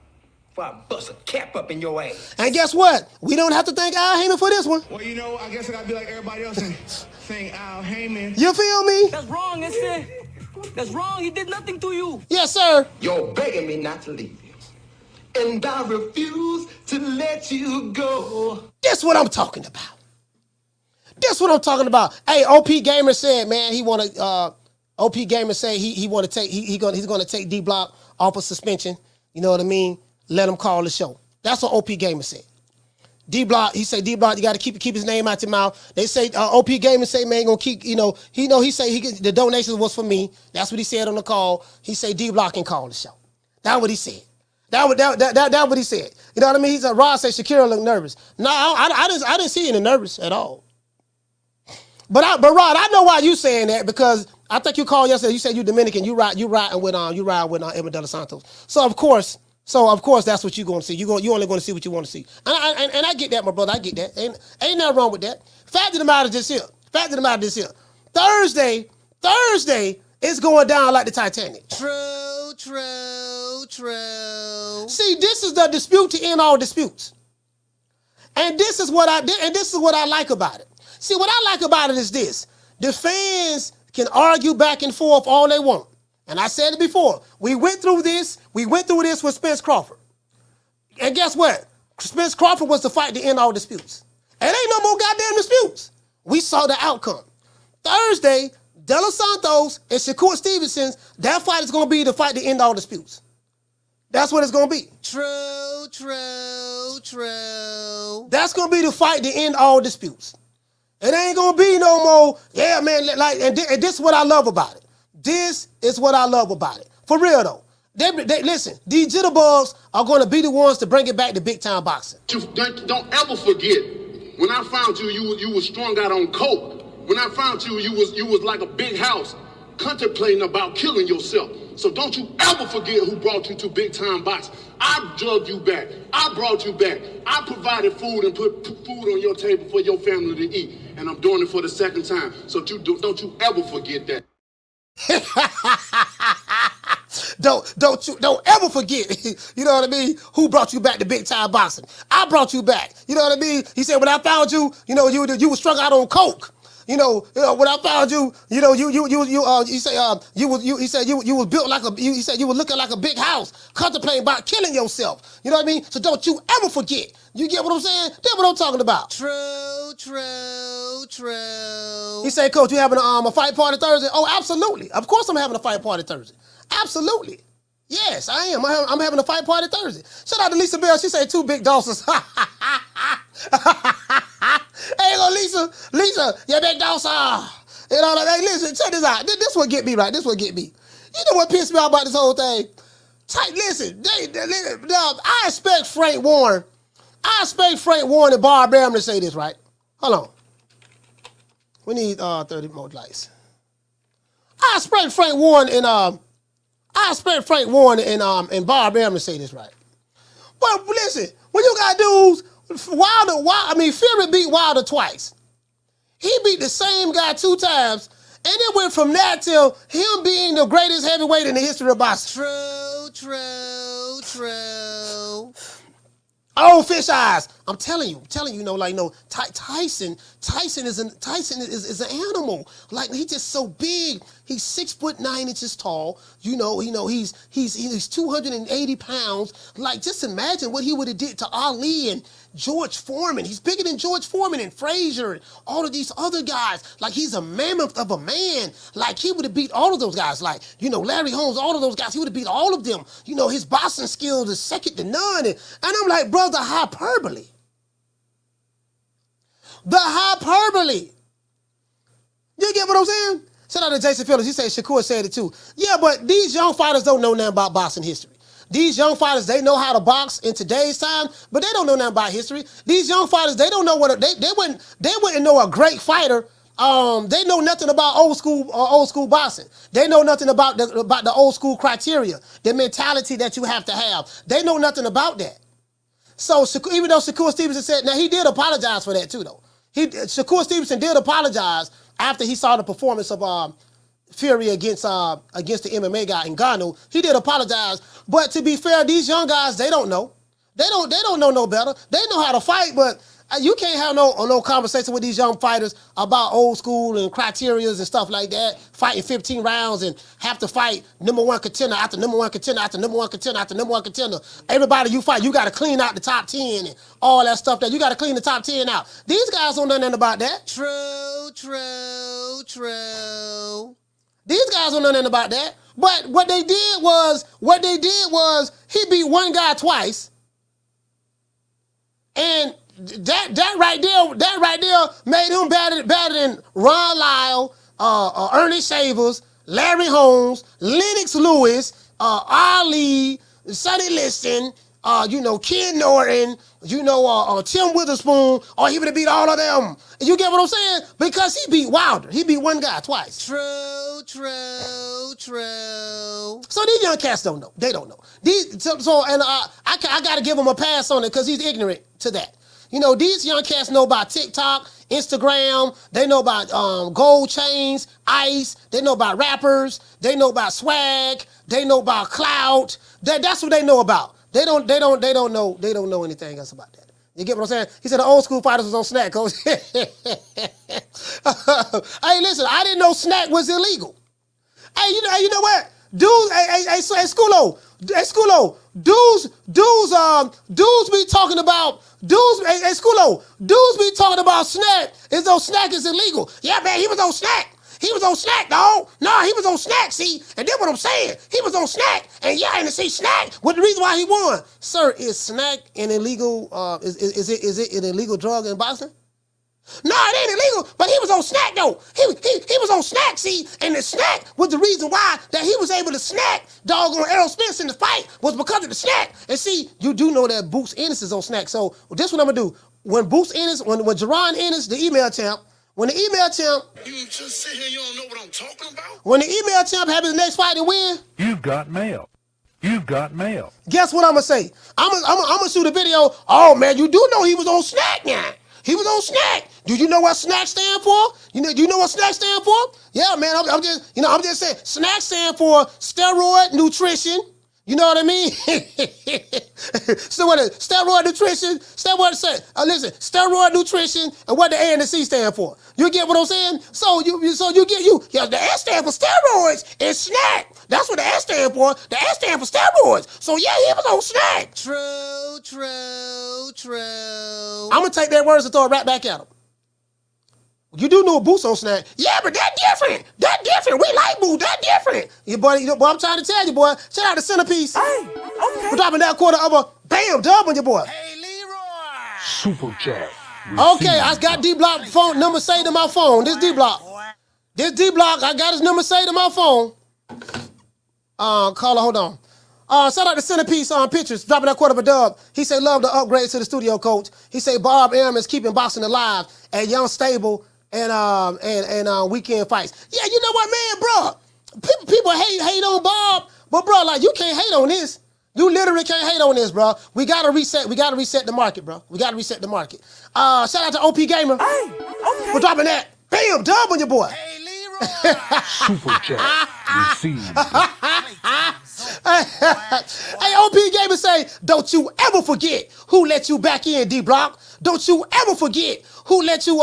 Before I bust a cap up in your ass. And guess what? We don't have to thank Al Heyman for this one. Well, you know, I guess I gotta be like everybody else and thank Al Heyman. You feel me? That's wrong, is it? That's wrong. He did nothing to you. Yes, sir. You're begging me not to leave you. And I refuse to let you go. That's what I'm talking about. That's what I'm talking about. Hey, OP Gamer said, man, he want to. OP Gamer say he want to take. He's gonna take D Block off of suspension. You know what I mean? Let him call the show. That's what OP Gamer said. D Block, he say D Block, you got to keep his name out your mouth. They say OP Gamer say, man, gonna keep. You know, he say the donations was for me. That's what he said on the call. He say D Block can call the show. That's what he said. That what he said. You know what I mean? He said, Rod said Shakira looked nervous. No, I didn't see any nervous at all. But Rod, I know why you saying that, because I think you called yesterday. You said you Dominican. You ride with Edwin De Los Santos. So of course that's what you gonna see. You only gonna see what you want to see. And I get that, my brother. I get that. Ain't nothing wrong with that. Fact of the matter is this here. Thursday is going down like the Titanic. True. See, this is the dispute to end all disputes. And this is what I like about it. See, what I like about it is this. The fans can argue back and forth all they want. And I said it before. We went through this with Spence Crawford. And guess what? Spence Crawford was the fight to end all disputes. And ain't no more goddamn disputes. We saw the outcome. Thursday, De Los Santos and Shakur Stevenson, that fight is going to be the fight to end all disputes. That's what it's going to be. True. That's going to be the fight to end all disputes. It ain't going to be no more, yeah, man, and this is what I love about it. This is what I love about it. For real, though. Listen, these jitterbugs are going to be the ones to bring it back to big-time boxing. Don't ever forget, when I found you, you was strung out on coke. When I found you, you was like a big house, contemplating about killing yourself. So don't you ever forget who brought you to big-time boxing. I drugged you back. I brought you back. I provided food and put food on your table for your family to eat. And I'm doing it for the second time. So don't you ever forget that. Don't ever forget, you know what I mean, who brought you back to big time boxing. I brought you back. You know what I mean? He said, when I found you, you know, you were strung out on coke. You know, when I found you, you know, you was built like he said you were looking like a big house, contemplating about killing yourself. You know what I mean? So don't you ever forget. You get what I'm saying? That's what I'm talking about. True. He said, Coach, you having a fight party Thursday? Oh, absolutely. Of course I'm having a fight party Thursday. Absolutely. Yes, I am. I'm having a fight party Thursday. Shout out to Lisa Bell. She said 2 big doses. Hey, Lisa, you big dose. You know what I mean? Listen, check this out. This what get me right. This what get me. You know what pissed me off about this whole thing? Listen, I expect Frank Warren I expect Frank Warren and Bob Bam to say this, right? Hold on. We need 30 more likes. I expect Frank Warren and Bob Bam to say this, right? But listen, when you got dudes, Fury beat Wilder twice. He beat the same guy 2 times, and it went from that till him being the greatest heavyweight in the history of boxing. True. Oh, fish eyes. I'm telling you, Tyson is an animal. Like, he's just so big. He's 6'9" tall. He's 280 pounds. Like, just imagine what he would have did to Ali and George Foreman. He's bigger than George Foreman and Frazier and all of these other guys. Like, he's a mammoth of a man. Like, he would have beat all of those guys. Like, Larry Holmes, all of those guys, he would have beat all of them. His boxing skills is second to none. And I'm like, bro, the hyperbole. The hyperbole. You get what I'm saying? Shout out to Jason Phillips. He said Shakur said it too. Yeah, but these young fighters don't know nothing about boxing history. These young fighters, they know how to box in today's time, but they don't know nothing about history. These young fighters, they don't know they wouldn't know a great fighter. They know nothing about old school boxing. They know nothing about the old school criteria, the mentality that you have to have. They know nothing about that. So even though Shakur Stevenson said, now he did apologize for that too, though. Shakur Stevenson did apologize after he saw the performance of Fury against the MMA guy Ngannou. He did apologize, but to be fair, these young guys, they don't know. They don't know no better. They know how to fight, but you can't have no conversation with these young fighters about old school and criterias and stuff like that. Fighting 15 rounds and have to fight number one contender after number one contender after number one contender after number one contender. Everybody you fight, you got to clean out the top 10 and all that stuff. That you got to clean the top 10 out. These guys don't know nothing about that. True. These guys don't know nothing about that. But what they did was he beat one guy twice, and that right there made him better than Ron Lyle, Ernie Shavers, Larry Holmes, Lennox Lewis, Ali, Sonny Liston, Ken Norton, Tim Witherspoon, or he would have beat all of them. You get what I'm saying? Because he beat Wilder. He beat one guy twice. True. So these young cats don't know. They don't know. I got to give him a pass on it because he's ignorant to that. These young cats know about TikTok, Instagram. They know about gold chains, ice. They know about rappers. They know about swag. They know about clout. That's what they know about. They don't know anything else about that. You get what I'm saying? He said the old school fighters was on snack, coach. Hey, listen, I didn't know snack was illegal. Hey, you know what? Dudes, hey, Schoolo, dudes be talking about, dudes be talking about snack as though snack is illegal. Yeah, man, he was on snack. He was on snack, dog. No, he was on snack, see? And that's what I'm saying. He was on snack. And snack was the reason why he won. Sir, is snack an illegal, is it an illegal drug in boxing? No, it ain't illegal, but he was on snack, though. He was on snack, see? And the snack was the reason why that he was able to snack doggone Errol Spence in the fight was because of the snack. And see, you do know that Boots Ennis is on snack. So this is what I'm going to do. When Boots Ennis, when Jerron Ennis, the email champ, when the email champ... You just sit here, you don't know what I'm talking about? When the email champ have his next fight and win... You've got mail. Guess what I'm going to say? I'm going to shoot a video. Oh, man, you do know he was on snack now. He was on snack. Do you know what snack stand for? Do you know what snack stand for? Yeah, man, I'm just saying. Snack stand for steroid nutrition. You know what I mean? So what is steroid nutrition? Steroid nutrition, and what the A and the C stand for? You get what I'm saying? So the S stand for steroids and snack. That's what the S stand for. The S stand for steroids. So yeah, he was on snack. True. I'm gonna take their words and throw it right back at him. You do know Boots on snack. Yeah, but that's different. We like Boots. That's different. Boy, I'm trying to tell you, boy. Shout out to Centerpiece. Hey, okay. We're dropping that quarter of a bam dub on your boy. Hey, Leroy. Super chat. Okay, I got D-Block phone number saved to my phone. This D-Block, I got his number saved to my phone. Caller, hold on. Shout out to Centerpiece on Pictures, dropping that quarter of a dub. He said, love the upgrades to the studio, coach. He said, Bob Arum is keeping boxing alive at Young Stable and weekend fights. Yeah, you know what, man, bro? People hate on Bob, but bro, like, you can't hate on this. You literally can't hate on this, bro. We gotta reset the market, bro. We gotta reset the market. Shout out to OP Gamer. Hey, okay. We're dropping that. Bam, dub on your boy. Hey, Leroy. Super chat received. Hey, OP Gamer say, don't you ever forget who let you back in, D-Block. Don't you ever forget who let you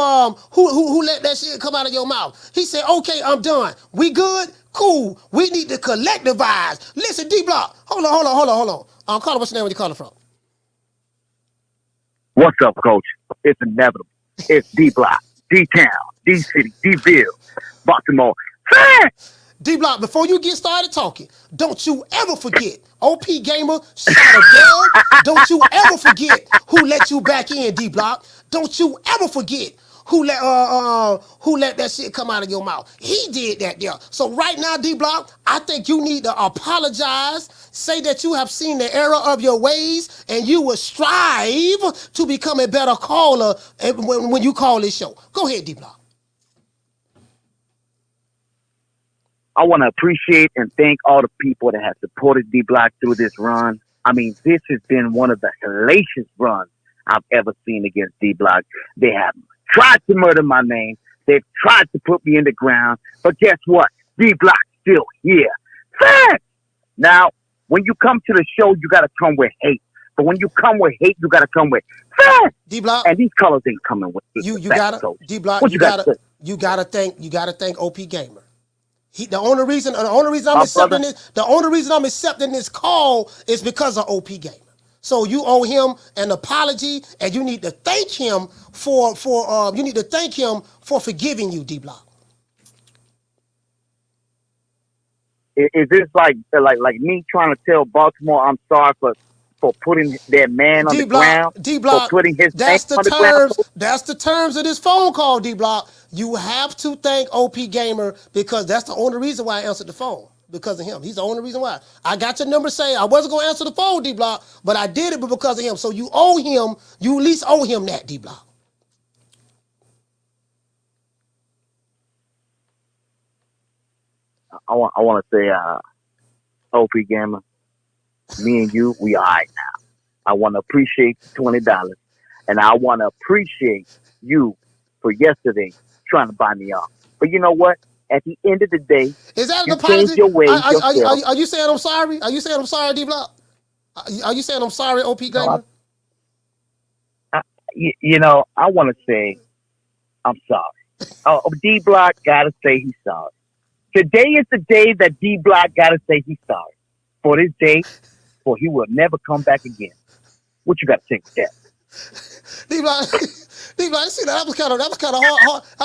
who let that shit come out of your mouth. He said, okay, I'm done. We good? Cool. We need to collectivize. Listen, D-Block. Hold on. Caller, what's your name? Where you calling from? What's up, coach? It's inevitable. It's D-Block, D-Town, D-City, D-Ville, Baltimore. D-Block, before you get started talking, don't you ever forget, OP Gamer, shot a dub. Don't you ever forget who let you back in, D-Block. Don't you ever forget who let that shit come out of your mouth. He did that there. So right now, D-Block, I think you need to apologize, say that you have seen the error of your ways, and you will strive to become a better caller when you call this show. Go ahead, D-Block. I want to appreciate and thank all the people that have supported D-Block through this run. I mean, this has been one of the hellacious runs I've ever seen against D-Block. They have tried to murder my name. They've tried to put me in the ground. But guess what? D-Block's still here. Facts! Now, when you come to the show, you got to come with hate. But when you come with hate, you got to come with facts. D-Block. And these colors ain't coming with hate. You gotta thank OP Gamer. The only reason I'm accepting this call is because of OP Gamer. So you owe him an apology, and you need to thank him for forgiving you, D-Block. Is this like me trying to tell Baltimore I'm sorry for putting their man on the ground? D-Block, for putting his man on the ground? That's the terms of this phone call, D-Block. You have to thank OP Gamer because that's the only reason why I answered the phone. Because of him. He's the only reason why. I got your number saying I wasn't going to answer the phone, D-Block, but I did it because of him. So you owe him, you at least owe him that, D-Block. I want to say, OP Gamer, me and you, we all right now. I want to appreciate $20, and I want to appreciate you for yesterday trying to buy me off. But you know what? At the end of the day, is that you an apology? change your ways Are you saying I'm sorry? Are you saying I'm sorry, D-Block? Are you saying I'm sorry, OP Gamer? I want to say I'm sorry. D-Block got to say he's sorry. Today is the day that D-Block got to say he's sorry. For this day, for he will never come back again. What you got to say with that? D-Block, see that was kind of hard. That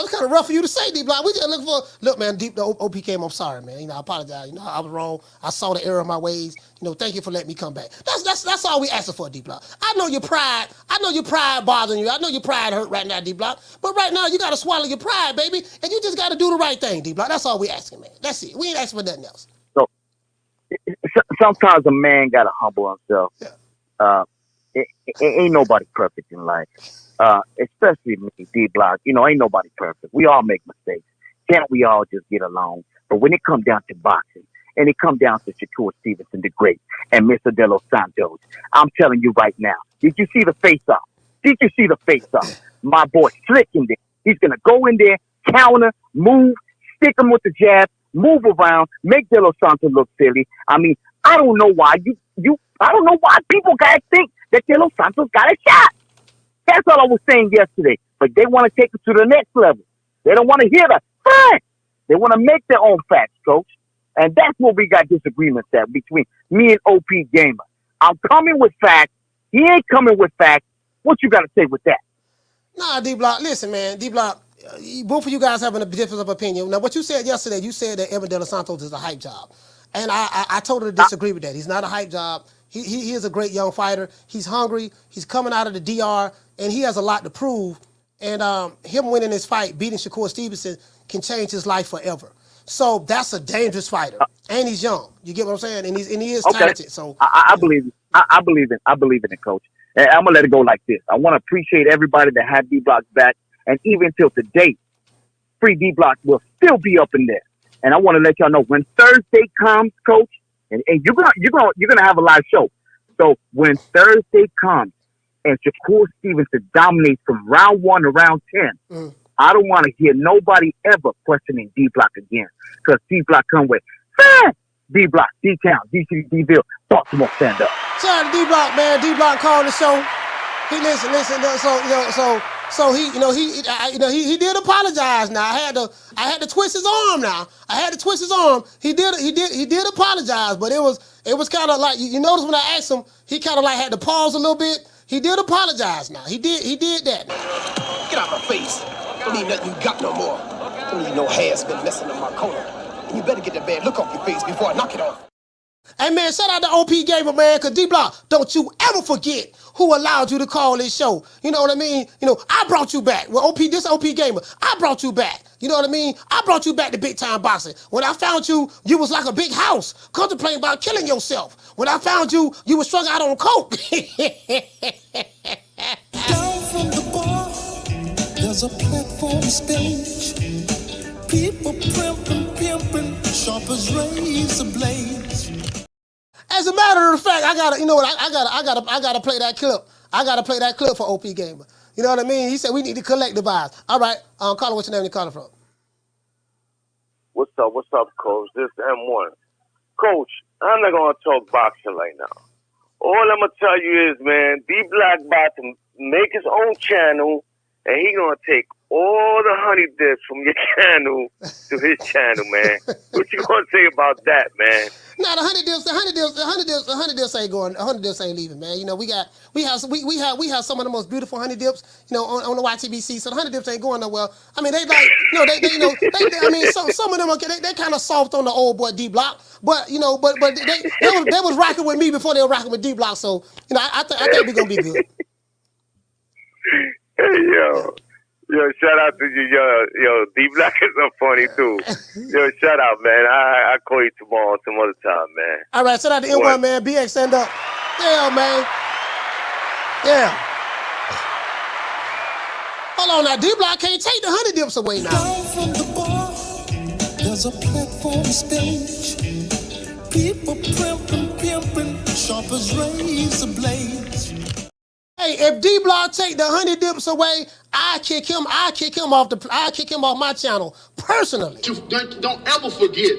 was kind of rough for you to say, D-Block. We just looking for look, man. The OP came. I'm sorry, man. I apologize. I was wrong. I saw the error of my ways. Thank you for letting me come back. That's all we asking for, D-Block. I know your pride bothering you. I know your pride hurt right now, D-Block. But right now you gotta swallow your pride, baby, and you just gotta do the right thing, D-Block. That's all we asking, man. That's it. We ain't asking for nothing else. So sometimes a man gotta humble himself. Yeah. Ain't nobody perfect in life. Especially me, D-Block. Ain't nobody perfect. We all make mistakes. Can't we all just get along? But when it comes down to boxing, and it comes down to Shakur Stevenson the Great and Mr. De Los Santos, I'm telling you right now, did you see the face-off? Did you see the face-off? My boy Slick in there. He's going to go in there, counter, move, stick him with the jab, move around, make De Los Santos look silly. I mean, I don't know why I don't know why people got to think that De Los Santos got a shot. That's all I was saying yesterday. But they want to take it to the next level. They don't want to hear the facts. They want to make their own facts, coach. And that's where we got disagreements at between me and OP Gamer. I'm coming with facts. He ain't coming with facts. What you got to say with that? Nah, D-Block, listen, man. D-Block, both of you guys having a difference of opinion. Now, what you said yesterday, you said that Edwin De Los Santos is a hype job. And I totally disagree with that. He's not a hype job. He is a great young fighter. He's hungry. He's coming out of the DR, and he has a lot to prove. And him winning this fight, beating Shakur Stevenson, can change his life forever. So that's a dangerous fighter, and he's young. You get what I'm saying? And he is Okay. talented. So I believe it. I believe in it, Coach. And I'm gonna let it go like this. I want to appreciate everybody that had D Block back, and even till today, Free D Block will still be up in there. And I want to let y'all know when Thursday comes, Coach, and you're gonna have a live show. So when Thursday comes and Shakur Stevenson dominates from round 1 to round 10, I don't want to hear nobody ever questioning D Block again, because D Block come with D Block, D Town, D City, D Ville, Baltimore, stand up. shout out to D Block, man. D Block called the show. He listen. So he did apologize. Now I had to twist his arm. Now I had to twist his arm. He did apologize, but it was kind of like you notice when I asked him, he kind of like had to pause a little bit. He did apologize. Now he did that. Get out my face. Don't need nothing you got no more. Don't need no hair's been messing up my corner. And you better get that bad look off your face before I knock it off. Hey man, shout out to OP Gamer, man, because D-Block, don't you ever forget who allowed you to call this show. You know what I mean? You know, I brought you back. Well, this OP Gamer, I brought you back. You know what I mean? I brought you back to big time boxing. When I found you, you was like a big house, contemplating about killing yourself. When I found you, you was strung out on coke. Down from the bar, there's a platform stage. People pimping, sharp as razor blades. As a matter of fact, I gotta play that clip. I gotta play that clip for OP Gamer. You know what I mean? He said we need to collectivize. All right, caller, what's your name? You calling from? What's up, Coach? This is M1. Coach, I'm not gonna talk boxing right now. All I'm gonna tell you is, man, D Block about to make his own channel, and he gonna take all the honey dips from your channel to his channel, man. What you gonna say about that, man? Nah, the honey dips ain't going. The honey dips ain't leaving, man. You know, we have some of the most beautiful honey dips, you know, on the YTBC. So the honey dips ain't going nowhere. I mean, they like, you know, I mean, some of them they kind of soft on the old boy D Block, but you know, but they was rocking with me before they were rocking with D Block. So you know, I think we're gonna be good. Hey, yo, shout out to you, yo, D Block is so funny too. Yo, shout out, man. I call you tomorrow, some other time, man. All right, shout out to N1, man. BX, stand up. Yeah, man. Yeah. Hold on now, D Block can't take the honey dips away now. Down from the bar, there's a platform stage. People pimping, sharp as razor blades. Hey, if D Block take the honey dips away, I kick him off my channel personally. Don't ever forget,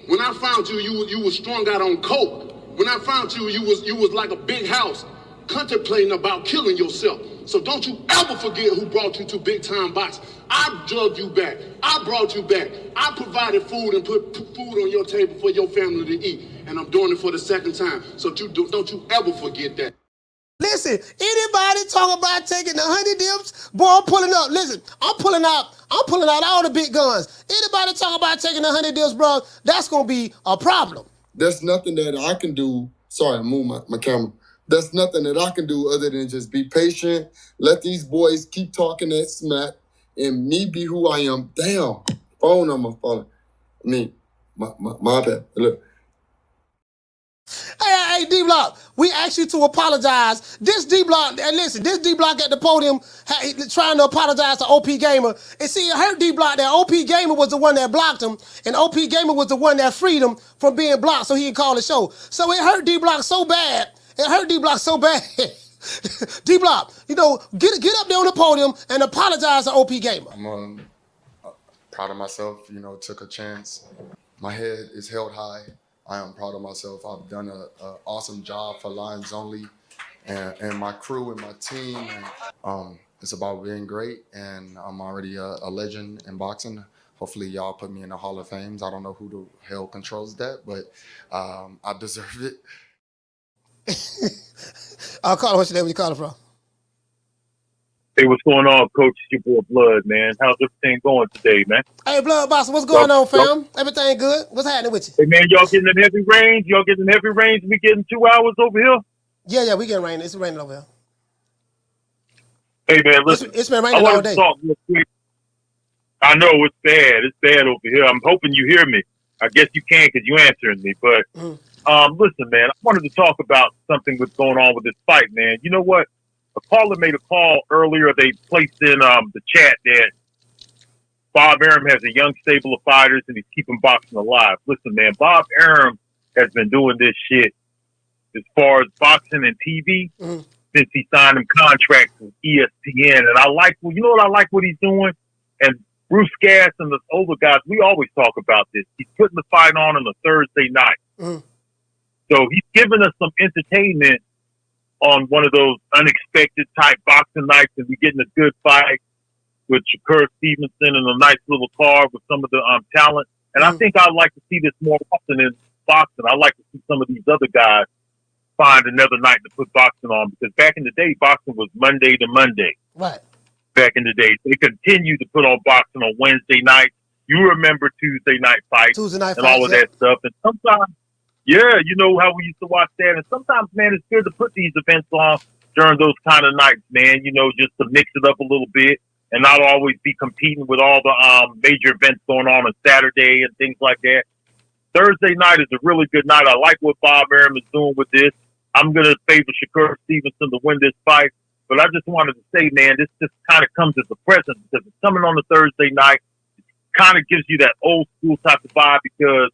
when I found you, you was strung out on coke. When I found you, you was like a big house, contemplating about killing yourself. So don't you ever forget who brought you to big time boxing. I drugged you back. I brought you back. I provided food and put food on your table for your family to eat. And I'm doing it for the second time. So don't you ever forget that. Listen, anybody talk about taking the honey dips, boy, I'm pulling up. Listen, I'm pulling out all the big guns. Anybody talk about taking the honey dips, bro, that's gonna be a problem. There's nothing that I can do. Sorry, I moved my camera. There's nothing that I can do other than just be patient, let these boys keep talking that smack, and me be who I am. Damn, phone number falling. I mean, my bad. Look. Hey, D-Block, we asked you to apologize. This D-Block, and listen, this D-Block at the podium trying to apologize to OP Gamer. And see, it hurt D-Block that OP Gamer was the one that blocked him, and OP Gamer was the one that freed him from being blocked so he could call the show. So it hurt D-Block so bad. D-Block, you know, get up there on the podium and apologize to OP Gamer. I'm proud of myself, you know, took a chance. My head is held high. I am proud of myself. I've done an awesome job for Lions Only and my crew and my team. And, it's about being great, and I'm already a legend in boxing. Hopefully y'all put me in the Hall of Fame. I don't know who the hell controls that, but I deserve it. I'll call what's your name when you call it from? Hey, what's going on, Coach? It's your boy Blood, man. How's everything going today, man? Hey, Blood Boss, what's going on, fam? Everything good? What's happening with you? Hey, man, y'all getting in heavy range? We getting 2 hours over here? Yeah, we getting rain. It's raining over here. Hey, man, listen. It's been raining all day. Talk real quick. I know it's bad. It's bad over here. I'm hoping you hear me. I guess you can because you're answering me. But listen, man, I wanted to talk about something that's going on with this fight, man. You know what? A caller made a call earlier. They placed in the chat that Bob Arum has a young stable of fighters and he's keeping boxing alive. Listen, man, Bob Arum has been doing this shit as far as boxing and TV since he signed him contracts with ESPN. And I like, well, you know what I like what he's doing? And Bruce Gass and the older guys, we always talk about this. He's putting the fight on a Thursday night. So he's giving us some entertainment on one of those unexpected type boxing nights, and we're getting a good fight with Shakur Stevenson and a nice little card with some of the talent. And I think I'd like to see this more often in boxing. I like to see some of these other guys find another night to put boxing on, because back in the day, boxing was Monday to Monday. Right. Back in the day, they continue to put on boxing on Wednesday nights. You remember Tuesday night fights and all of that stuff. And sometimes, yeah, you know how we used to watch that. And sometimes, man, it's good to put these events on during those kind of nights, man. You know, just to mix it up a little bit and not always be competing with all the major events going on Saturday and things like that. Thursday night is a really good night. I like what Bob Arum is doing with this. I'm going to favor Shakur Stevenson to win this fight. But I just wanted to say, man, this just kind of comes as a present because it's coming on a Thursday night. It kind of gives you that old school type of vibe because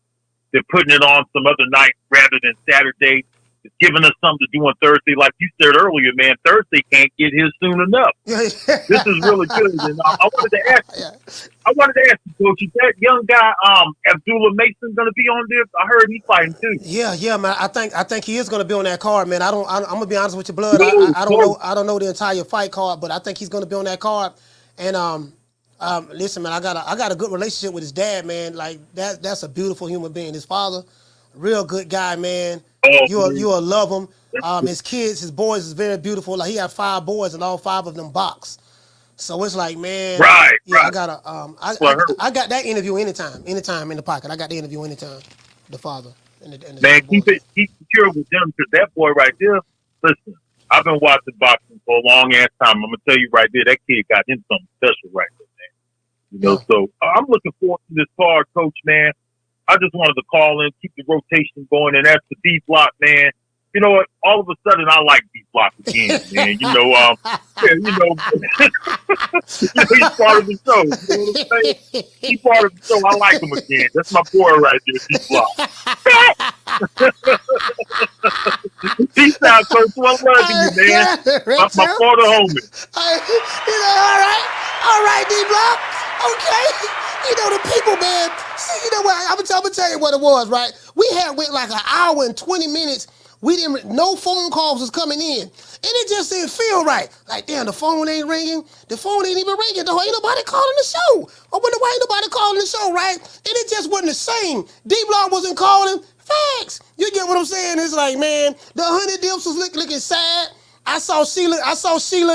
they're putting it on some other night rather than Saturday. It's giving us something to do on Thursday. Like you said earlier, man, Thursday can't get here soon enough. This is really good. And I wanted to ask you, Coach, is that young guy, Abdullah Mason, going to be on this? I heard he's fighting too. Yeah, man. I think he is going to be on that card, man. I'm gonna be honest with you, Blood. I don't know the entire fight card, but I think he's going to be on that card. And listen, man, I got a good relationship with his dad, man. Like that's a beautiful human being. His father, real good guy, man. You'll love him. His kids, his boys is very beautiful. Like he had 5 boys and all 5 of them box. So it's like, man, right. I got that interview anytime in the pocket. I got the interview anytime. The father and the man, keep secure with them because that boy right there. Listen, I've been watching boxing for a long ass time. I'm gonna tell you right there, that kid got him something special right there, man. You know, so I'm looking forward to this card, Coach, man. I just wanted to call in, keep the rotation going, and that's the D Block, man. You know what? All of a sudden, I like D Block again, man. You know, he's part of the show. You know what I'm saying? He's part of the show. I like him again. That's my boy right there, D Block. Peace out, Coach. I love you, man. My Florida homie. All right, D Block. Okay. You know, the people, man. See, you know what? I'm gonna tell you what it was, right? We went like an hour and 20 minutes. No phone calls was coming in. And it just didn't feel right. Like, damn, the phone ain't ringing. The phone ain't even ringing. Though ain't nobody calling the show. I wonder why ain't nobody calling the show, right? And it just wasn't the same. D-Block wasn't calling. Facts. You get what I'm saying? It's like, man, the 100 dips was looking sad. I saw Sheila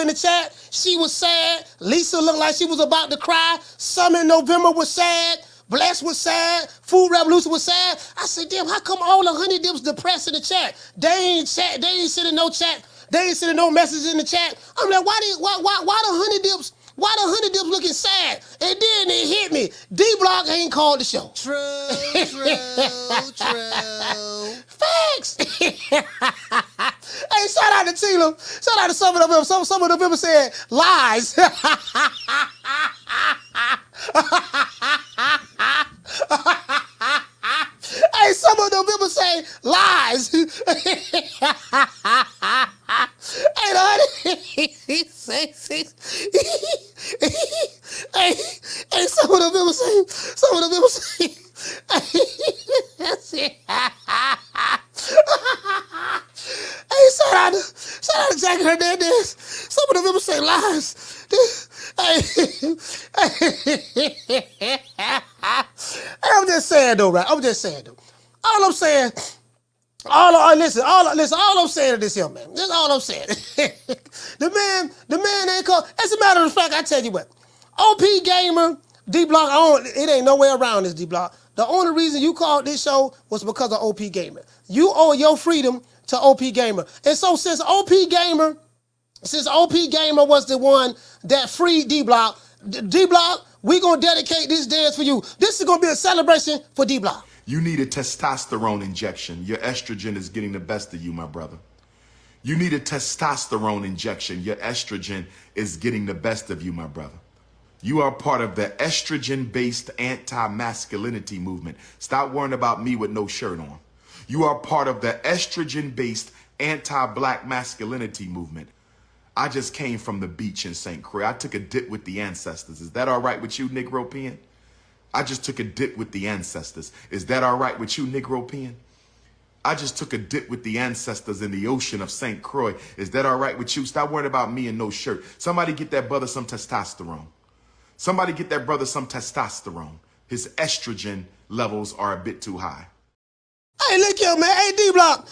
in the chat. She was sad. Lisa looked like she was about to cry. Summer in November was sad. Bless was sad. Food Revolution was sad. I said, damn, how come all the 100 dips depressed in the chat? They ain't sending no chat. They ain't sending no messages in the chat. I'm like, why the 100 dips? Why the 100 dips looking sad? And then it hit me. D-Block ain't called the show. True. Facts. Hey, shout out to Tila. Shout out to some of them. Some of the people said lies. Hey, some of them people say lies. Hey, some of them people say. Hey, shout out to Jackie Hernandez. Some of them people say lies. I'm just saying though, right? All I'm saying, all I'm saying to this here, man. That's all I'm saying. The man ain't called. As a matter of fact, I tell you what, OP Gamer, D-Block, it ain't no way around this, D-Block. The only reason you called this show was because of OP Gamer. You owe your freedom to OP Gamer. And so since OP Gamer was the one that freed D-Block, D-Block, we gonna dedicate this dance for you. This is gonna be a celebration for D-Block. You need a testosterone injection. Your estrogen is getting the best of you, my brother. You need a testosterone injection. Your estrogen is getting the best of you, my brother. You are part of the estrogen-based anti-masculinity movement. Stop worrying about me with no shirt on. You are part of the estrogen-based anti-black masculinity movement. I just came from the beach in St. Croix. I took a dip with the ancestors. Is that all right with you, Negropean? I just took a dip with the ancestors. Is that all right with you, Negropean? I just took a dip with the ancestors in the ocean of St. Croix. Is that all right with you? Stop worrying about me and no shirt. Somebody get that brother some testosterone. Somebody get that brother some testosterone. His estrogen levels are a bit too high. Hey, look here, man. Hey, D-Block,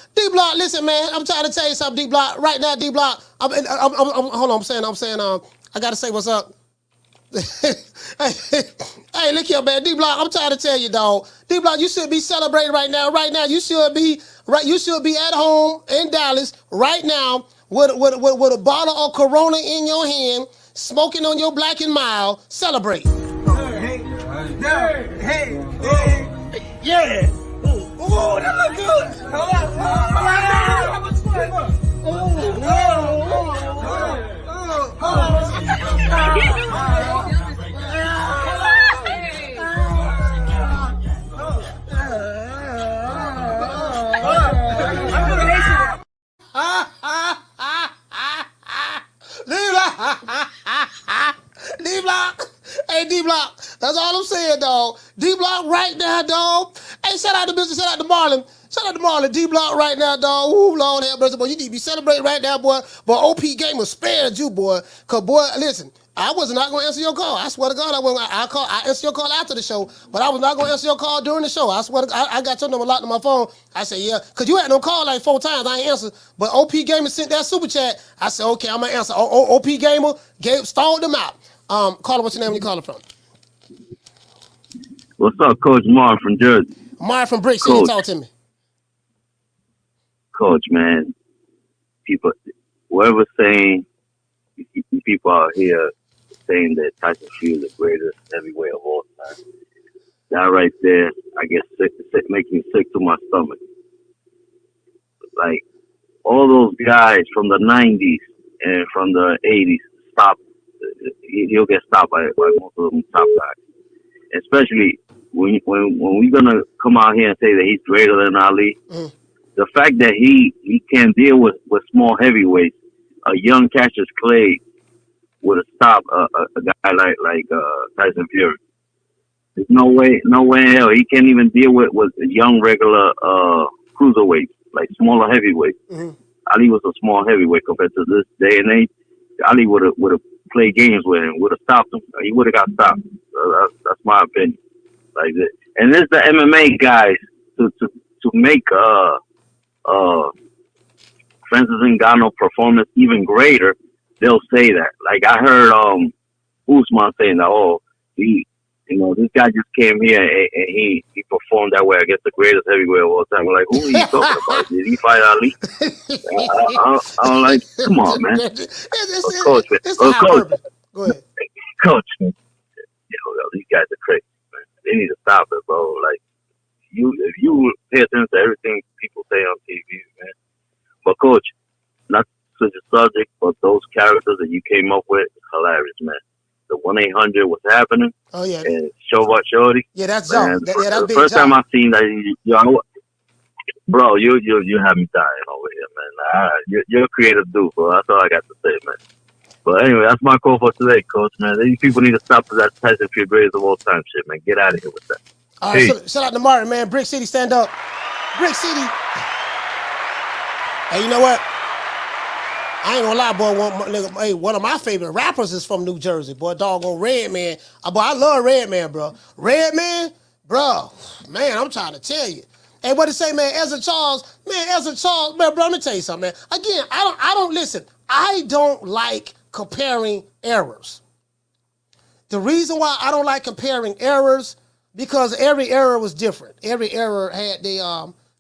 listen, man. I'm trying to tell you something, D-Block. Right now, D-Block. Hold on. I'm saying. I gotta say what's up. Hey, look here, man. D-Block, I'm trying to tell you, dog. D-Block, you should be celebrating right now. Right now, you should be at home in Dallas right now with a bottle of Corona in your hand, smoking on your Black and Mild. Celebrate. Yeah. Oh, that look good. D-Block. Hey, D-Block. That's all I'm saying, dog. D-Block right now, dog. Hey, shout out to business. Shout out to Marlon. Shout out to Marlon. D-Block right now, dog. Ooh, Lord have mercy, boy. You need to be celebrating right now, boy. But OP Gamer spared you, boy. Because, boy, listen, I was not going to answer your call. I swear to God, I answer your call after the show, but I was not going to answer your call during the show. I swear to God, I got your number locked on my phone. I said, yeah, because you had no call like 4 times. I ain't answered. But OP Gamer sent that super chat. I said, okay, I'm going to answer. OP Gamer stalled them out. Caller, what's your name? Where you calling from? What's up, Coach Mar from Jersey? Mar from Brick City, talk to me. Coach, man, people, whoever's saying, people out here saying that Tyson Fury is the greatest heavyweight of all time. That right there, I guess, makes me sick to my stomach. Like, all those guys from the 90s and from the 80s stopped. He'll get stopped by most of them top guys. Especially when we're gonna come out here and say that he's greater than Ali. The fact that he can deal with small heavyweights, a young Cassius Clay would have stopped a guy like Tyson Fury. There's no way in hell he can't even deal with young regular cruiserweights, like smaller heavyweights. Ali was a small heavyweight compared to this day and age. Ali would have played games with him, would have stopped him. He would have got stopped. That's my opinion. Like this. And there's the MMA guys to make Francis Ngannou performance even greater. They'll say that. Like I heard Usman saying that, this guy just came here and he performed that way against the greatest heavyweight of all time. We're like, who are you talking about? Did he fight Ali? I'm like, come on, man. Coach, Go ahead. Coach, these guys are crazy, man. They need to stop it, bro. Like, if you pay attention to everything people say on TV, man. But, Coach, not such a subject, but those characters that you came up with, hilarious, man. The 1-800 was happening. Oh, yeah. And Show About Shorty. Yeah, that's Joe. The first time I seen that, bro, you have me dying over here, man. You're a creative dude, bro. That's all I got to say, man. But anyway, that's my call for today, Coach, man. These people need to stop with that Tyson Fury greatest of all time shit, man. Get out of here with that. All right, shout out to Martin, man. Brick City, stand up. Brick City. Hey, you know what? I ain't gonna lie, boy. One of my favorite rappers is from New Jersey, boy. Doggone Redman. Boy, I love Redman, bro. Redman, bro. Man, I'm trying to tell you. Hey, what to say, man? Ezra Charles, man, bro. Let me tell you something, man. Again, I don't listen. I don't like comparing errors. The reason why I don't like comparing errors because every error was different. Every error had the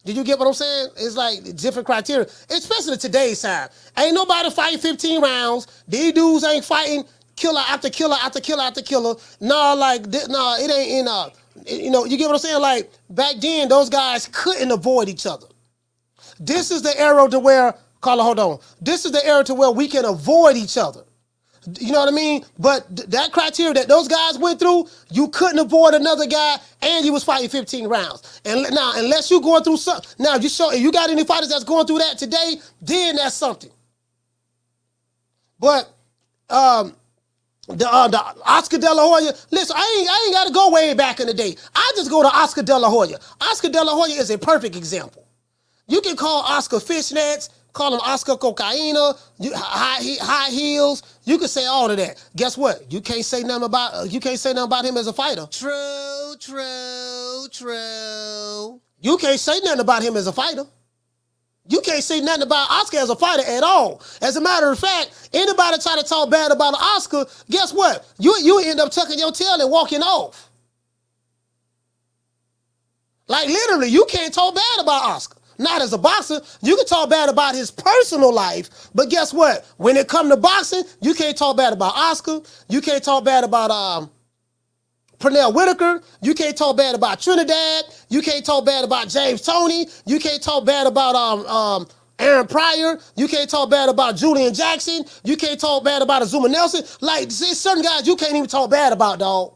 Did you get what I'm saying? It's like different criteria, especially today's time. Ain't nobody fighting 15 rounds. These dudes ain't fighting killer after killer after killer after killer. No, it ain't in you get what I'm saying? Like back then, those guys couldn't avoid each other. This is the era to where, Carla, hold on. This is the era to where we can avoid each other. You know what I mean? But that criteria that those guys went through, you couldn't avoid another guy, and you was fighting 15 rounds. And now, unless you're going through something, now if you got any fighters that's going through that today, then that's something. But the Oscar De La Hoya, listen, I ain't got to go way back in the day. I just go to Oscar De La Hoya. Oscar De La Hoya is a perfect example. You can call Oscar fishnets, call him Oscar cocaina, high heels. You can say all of that. Guess what? You can't say nothing about him as a fighter. True. You can't say nothing about him as a fighter. You can't say nothing about Oscar as a fighter at all. As a matter of fact, anybody try to talk bad about Oscar, guess what? You end up tucking your tail and walking off. Like literally, you can't talk bad about Oscar. Not as a boxer. You can talk bad about his personal life, but guess what? When it comes to boxing, you can't talk bad about Oscar. You can't talk bad about Pernell Whitaker. You can't talk bad about Trinidad. You can't talk bad about James Toney. You can't talk bad about Aaron Pryor. You can't talk bad about Julian Jackson. You can't talk bad about Azuma Nelson. Like, there's certain guys you can't even talk bad about, dog.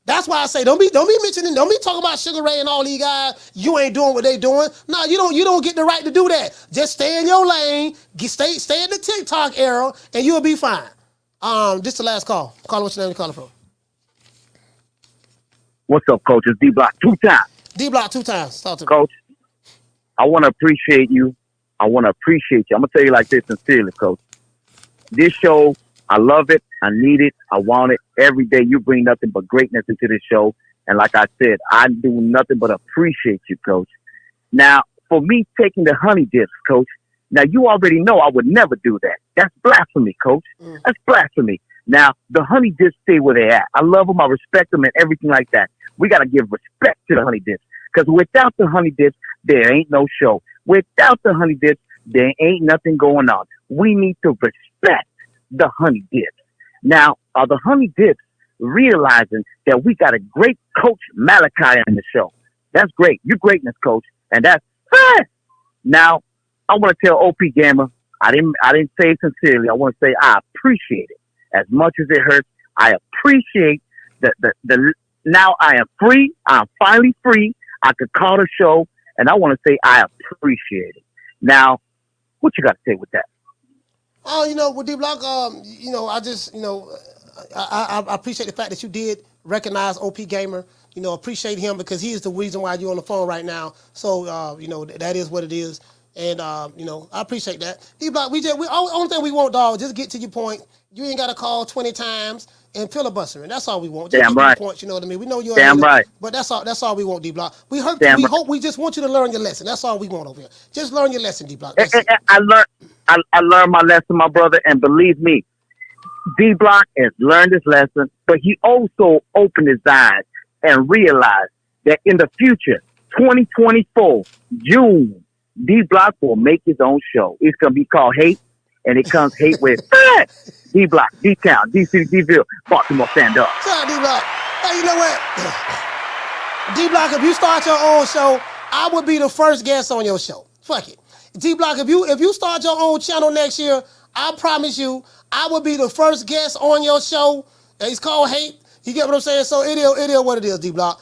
That's why I say don't be talking about Sugar Ray and all these guys. You ain't doing what they doing. No, you don't get the right to do that. Just stay in your lane. Stay in the TikTok era, and you'll be fine. This is the last call. Call what's your name? You calling from? What's up, Coach? It's D-Block 2 times. D-Block 2 times. Talk to me. Coach, I want to appreciate you. I'm going to tell you like this sincerely, Coach. This show, I love it. I need it. I want it. Every day you bring nothing but greatness into this show. And like I said, I do nothing but appreciate you, Coach. Now, for me taking the honey dips, Coach, now you already know I would never do that. That's blasphemy, Coach. That's blasphemy. Now, the honey dips stay where they at. I love them. I respect them and everything like that. We got to give respect to the honey dips. Because without the honey dips, there ain't no show. Without the honey dips, there ain't nothing going on. We need to respect the honey dips. Now, are the honey dips realizing that we got a great coach, Malachi, in the show? That's great. You're greatness, Coach. And that's fine. Now, I want to tell OP Gamer, I didn't say it sincerely. I want to say I appreciate it. As much as it hurts, I appreciate the now I am free. I'm finally free. I could call the show, and I want to say I appreciate it. Now, what you got to say with that? Oh, with D-Block, I just, I appreciate the fact that you did recognize OP Gamer. Appreciate him because he is the reason why you're on the phone right now. So, that is what it is. And, I appreciate that. D-Block, only thing we want, dog, just get to your point. You ain't got to call 20 times and filibuster. And that's all we want. Just Damn right. Points, you know what I mean? We know you're Damn right. But that's all we want, D-Block. We hope we just want you to learn your lesson. That's all we want over here. Just learn your lesson, D-Block. I learned my lesson, my brother, and believe me, D-Block has learned his lesson, but he also opened his eyes and realized that in the future, 2024, June, D-Block will make his own show. It's going to be called Hate, and it comes Hate with D-Block, D-Town, D-City, D-Ville, Baltimore, stand up. Shut up, D-Block. Hey, you know what? D-Block, if you start your own show, I would be the first guest on your show. Fuck it. D-Block, if you start your own channel next year, I promise you, I will be the first guest on your show. It's called Hate. You get what I'm saying? So it is what it is, D-Block.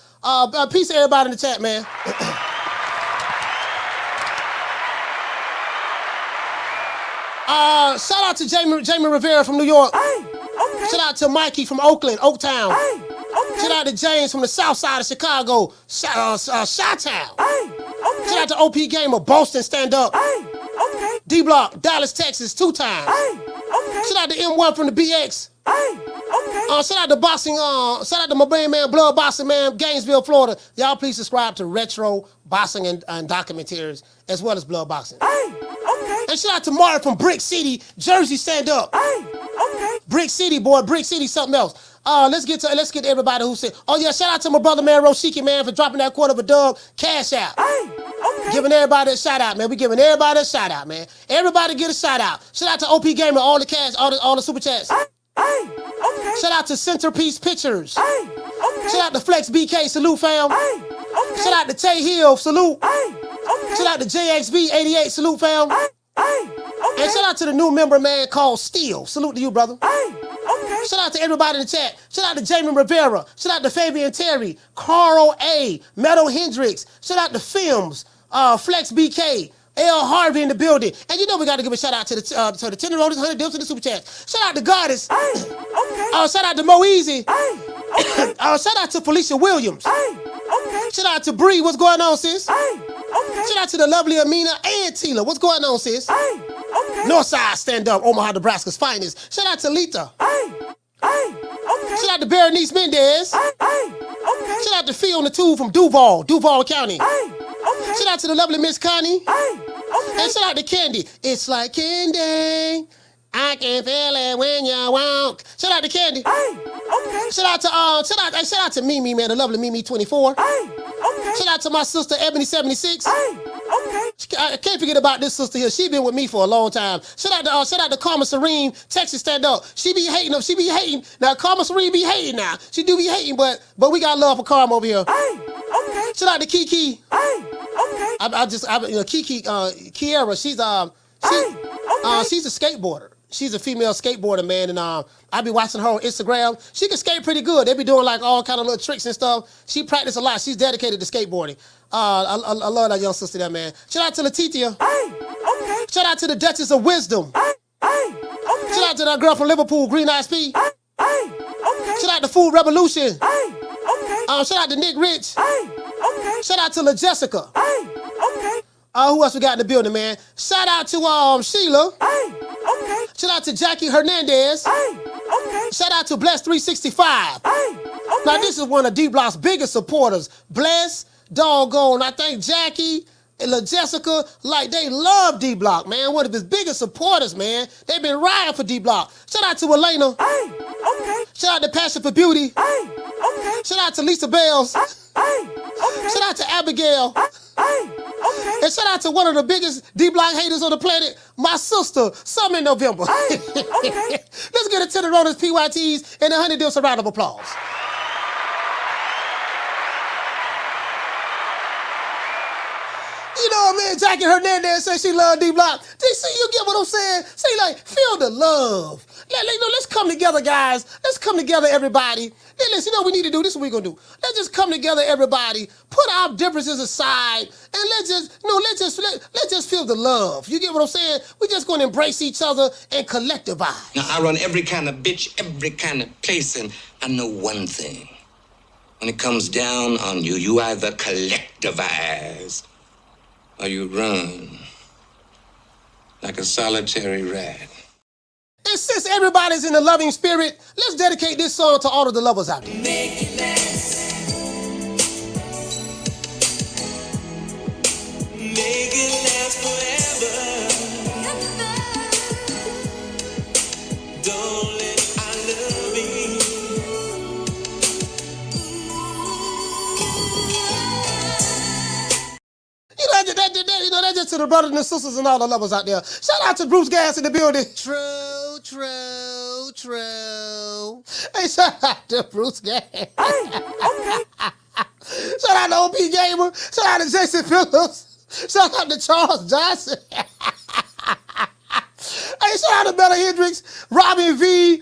Peace to everybody in the chat, man. Shout out to Jamie Rivera from New York. Okay. Shout out to Mikey from Oakland, Oaktown. Okay. Shout out to James from the south side of Chicago, Chi-Town. Okay. Shout out to OP Gamer, Boston, stand up. Okay. D-Block, Dallas, Texas, 2 times. Okay. Shout out to M1 from the BX. Okay. Shout out to boxing. Shout out to my brain man, Blood Boxing Man, Gainesville, Florida. Y'all please subscribe to Retro Boxing and documentaries as well as Blood Boxing. Okay. And shout out to Martin from Brick City, Jersey, stand up. Okay. Brick City, boy, Brick City, something else. Let's get to everybody who said. Oh yeah, shout out to my brother man Roshiki man for dropping that quarter of a dub cash out. Okay. Giving everybody a shout out, man. We giving everybody a shout out, man. Everybody get a shout out. Shout out to OP Gamer, all the cash, all the super chats. out to Centerpiece Pictures. Shout out to Flex BK, salute fam. Shout out to Tay Hill, salute. Shout out to JXB 88, salute fam. And shout out to the new member, man, called Steel. Salute to you, brother. Shout out to everybody in the chat. Shout out to Jamie Rivera. Shout out to Fabian Terry, Carl A, Meadow Hendricks. Shout out to Films, Flex BK, L. Harvey in the building. And you know we got to give a shout out to the Tenderoni, 100 dips in the super chat. Shout out to Goddess. Shout out to Mo Easy. Shout out to Felicia Williams. Shout out to Bree. What's going on, sis? Shout out to the lovely Amina and Tila. What's going on, sis? Northside Stand Up, Omaha, Nebraska's finest. Shout out to Letha. Shout out to Berenice Mendez. Shout out to Phil on the Tube from Duval County. Shout out to the lovely Miss Connie. And shout out to Candy. It's like candy. I can feel it when you walk. Shout out to Candy. Shout out to Mimi, man, the lovely Mimi 24. Shout out to my sister Ebony 76. I can't forget about this sister here. She been with me for a long time. Shout out to Karma Serene, Texas Stand Up. She be hating. Now Karma Serene be hating now. She do be hating, but we got love for Karma over here. Shout out to Kiki. Kiki Kiera. She's a skateboarder. She's a female skateboarder, man, and I be watching her on Instagram. She can skate pretty good. They be doing like all kind of little tricks and stuff. She practice a lot. She's dedicated to skateboarding. I love that young sister there, man. Shout out to Letitia. Shout out to the Duchess of Wisdom. Shout out to that girl from Liverpool, Green Eyes P. Shout out to Food Revolution. Shout out to Nick Rich. Shout out to La Jessica. Who else we got in the building, man? Shout out to Sheila. Shout out to Jackie Hernandez. Shout out to Bless 365. Now this is one of D Block's biggest supporters. Bless, doggone, I think Jackie and La Jessica, like they love D Block, man. One of his biggest supporters, man. They've been riding for D Block. Shout out to Elena. Shout out to Passion for Beauty. Shout out to Lisa Bells. Shout out to Abigail. And shout out to one of the biggest D-Block haters on the planet, my sister, Summer in November. Let's get a Tenderonis, PYTs, and 100 dips, a round of applause. You know what I mean? Jackie Hernandez said she loved D-Block. You get what I'm saying? Say like, feel the love. Let's come together, guys. Let's come together, everybody. Hey, listen, you know what we need to do? This is what we're going to do. Let's just come together, everybody. Put our differences aside, and let's just feel the love. You get what I'm saying? We're just going to embrace each other and collectivize. Now, I run every kind of bitch, every kind of place, and I know one thing. When it comes down on you, you either collectivize or you run like a solitary rat. And since everybody's in the loving spirit, let's dedicate this song to all of the lovers out there. Make it last. Make it last forever. Don't let I love me. That's just to the brothers and sisters and all the lovers out there. Shout out to Bruce Gas in the building. True. Hey, shout out to Bruce Gas. Shout out to OP Gamer. Shout out to Jason Phillips. Shout out to Charles Johnson. Hey, shout out to Bella Hendricks, Robin V,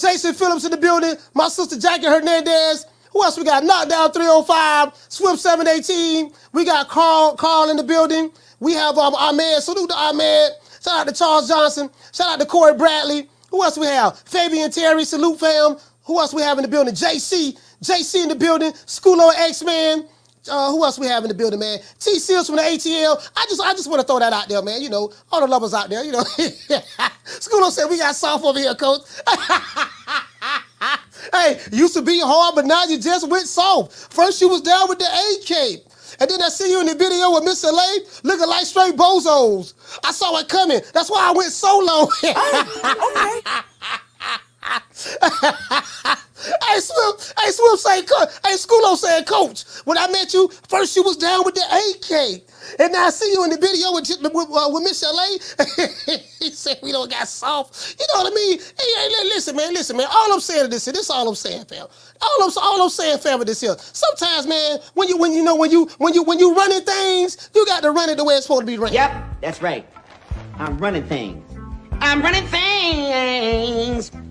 Jason Phillips in the building, my sister Jackie Hernandez. Who else we got? Knockdown 305, Swift 718. We got Carl in the building. We have Ahmed. Salute to Ahmed. Shout out to Charles Johnson. Shout out to Corey Bradley. Who else we have? Fabian Terry. Salute fam. Who else we have in the building? JC in the building. Schoolo X-Man. Who else we have in the building, man? T Seals from the ATL. I just want to throw that out there, man. You know, all the lovers out there, you know. Schoolo said we got soft over here, coach. Hey, used to be hard, but now you just went soft. First you was down with the AK. And then I see you in the video with Mr. Lay looking like straight bozos. I saw it coming. That's why I went solo. Hey, Swift say, hey, Schoolo said, coach, when I met you, first you was down with the AK. And now I see you in the video with Miss LA. He said we don't got soft. You know what I mean? Hey, listen, man. All I'm saying is this is all I'm saying, fam. All I'm saying, fam, is this here. Sometimes, man, when you running things, you got to run it the way it's supposed to be run. Yep, that's right. I'm running things.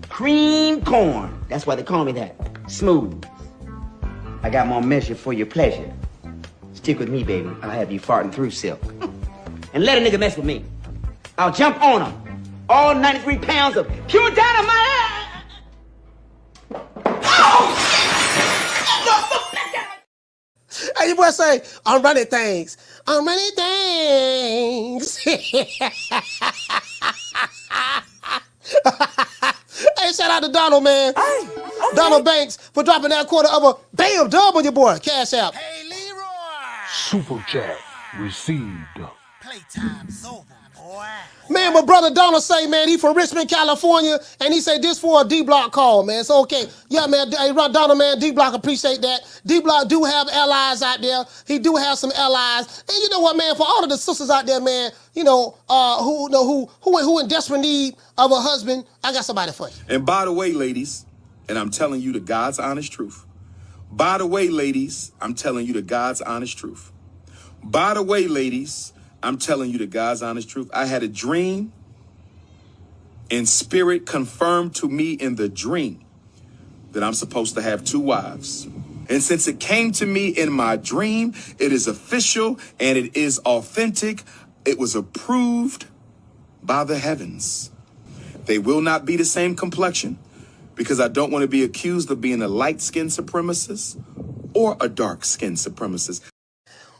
Cream corn. That's why they call me that. Smooth. I got more measure for your pleasure. Stick with me, baby. I'll have you farting through silk. And let a nigga mess with me. I'll jump on him. All 93 pounds of pure dynamite. Hey, your boy say, I'm running things. I'm running things. Hey, shout out to Donald, man. Hey, okay. Donald Banks for dropping that quarter of a bam dub on your boy. Cash out. Hey, Super chat received. Playtime's over, boy. Man, my brother Donald say, man, he from Richmond, California, and he say this for a D-Block call, man. So, okay. Yeah, man, hey, Donald, man, D-Block appreciate that. D-Block do have allies out there. He do have some allies. And you know what, man, for all of the sisters out there, man, you know, who in desperate need of a husband, I got somebody for you. And by the way, ladies, and I'm telling you the God's honest truth. By the way, ladies, I'm telling you the God's honest truth. By the way, ladies, I'm telling you the God's honest truth. I had a dream, and spirit confirmed to me in the dream that I'm supposed to have 2 wives. And since it came to me in my dream, it is official and it is authentic. It was approved by the heavens. They will not be the same complexion, because I don't want to be accused of being a light-skinned supremacist or a dark-skinned supremacist.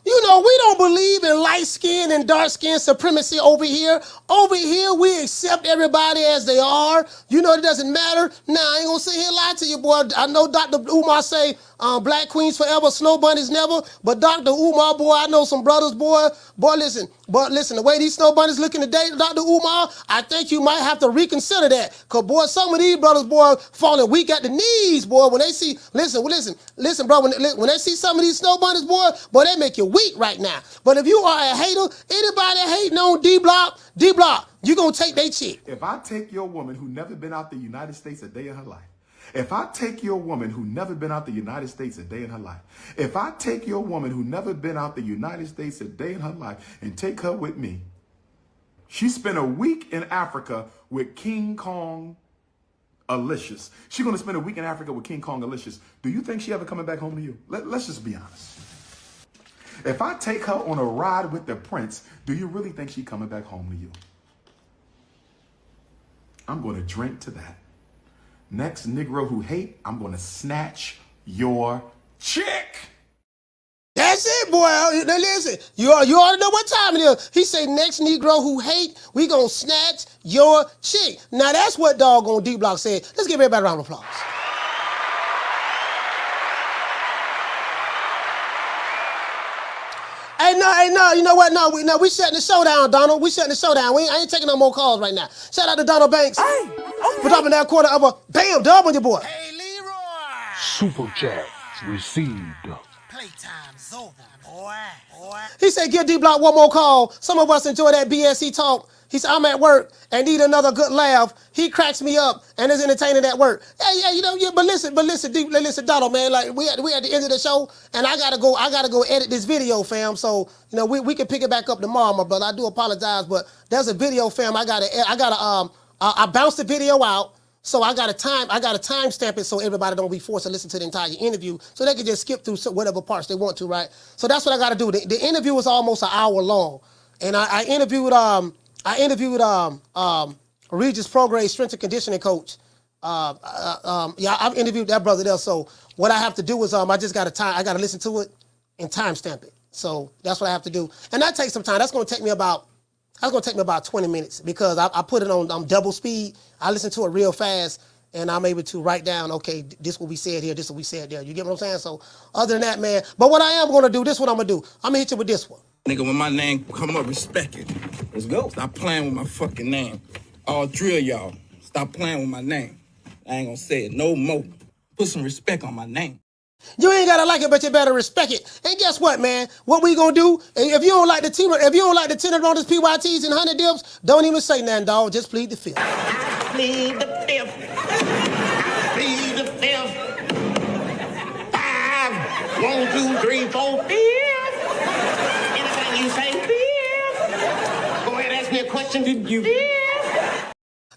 You know, we don't believe in light skin and dark skin supremacy over here. Over here, we accept everybody as they are. You know, it doesn't matter. Nah, I ain't gonna sit here and lie to you, boy. I know Dr. Umar say black queens forever, snow bunnies never. But Dr. Umar, boy, I know some brothers, boy. Boy, listen, the way these snow bunnies looking today, Dr. Umar, I think you might have to reconsider that. Because, boy, some of these brothers, boy, falling weak at the knees, boy. When they see, listen, bro, when they see some of these snow bunnies, boy, they make you weak right now. But if you are a hater, anybody hating on D-Block, you going to take their chick. If I take your woman who never been out the United States a day in her life, if I take your woman who never been out the United States a day in her life, if I take your woman who never been out the United States a day in her life and take her with me, she spent a week in Africa with King Kong Alicious. She's going to spend a week in Africa with King Kong Alicious. Do you think she ever coming back home to you? Let's just be honest. If I take her on a ride with the prince, do you really think she coming back home to you? I'm going to drink to that. Next Negro who hate, I'm going to snatch your chick. That's it, boy. Now listen, you already know what time it is. He say, next Negro who hate, we going to snatch your chick. Now that's what doggone D-Block said. Let's give everybody a round of applause. Hey, no, you know what? No, we shutting the show down, Donald. We shutting the show down. I ain't taking no more calls right now. Shout out to Donald Banks for dropping that quarter of a bam dub on your boy. Hey, Super chat received. Playtime's over, boy. He said, give D-Block one more call. Some of us enjoy that BSC talk. He said, I'm at work and need another good laugh. He cracks me up and is entertaining at work. But listen, Donald, man, like we at the end of the show and I gotta go edit this video, fam. So, you know, we can pick it back up tomorrow, my brother. I do apologize, but there's a video, fam. I bounced the video out. So I gotta time stamp it so everybody don't be forced to listen to the entire interview, so they can just skip through whatever parts they want to, right? So that's what I gotta do. The interview was almost an hour long, and I interviewed Regis Prograde, strength and conditioning coach. I interviewed that brother there. So what I have to do is I gotta listen to it and time stamp it. So that's what I have to do, and that takes some time. That's gonna take me about 20 minutes because I put it on double speed. I listen to it real fast, and I'm able to write down, okay, this what we said here, this what we said there. You get what I'm saying? So other than that, man, but what I am going to do, this what I'm going to do. I'm going to hit you with this one. Nigga, when my name come up, respect it. Let's go. Stop playing with my fucking name. All three of y'all, stop playing with my name. I ain't going to say it no more. Put some respect on my name. You ain't gotta like it, but you better respect it. And guess what, man? What we gonna do? If you don't like the team, if you don't like the $10 PYTs and 100 dips, don't even say nothing, dog. Just plead the fifth. Plead the fifth. Plead the fifth. 5, 1, 2, 3, 4, 5. Anything you say, 5. Go ahead, ask me a question. Did you?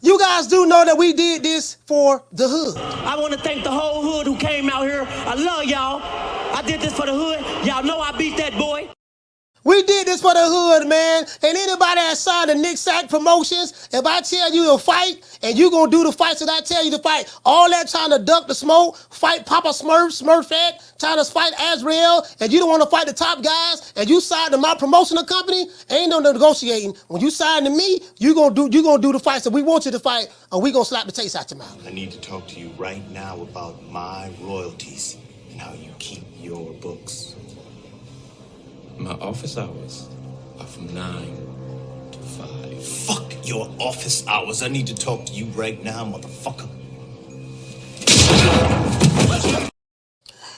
You guys do know that we did this for the hood. I want to thank the whole hood who came out here. I love y'all. I did this for the hood. Y'all know I beat that boy. We did this for the hood, man. And anybody that signed the Nick Sack Promotions, if I tell you to fight and you gonna do the fights that I tell you to fight, all that trying to duck the smoke, fight Papa Smurfette, trying to fight Azrael, and you don't want to fight the top guys, and you signed to my promotional company, ain't no negotiating. When you sign to me, you gonna do the fights that we want you to fight, or we gonna slap the taste out your mouth. I need to talk to you right now about my royalties and how you keep your books. My office hours are from 9 to 5. Fuck your office hours. I need to talk to you right now, motherfucker.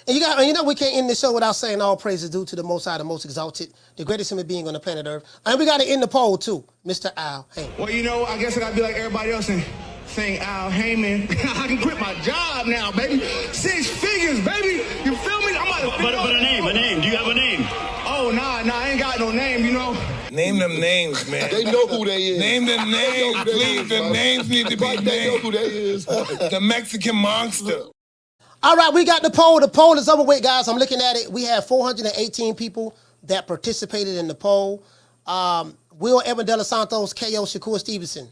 And you know we can't end the show without saying all praise is due to the Most High, the Most Exalted, the greatest human being on the planet Earth. And we got to end the poll too, Mr. Al Heyman. Well, you know, I guess I gotta be like everybody else and sing Al Heyman. I can quit my job now, baby. 6 figures, baby. You feel me? I'm about to But a name. Do you have a name? Oh, nah, I ain't got no name, you know. Name them names, man. They know who they is. Name them names, please. Them names need to be named. They know who they is. The Mexican monster. All right, we got the poll. The poll is over with, guys. I'm looking at it. We have 418 people that participated in the poll. Will Edwin De Los Santos KO Shakur Stevenson?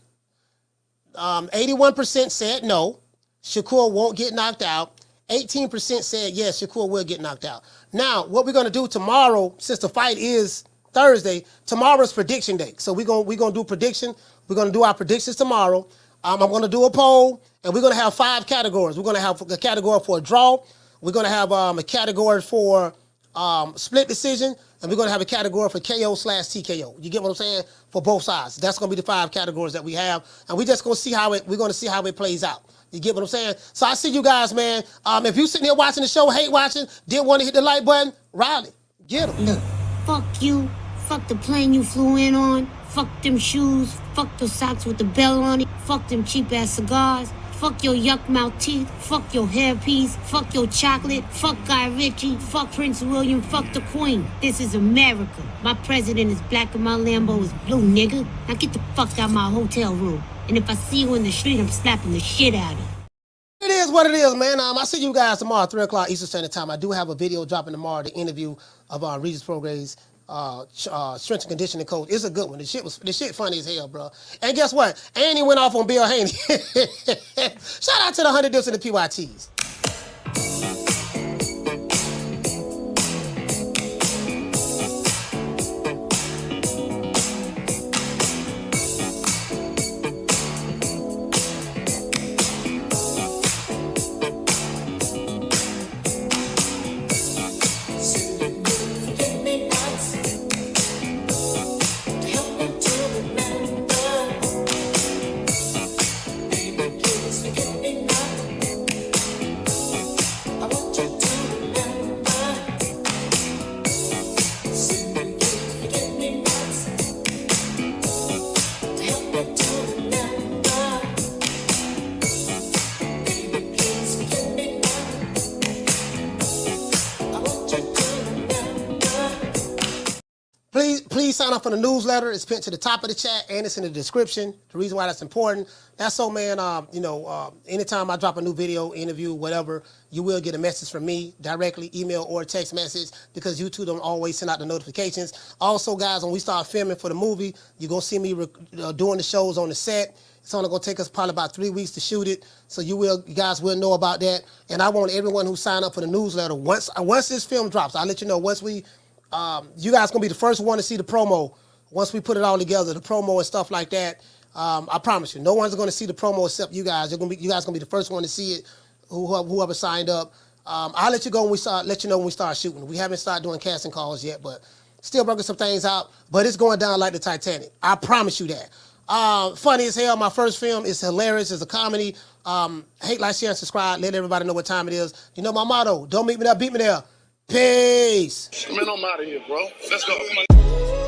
81% said no. Shakur won't get knocked out. 18% said yes, Shakur will get knocked out. Now, what we're going to do tomorrow, since the fight is Thursday, tomorrow's prediction day. So we're gonna do prediction. We're going to do our predictions tomorrow. I'm going to do a poll, and we're going to have 5 categories. We're going to have a category for a draw. We're going to have a category for split decision, and we're going to have a category for KO/TKO. You get what I'm saying? For both sides. That's going to be the 5 categories that we have, and we're just going to see how it plays out. You get what I'm saying? So I see you guys, man. If you sitting here watching the show, hate watching, didn't want to hit the like button, Riley, get him. Look, fuck you. Fuck the plane you flew in on. Fuck them shoes. Fuck the socks with the bell on it. Fuck them cheap-ass cigars. Fuck your yuck mouth teeth. Fuck your hairpiece. Fuck your chocolate. Fuck Guy Ritchie. Fuck Prince William. Fuck the Queen. This is America. My president is black and my Lambo is blue, nigga. Now get the fuck out of my hotel room. And if I see you in the street, I'm slapping the shit out of you. It is what it is, man. I see you guys tomorrow at 3 o'clock Eastern Standard Time. I do have a video dropping tomorrow, the interview of our Regis Prograis strength and conditioning coach. It's a good one. The shit funny as hell, bro. And guess what? And he went off on Bill Haney. Shout out to the 100 dips and the PYTs. Please sign up for the newsletter. It's pinned to the top of the chat and it's in the description. The reason why that's important, that's so, man, anytime I drop a new video, interview, whatever, you will get a message from me directly, email or text message, because YouTube don't always send out the notifications. Also, guys, when we start filming for the movie, you're going to see me doing the shows on the set. It's only going to take us probably about 3 weeks to shoot it, so you guys will know about that. And I want everyone who signed up for the newsletter, once this film drops, I'll let you know once we... you guys gonna be the first one to see the promo once we put it all together, the promo and stuff like that. I promise you, no one's gonna see the promo except you guys. You guys gonna be the first one to see it. Whoever signed up. I'll let you know when we start shooting. We haven't started doing casting calls yet, but still working some things out. But it's going down like the Titanic. I promise you that. Funny as hell. My first film is hilarious. It's a comedy. Hate, like, share, and subscribe. Let everybody know what time it is. You know my motto. Don't meet me there, beat me there. Peace. Man, I'm out of here, bro. Let's go.